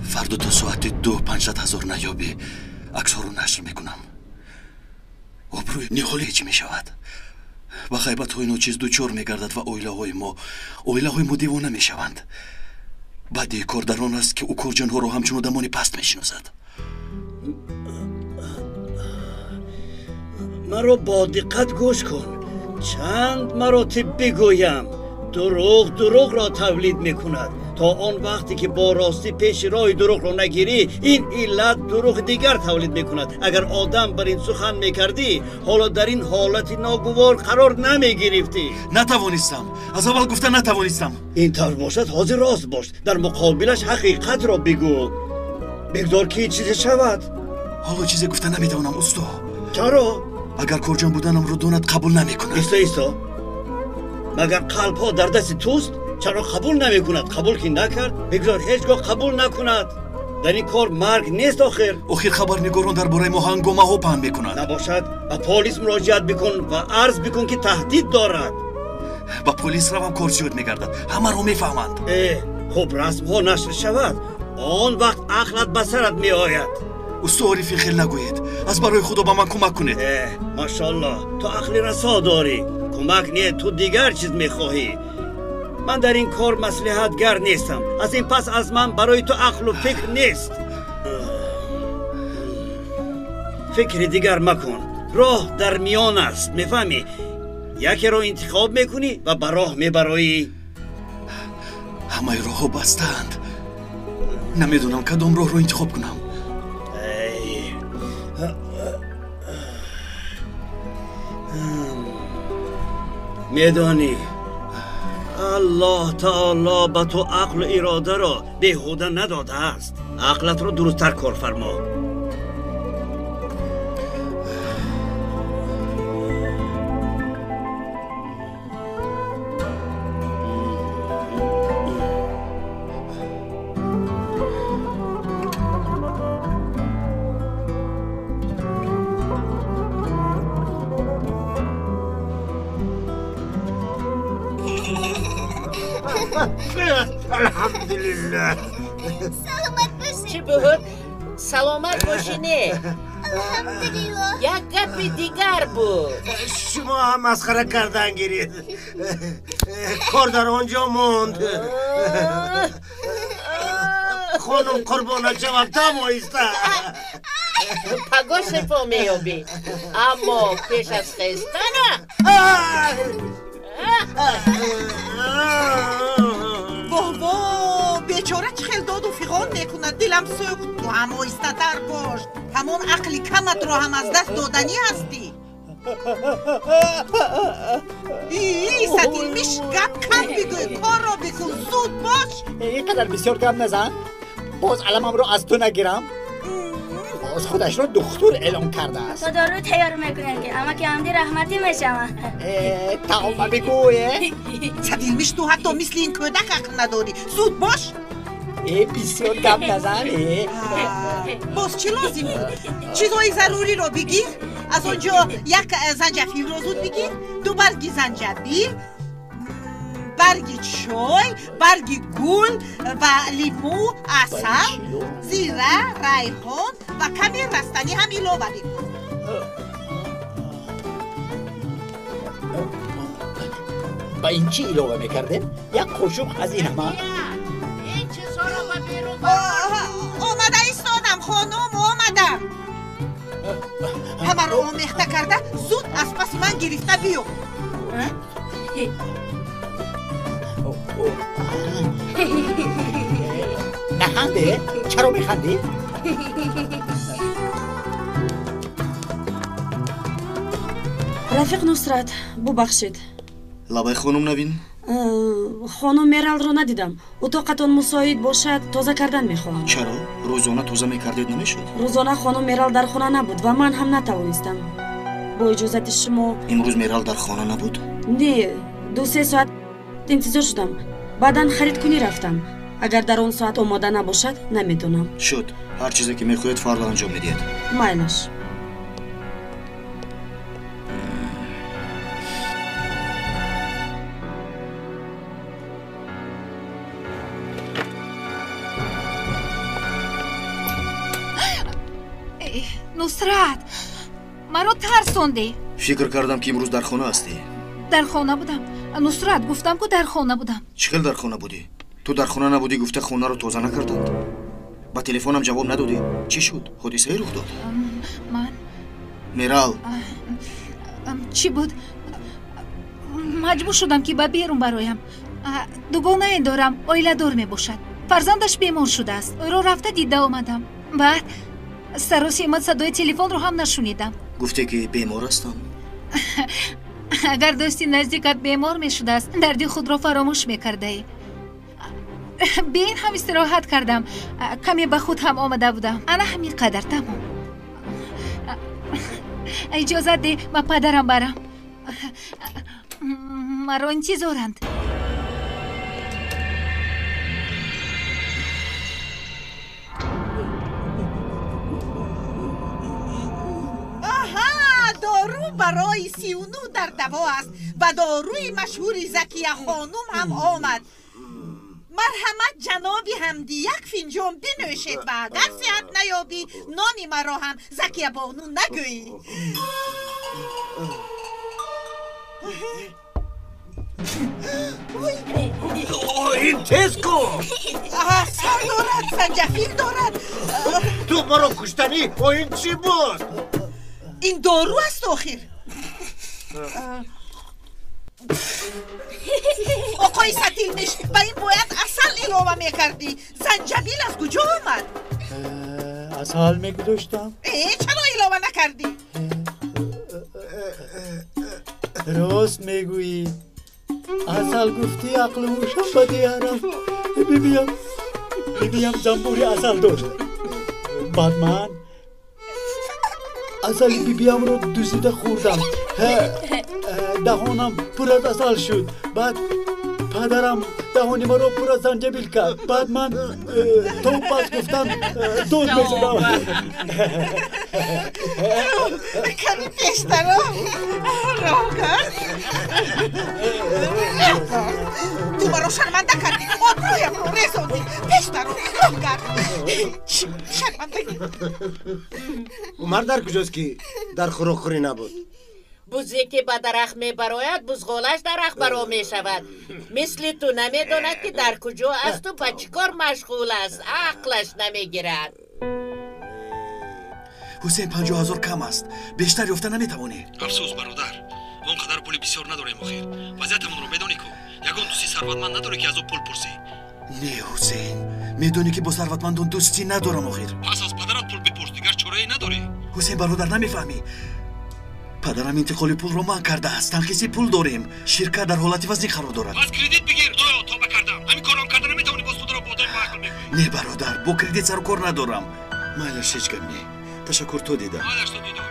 فردا تا ساعت 2 500,000 نیابی عکس ها رو نشر میکنم. آبروی نیهال هیچ میشود. و غیبت های ناچیز دوچار میگردد و اویله های ما دیوانه میشوند. بعد کار در آن است که او کارجان ها رو همچون آدمانی پست میشناسد. مرا با دقت گوش کن. چند مراتب بگویم. دروغ را تولید میکند. تا آن وقتی که با راستی پیش راه دروغ را نگیری، این علت دروغ دیگر تولید میکند. اگر آدم بر این سخن میکردی، حالا در این حالت ناگوار قرار نمیگرفتی. نتوانستم. از اول گفتم نتوانستم. این طور باشد حاضر راست باش. در مقابلش حقیقت را بگو. بگذار که چیزی شود. حالا چیزی گفته نمیتوانم استا. چرا؟ اگر کارجان بودنم رو داند قبول نمیکند. ایستا مگر قلب ها در دست توست؟ چرا قبول نمیکند؟ قبول که نکرد بگذار هیچگاه قبول نکند. در این کار مرگ نیست. آخر خبرنگاران درباره ما هنگامه ها پهن میکنند. نباشد به پلیس مراجعت بکن و عرض بکن که تهدید دارد. با پلیس روم کار زیاد میگردد. همه رو میفهمند. خب رسم ها نشر شود. آن وقت عقلت به سرت میآید. استواری فیخل نگویید. از برای خدا با من کمک کنید. ماشاءالله تو عقل رسا داری. کمک نیست، تو دیگر چیز میخواهی. من در این کار مصلحتگر نیستم. از این پس از من برای تو عقل و فکر نیست. فکر دیگر مکن. راه در میان است. میفهمی؟ یکی رو انتخاب میکنی و به راه میبرایی. همه راه ها بستند. نمیدونم کدام راه رو انتخاب کنم. میدانی الله تعالی به تو عقل و اراده را بیهوده نداده است. عقلت رو درست‌تر کار فرما. الحمدلله. سلامت باشی. چی بود؟ سلامت باشی نه. الحمدلله. یک گپ دیگر بود. شما هم مسخره کردن گیرید. کار در آنجا موند. خانم قربانه جواب تمایسته. پگاه شفا میابی. اما پیش از خیستن بابا به بیچاره چخل داد و فیغان میکند. دلم سوخت. تو هم آیسته‌تر باش. همون عقلی کمت رو هم از دست دادنی هستی. ای ستیل میش گپ کم بگوی، کار را بکن، زود باش. اینقدر بسیار گپ نزن. باز علمم رو از تو نگیرم. باز خودش رو دکتر اعلام کرده است. تو دارو تیار میکنن که اما که عمدی رحمتی میشم. تمام بگویه. ستیل میش تو حتی مثل این کودک عقل نداری. زود باش. بسیار گپ نزن. باز چی لازم بود؟ چیزهای ضروری رو بگیر. از اونجا یک زنجفیل رو زود بگیر. 2 برگی زنجبیل، برگی چای، برگی گل و لیمو، عسل، زیره، ریحان و کمی رستنی هم ایلوه بکن. با این چی ایلوه میکردیم؟ یک قشوق از این همه. آمده ایستادم خانم، آمدم. همه رو آمیخته کرده. زود از پس من گرفته بیو. نخنده؟ چرا میخندی؟ رفیق نصرت ببخشید. لابای خانم نبین؟ خانم میرال رو ندیدم. اتاقتون مساعد باشد تازه کردن میخواهم. چرا؟ روزانه تازه میکردید نمیشد؟ روزانه خانم میرال در خانه نبود و من هم نتوانستم. با اجازت شما. امروز میرال در خانه نبود؟ نه، 2-3 ساعت انتظار شدم. بعداً خرید کنی رفتم. اگر در اون ساعت آماده نباشد نمیدونم. شد. هر چیزی که میخواید فردا انجام میدید. مایلش. نصرت مرا ترسوندی. فکر کردم که امروز در خانه هستی. در خانه بودم. نصرت گفتم که در خانه بودم. چخیل در خانه بودی؟ تو در خانه نبودی گفته خانه رو تازه نکردند. با تلفنم جواب ندادی. چی شد؟ حادثه رخ داد. من میرال چی بود؟ مجبور شدم که بیرون برایم. دوگانه دارم، اویله دار می باشد. فرزندش بیمار شده است. او را رفته دیده آمدم. بعد سراسی من صدای تلفن رو هم نشونیدم. گفته که بیمار هستم. اگر دوستی نزدیکت بیمار می شده است دردی خود را فراموش می کرده ای. به این هم استراحت کردم. کمی به خود هم آمده بودم. انا همین قدر تمام. اجازه ده با پدرم برم. مرا انتظارند. دارو برای 39 در دوا است و داروی مشهوری زکیه خانم هم آمد. مرحمت جنابی همدی 1 فنجان بنوشید و اگر صحت نیابی نامی مرا هم زکیه بانو نگویی. این تیز کن. سر دارد، زنجفیل دارد. تو مرا کشتنی این چی بود؟ این دارو است آخر. آقای ستیلمیش با این باید اصل ایلوه میکردی. زنجبیل از کجا آمد؟ اصل میگذاشتم. چرا ایلوه نکردی؟ راست میگویی. اصل گفتی عقل موشم با دیارم. ببیم زنبوری اصل داشت. بعد من اصل بیبیم رو دوزیده خوردم. دهانم پر از اصل شد. بعد پدرم دهانی ما رو پر از زنجبیل کرد. بعد من تو پس گفتم دود میشدم. کمی پیشتر راه کرد. تو مرا شرمنده کردی. آبرویم رو رسوندی. پیشتر راه کرد. شرمنده. عمر در کجاست که در خوری نبود؟ بوزی که به درخت می براید بزغالش درخت برا می شود. مثل تو نمی داند که در کجا است و با چیکار مشغول است. عقلش نمی گیرد. حسین 50,000 کم است. بیشتر یافته نمی توانی. افسوس برادر. اونقدر پولی بسیار نداریم آخر. وضعیتمون رو بدونی کو. یگان دوستی ثروتمند نداره که از او پول پرسی. не ҳусейн медонӣ ки бо сарватмандон дӯстӣ надорам охир пас аз падарат пул бипурс дигар чорае надорӣ ҳусейн бародар намефаҳмӣ падарам интиқоли пулро манъ кардааст танқиси пул дорем ширкат дар ҳолати вазнин қарор дорад пас кредит бигир доё тоба кардам ҳамин корро карда наметавонӣ боз пулро бо одам маъқул мекунӣ не бародар бо кредит сару кор надорам майлаш ҳеҷ гап не ташаккур то дидам майлаш то дидам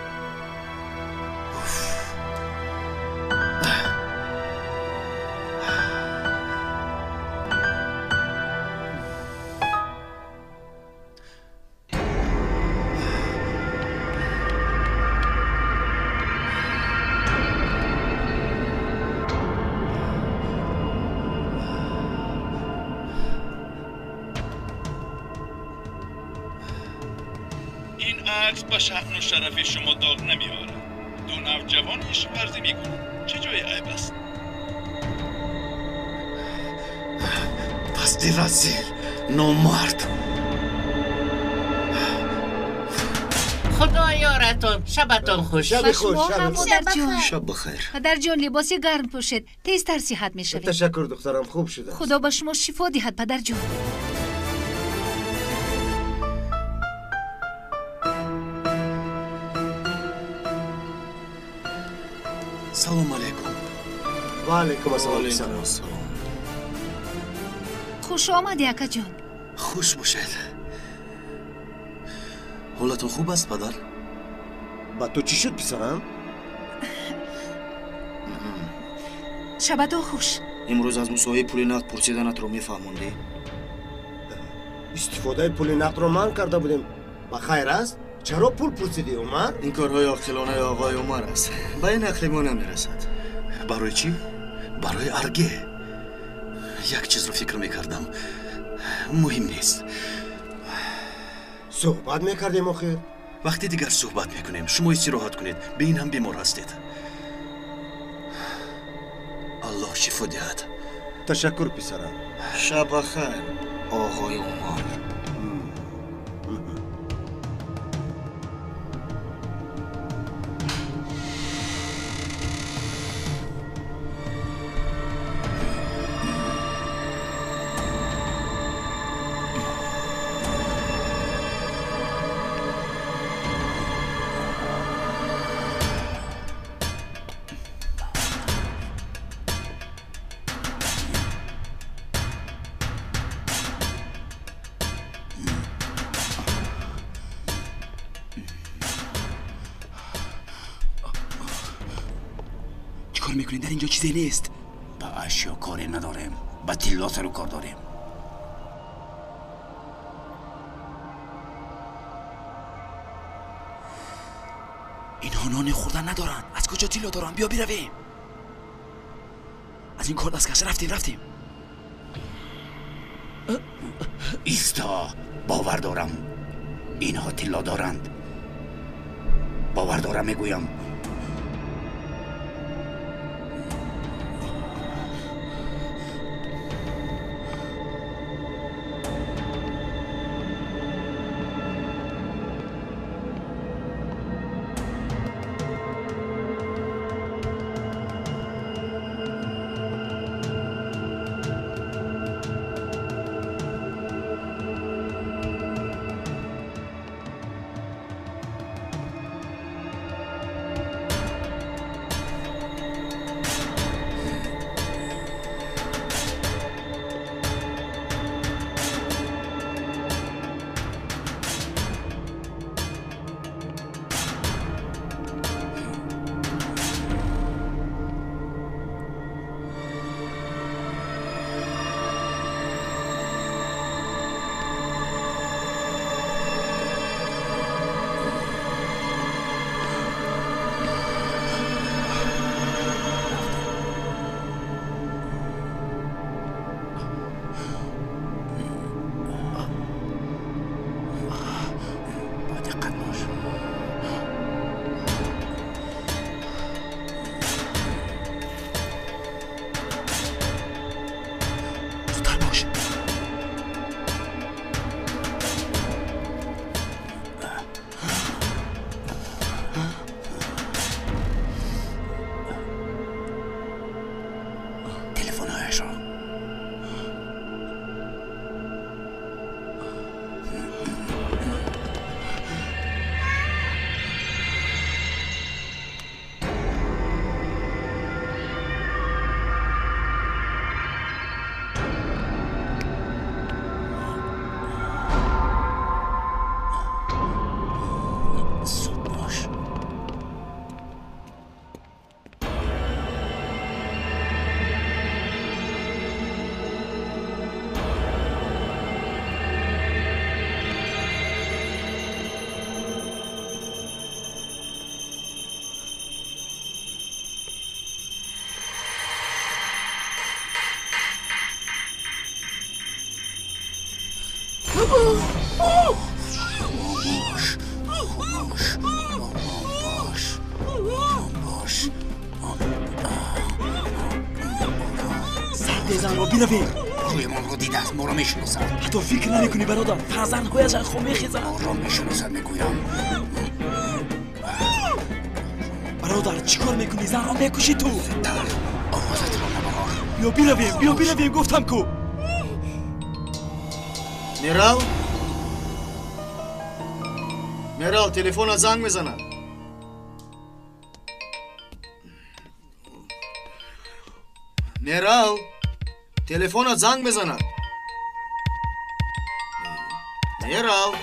با شأن و شرف شما داغ نمی‌آورد. دو نوجوان عشق‌ورزی می‌کنند. چه جای عیب است؟ پستی رزیل نامرد خدا یارتون شبتون خوش شب خوش شب بخیر پدر جان لباس گرم پوشید تیزتر صحت می‌شوید تشکر دخترم خوب شده خدا به شما شفا دهد پدر جان салом алайкум ва алайкум ассалом хуш омадӣ акаҷон хуш бошед ҳолатон хуб аст падар ба ту чӣ шуд писарам шабатон хуш имрӯз аз мусоҳиб пули нақд пурсиданатро мефаҳмондӣ истифодаи пули нақдро манъ карда будем ба хайр аст чаро пул пурсидӣ умар ин корҳои оқилонаи оғои умар аст ба ин ақли мо намерасад барои чӣ барои арге як чизро фикр мекардам муҳим нест суҳбат мекардем охир вақти дигар суҳбат мекунем шумо истироҳат кунед беин ҳам бемор ҳастед аллоҳ шифо диҳад ташаккур писарам шаба хайр оғои умар میکنین در اینجا چیزی نیست با اشیا کاری نداریم با تیلا سر و کار داریم اینها نان خوردن ندارن از کجا تیلا دارن بیا برویم از این کار دست کش رفتیم ایستا باور دارم اینها تیلا دارند باور دارم میگویم زن رو برویم. روی من رو دیده است، ما رو میشناسد. حتی فکر نمیکنی برادر فرزندهایش از خود میخیزند. ما رو میشناسد میگویم. برادر چیکار میکنی؟ زن رو میکشی تو. زودتر آوازت رو نبرار. بیا برویم گفتم کو. میرال تلفن زنگ میزند. میرال تلفن زنگ میزند. میرال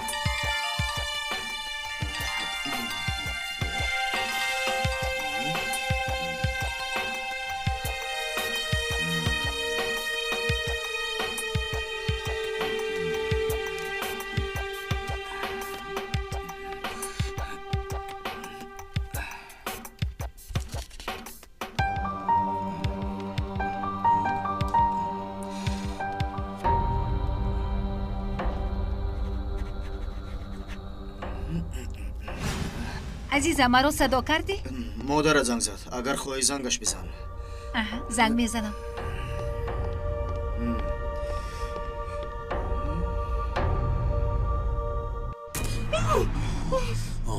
عزیزم مرا صدا کردی؟ مادر زنگ زد. اگر خواهی زنگش بزن. زنگ میزنم.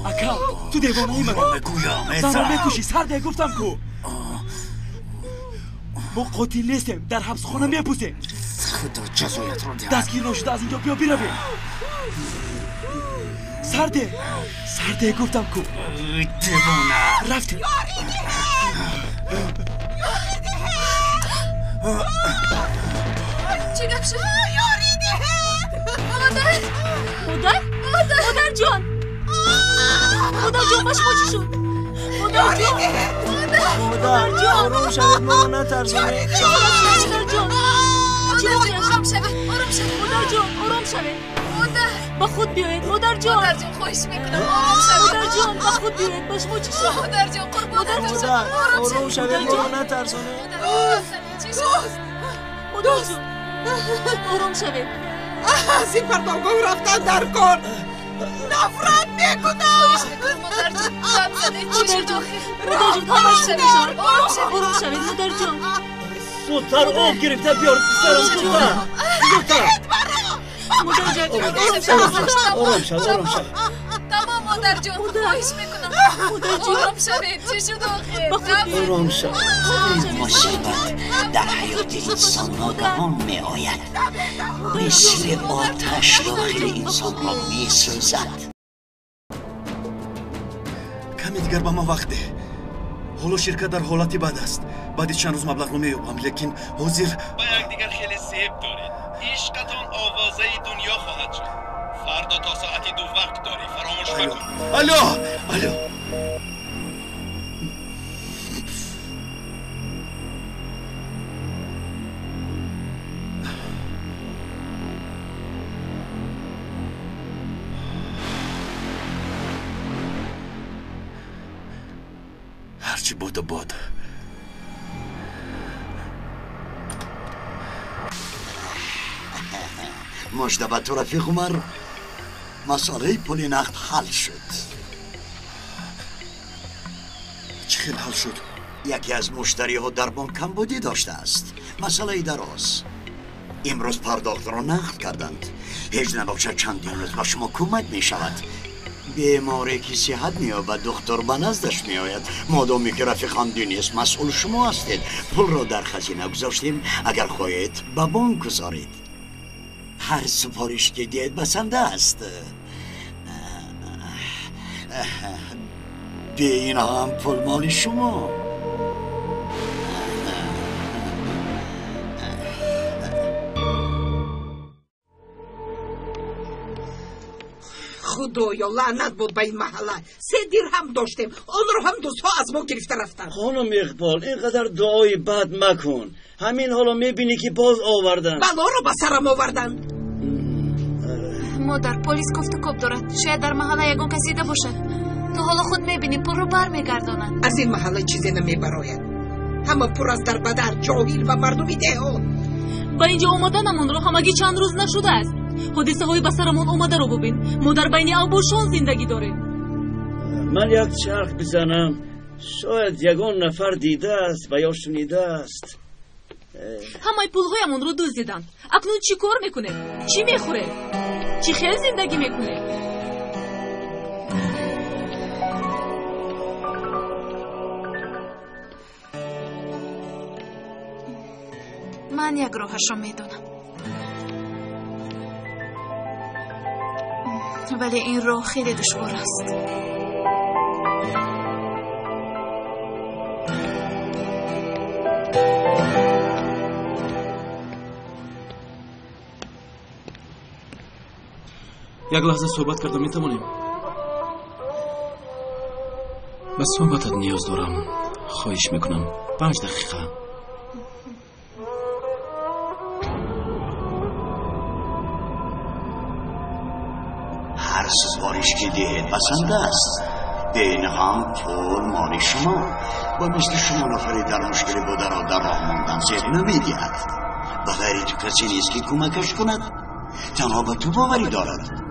اکرم تو دیوانه ای مگه؟ زن رو میکشی سرده گفتم کو. ما قاتل نیستیم، در حبس خانه میپوسیم. خدا جزایت رو دهد. دستگیر نشده از اینجا بیا برویم. سرده گفتم کو. دیوانه رفتیم. چی گفت شد؟ مادر جان باش چی شد؟ مادر جان آروم شوید ما نترسونید. مادر جان آروم شوید. مادر جان آروم شوید. با خود بیایید مادر جان. مادر جان خواهش میکنم آروم شوید. مادر جان با خود بیایید باش چی شد؟ مادر جان قربونت بشم. آروم شوید ما نترسونید. چی شد؟ مادر جان آروم شوید. از این پرداغگاه رفتن در کن. نفرت میکنم. مادر جان غم زده چی شد؟ مادر جان آروم شوید مادر جان. زودتر آب گرفته بیار سرم زودتر. مادر جان آرام شد. تمام مادر جان خواهش میکنم. آرام شوید. چی شد آخه؟ آرام شد. مصیبت در حیات انسان ناگهان می آید. مثل آتش داخل انسان را می سوزد. کمی دیگر با ما وقت ده. حالا شرکت در حالتی بد است. بعد چند روز مبلغ رو مییابم، لیکن حاضر با یکدیگر خیلی زیب دارید. عشقتان آوازه دنیا خواهد شد. فردا تا ساعتی 2 وقت داری. فراموش مکن. الو هرچی بود و بود. مجدبه تو رفیق عمر، مسئله پول نقد حل شد. چه خیلی حل شد؟ یکی از مشتری ها در بانک کمبودی داشته است. مسئله دراز. امروز پرداخت را نقد کردند. هیچ نباشه چندین روز با شما کمک می شود. بیماری که صحت می‌یابد دکتر به نزدش میآید. مادامی که رفیق اندی است مسئول شما هستید. پول را در خزینه گذاشتیم. اگر خواهید به بانک گذارید. هر سفارش که دید بسنده است. به این هم پول مال شما. خدایا لعنت بود به این محله. 3 درهم داشتیم، آن رو هم دوستها از ما گرفته رفتن. خانم اقبال اینقدر دعای بد مکن. همین حالا میبینی که باز آوردن. بلا رو به سرم آوردن. مادر پلیس گفت کب دارد. شاید در محله یگان کسیده باشد. تو حالا خود میبینی پر رو بر میگردانند. از این محله چیزی نمیبراید. همه پر از در بدر جاهیل و مردمی دهات. با اینجا اومدنمون رو همگی چند روز نشده است. حادثه های به سرمون اومده رو ببین. ما در بین انباشان زندگی داریم. من یک چرخ بزنم. شاید یگان نفر دیده است و یا شنیده است. ҳамаи пулҳоямонро дуздиданд. акнун чӣ кор мекунед? чӣ мехӯред? чӣ хел зиндагӣ мекунед? ман як роҳашро медонам, вале ин роҳ хеле душвор аст. як лаҳза суҳбат карда метавонем? ба суҳбатат ниёз дорам. хоҳиш мекунам 5 дақиқа. هر سفارش که دهید بسنده است. بین هم پول مال شما و مثل شما نفری در مشکل بوده را در راه ماندن سیر نمیدید. بغیر تو کسی نیست که کمکش کند. تنها به تو باوری دارد.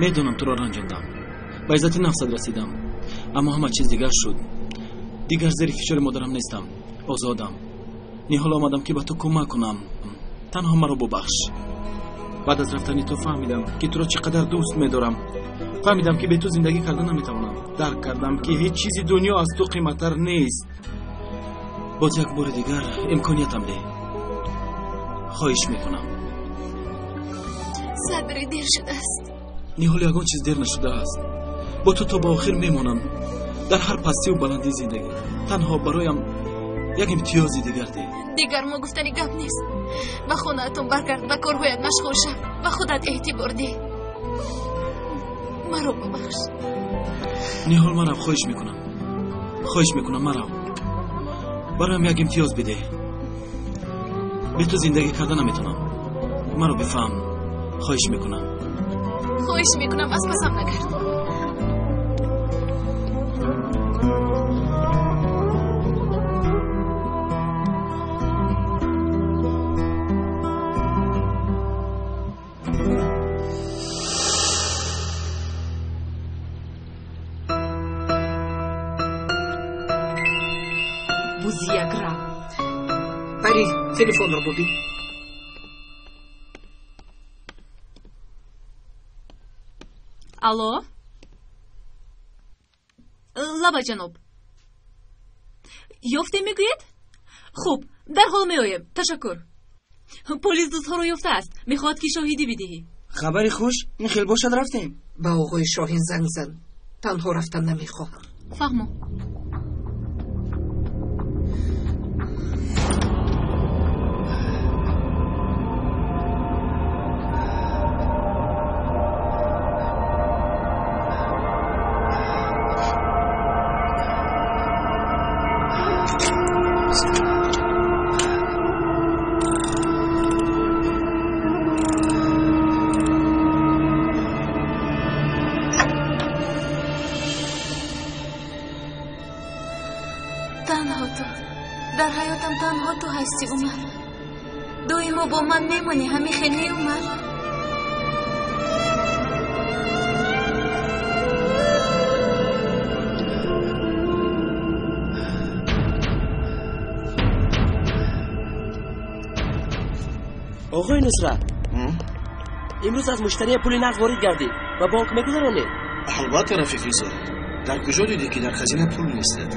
медонам туро ранҷондам, ба иззати нафсат расидам, аммо ҳама чиз дигар шуд. дигар зери фишори модарам нестам, озодам. ниҳол омадам ки ба ту кӯмак кунам. танҳо маро бубахш. баъд аз рафтани ту фаҳмидам ки туро чӣ қадар дӯст медорам. фаҳмидам ки бе ту зиндагӣ карда наметавонам. дарк кардам ки ҳеҷ чизи дунё аз ту қиматтар нест. боз як бори дигар имкониятам деҳ. хоҳиш мекунам. сабри дер шудааст. ниҳол ягон чиз дер нашудааст. бо ту то ба охир мемонам. дар ҳар пастию баландии зиндагӣ танҳо бароям як имтиёзи дигар деҳ. дигар мо гуфтани гап нест. ба хонаатон баргард, ба корҳоят машғул шав, ба худат эътибор деҳ. маро бубахш. ниҳол марав, хоҳиш мекунам. хоҳиш мекунам, марав. бароям як имтиёз бидеҳ. бе ту зиндагӣ карда наметавонам. маро бифаҳм. хоҳиш мекунам. хоҳиш мекунам, аз пасам нагард. бузиягра бари телефонро бубин. алло, лаба ҷаноб, ёфте мегӯед? хуб, дарҳол меоем. ташаккур. полис дӯстҳоро ёфтааст. мехоҳад ки шоҳидӣ бидиҳӣ. хабари хуш. ин хел бошад рафтем. ба оғои шоҳин занг зан. танҳо рафтан намехоҳам. фаҳмо. дар ҳаётам танҳо ту ҳастӣ, Умар. доимо бо ман мемонӣ, ҳамихеле, Умар. оғои нусрат, имрӯз аз муштария пули нағд ворид гардид ва бонк мегузаронед? албатта рафиқи зод. дар куҷо дидӣ ки дар хазина пул нестад?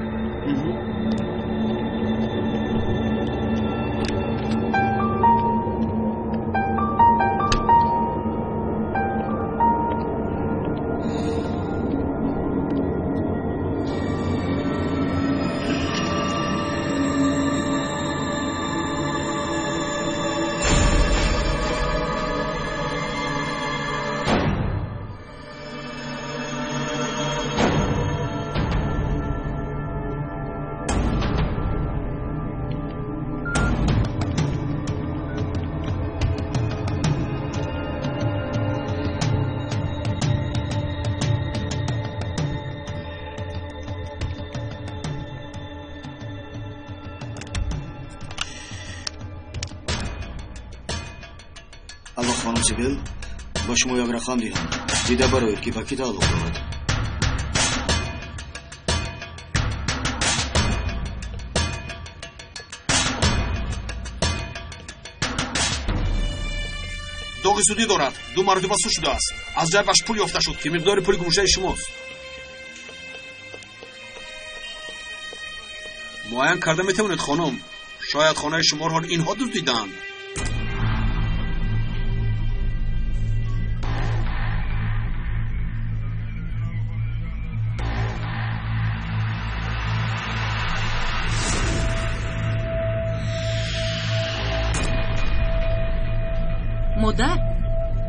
خانم سیبل با شما یک رقم دیدم دیده برایید که با کی تعلق دارد. داغ سودی دارد. 2 مرتبه سود شده است. از جیبش پول یافته شد که مقدار پول گمشده شماست. معاین کرده میتونید خانم. شاید خانه شما را اینها دزدیدند.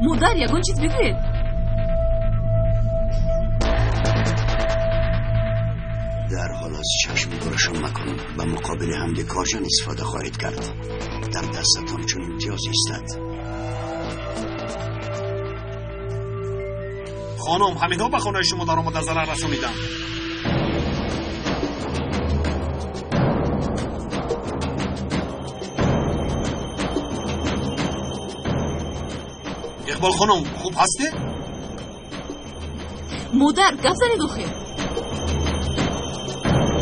مادر یگان چیز بگوید. در حال از چشم برشان مکن به مقابل حمد کارجان استفاده خواهید کرد. در دستتان چون امتیازی استد. خانم همینها به خانه شما در آمده ضرر رسانیدند. اقبال خانم خوب هسته؟ مادر گپ زنید آخه.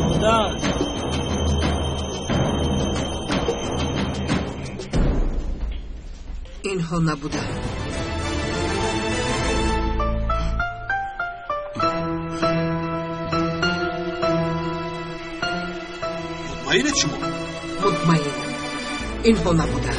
مادر اینها نبوده. مطمئنید شما؟ مطمئنم اینها نبوده.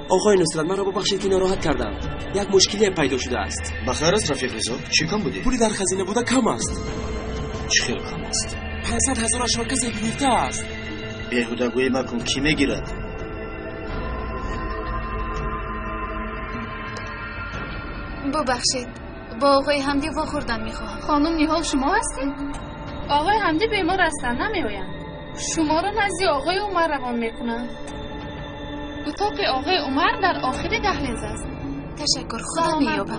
آقای نصرت من را ببخشید که ناراحت کردم. یک مشکلی پیدا شده است. بخیر است رفیق رضا؟ چی کم بودی؟ پولی در خزینه بوده کم است. چی کم است؟ 500,000 را کسی گرفته است. بیهودگویی مکن. کی میگیرد؟ ببخشید با آقای حمدی واخوردن میخواهم. خانم نیهال شما هستید؟ آقای حمدی بیمار هستن نمیآیند. شما را نزد آقای عمر روان میکنند. اتاق آقای عمر در آخر دهلیز است. تشکر خدا مییابم.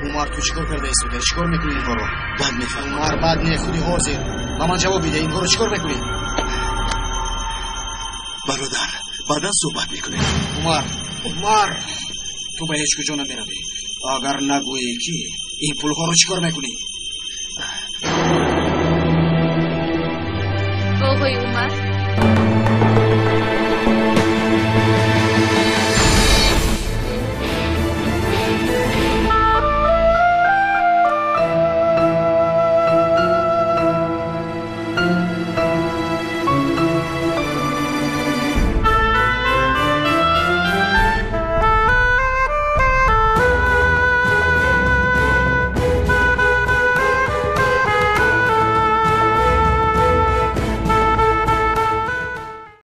عمر تو چیکار کرده ایستاده؟ چیکار میکنی اینها رو؟ بد میفهمم. عمر بد نه خودی حاضر. با من جواب بده اینها رو چیکار میکنی؟ برادر بعدا صحبت میکنیم. عمر تو به هیچ کجا نمیروی. اگر نگویی که این پولها رو چیکار میکنی؟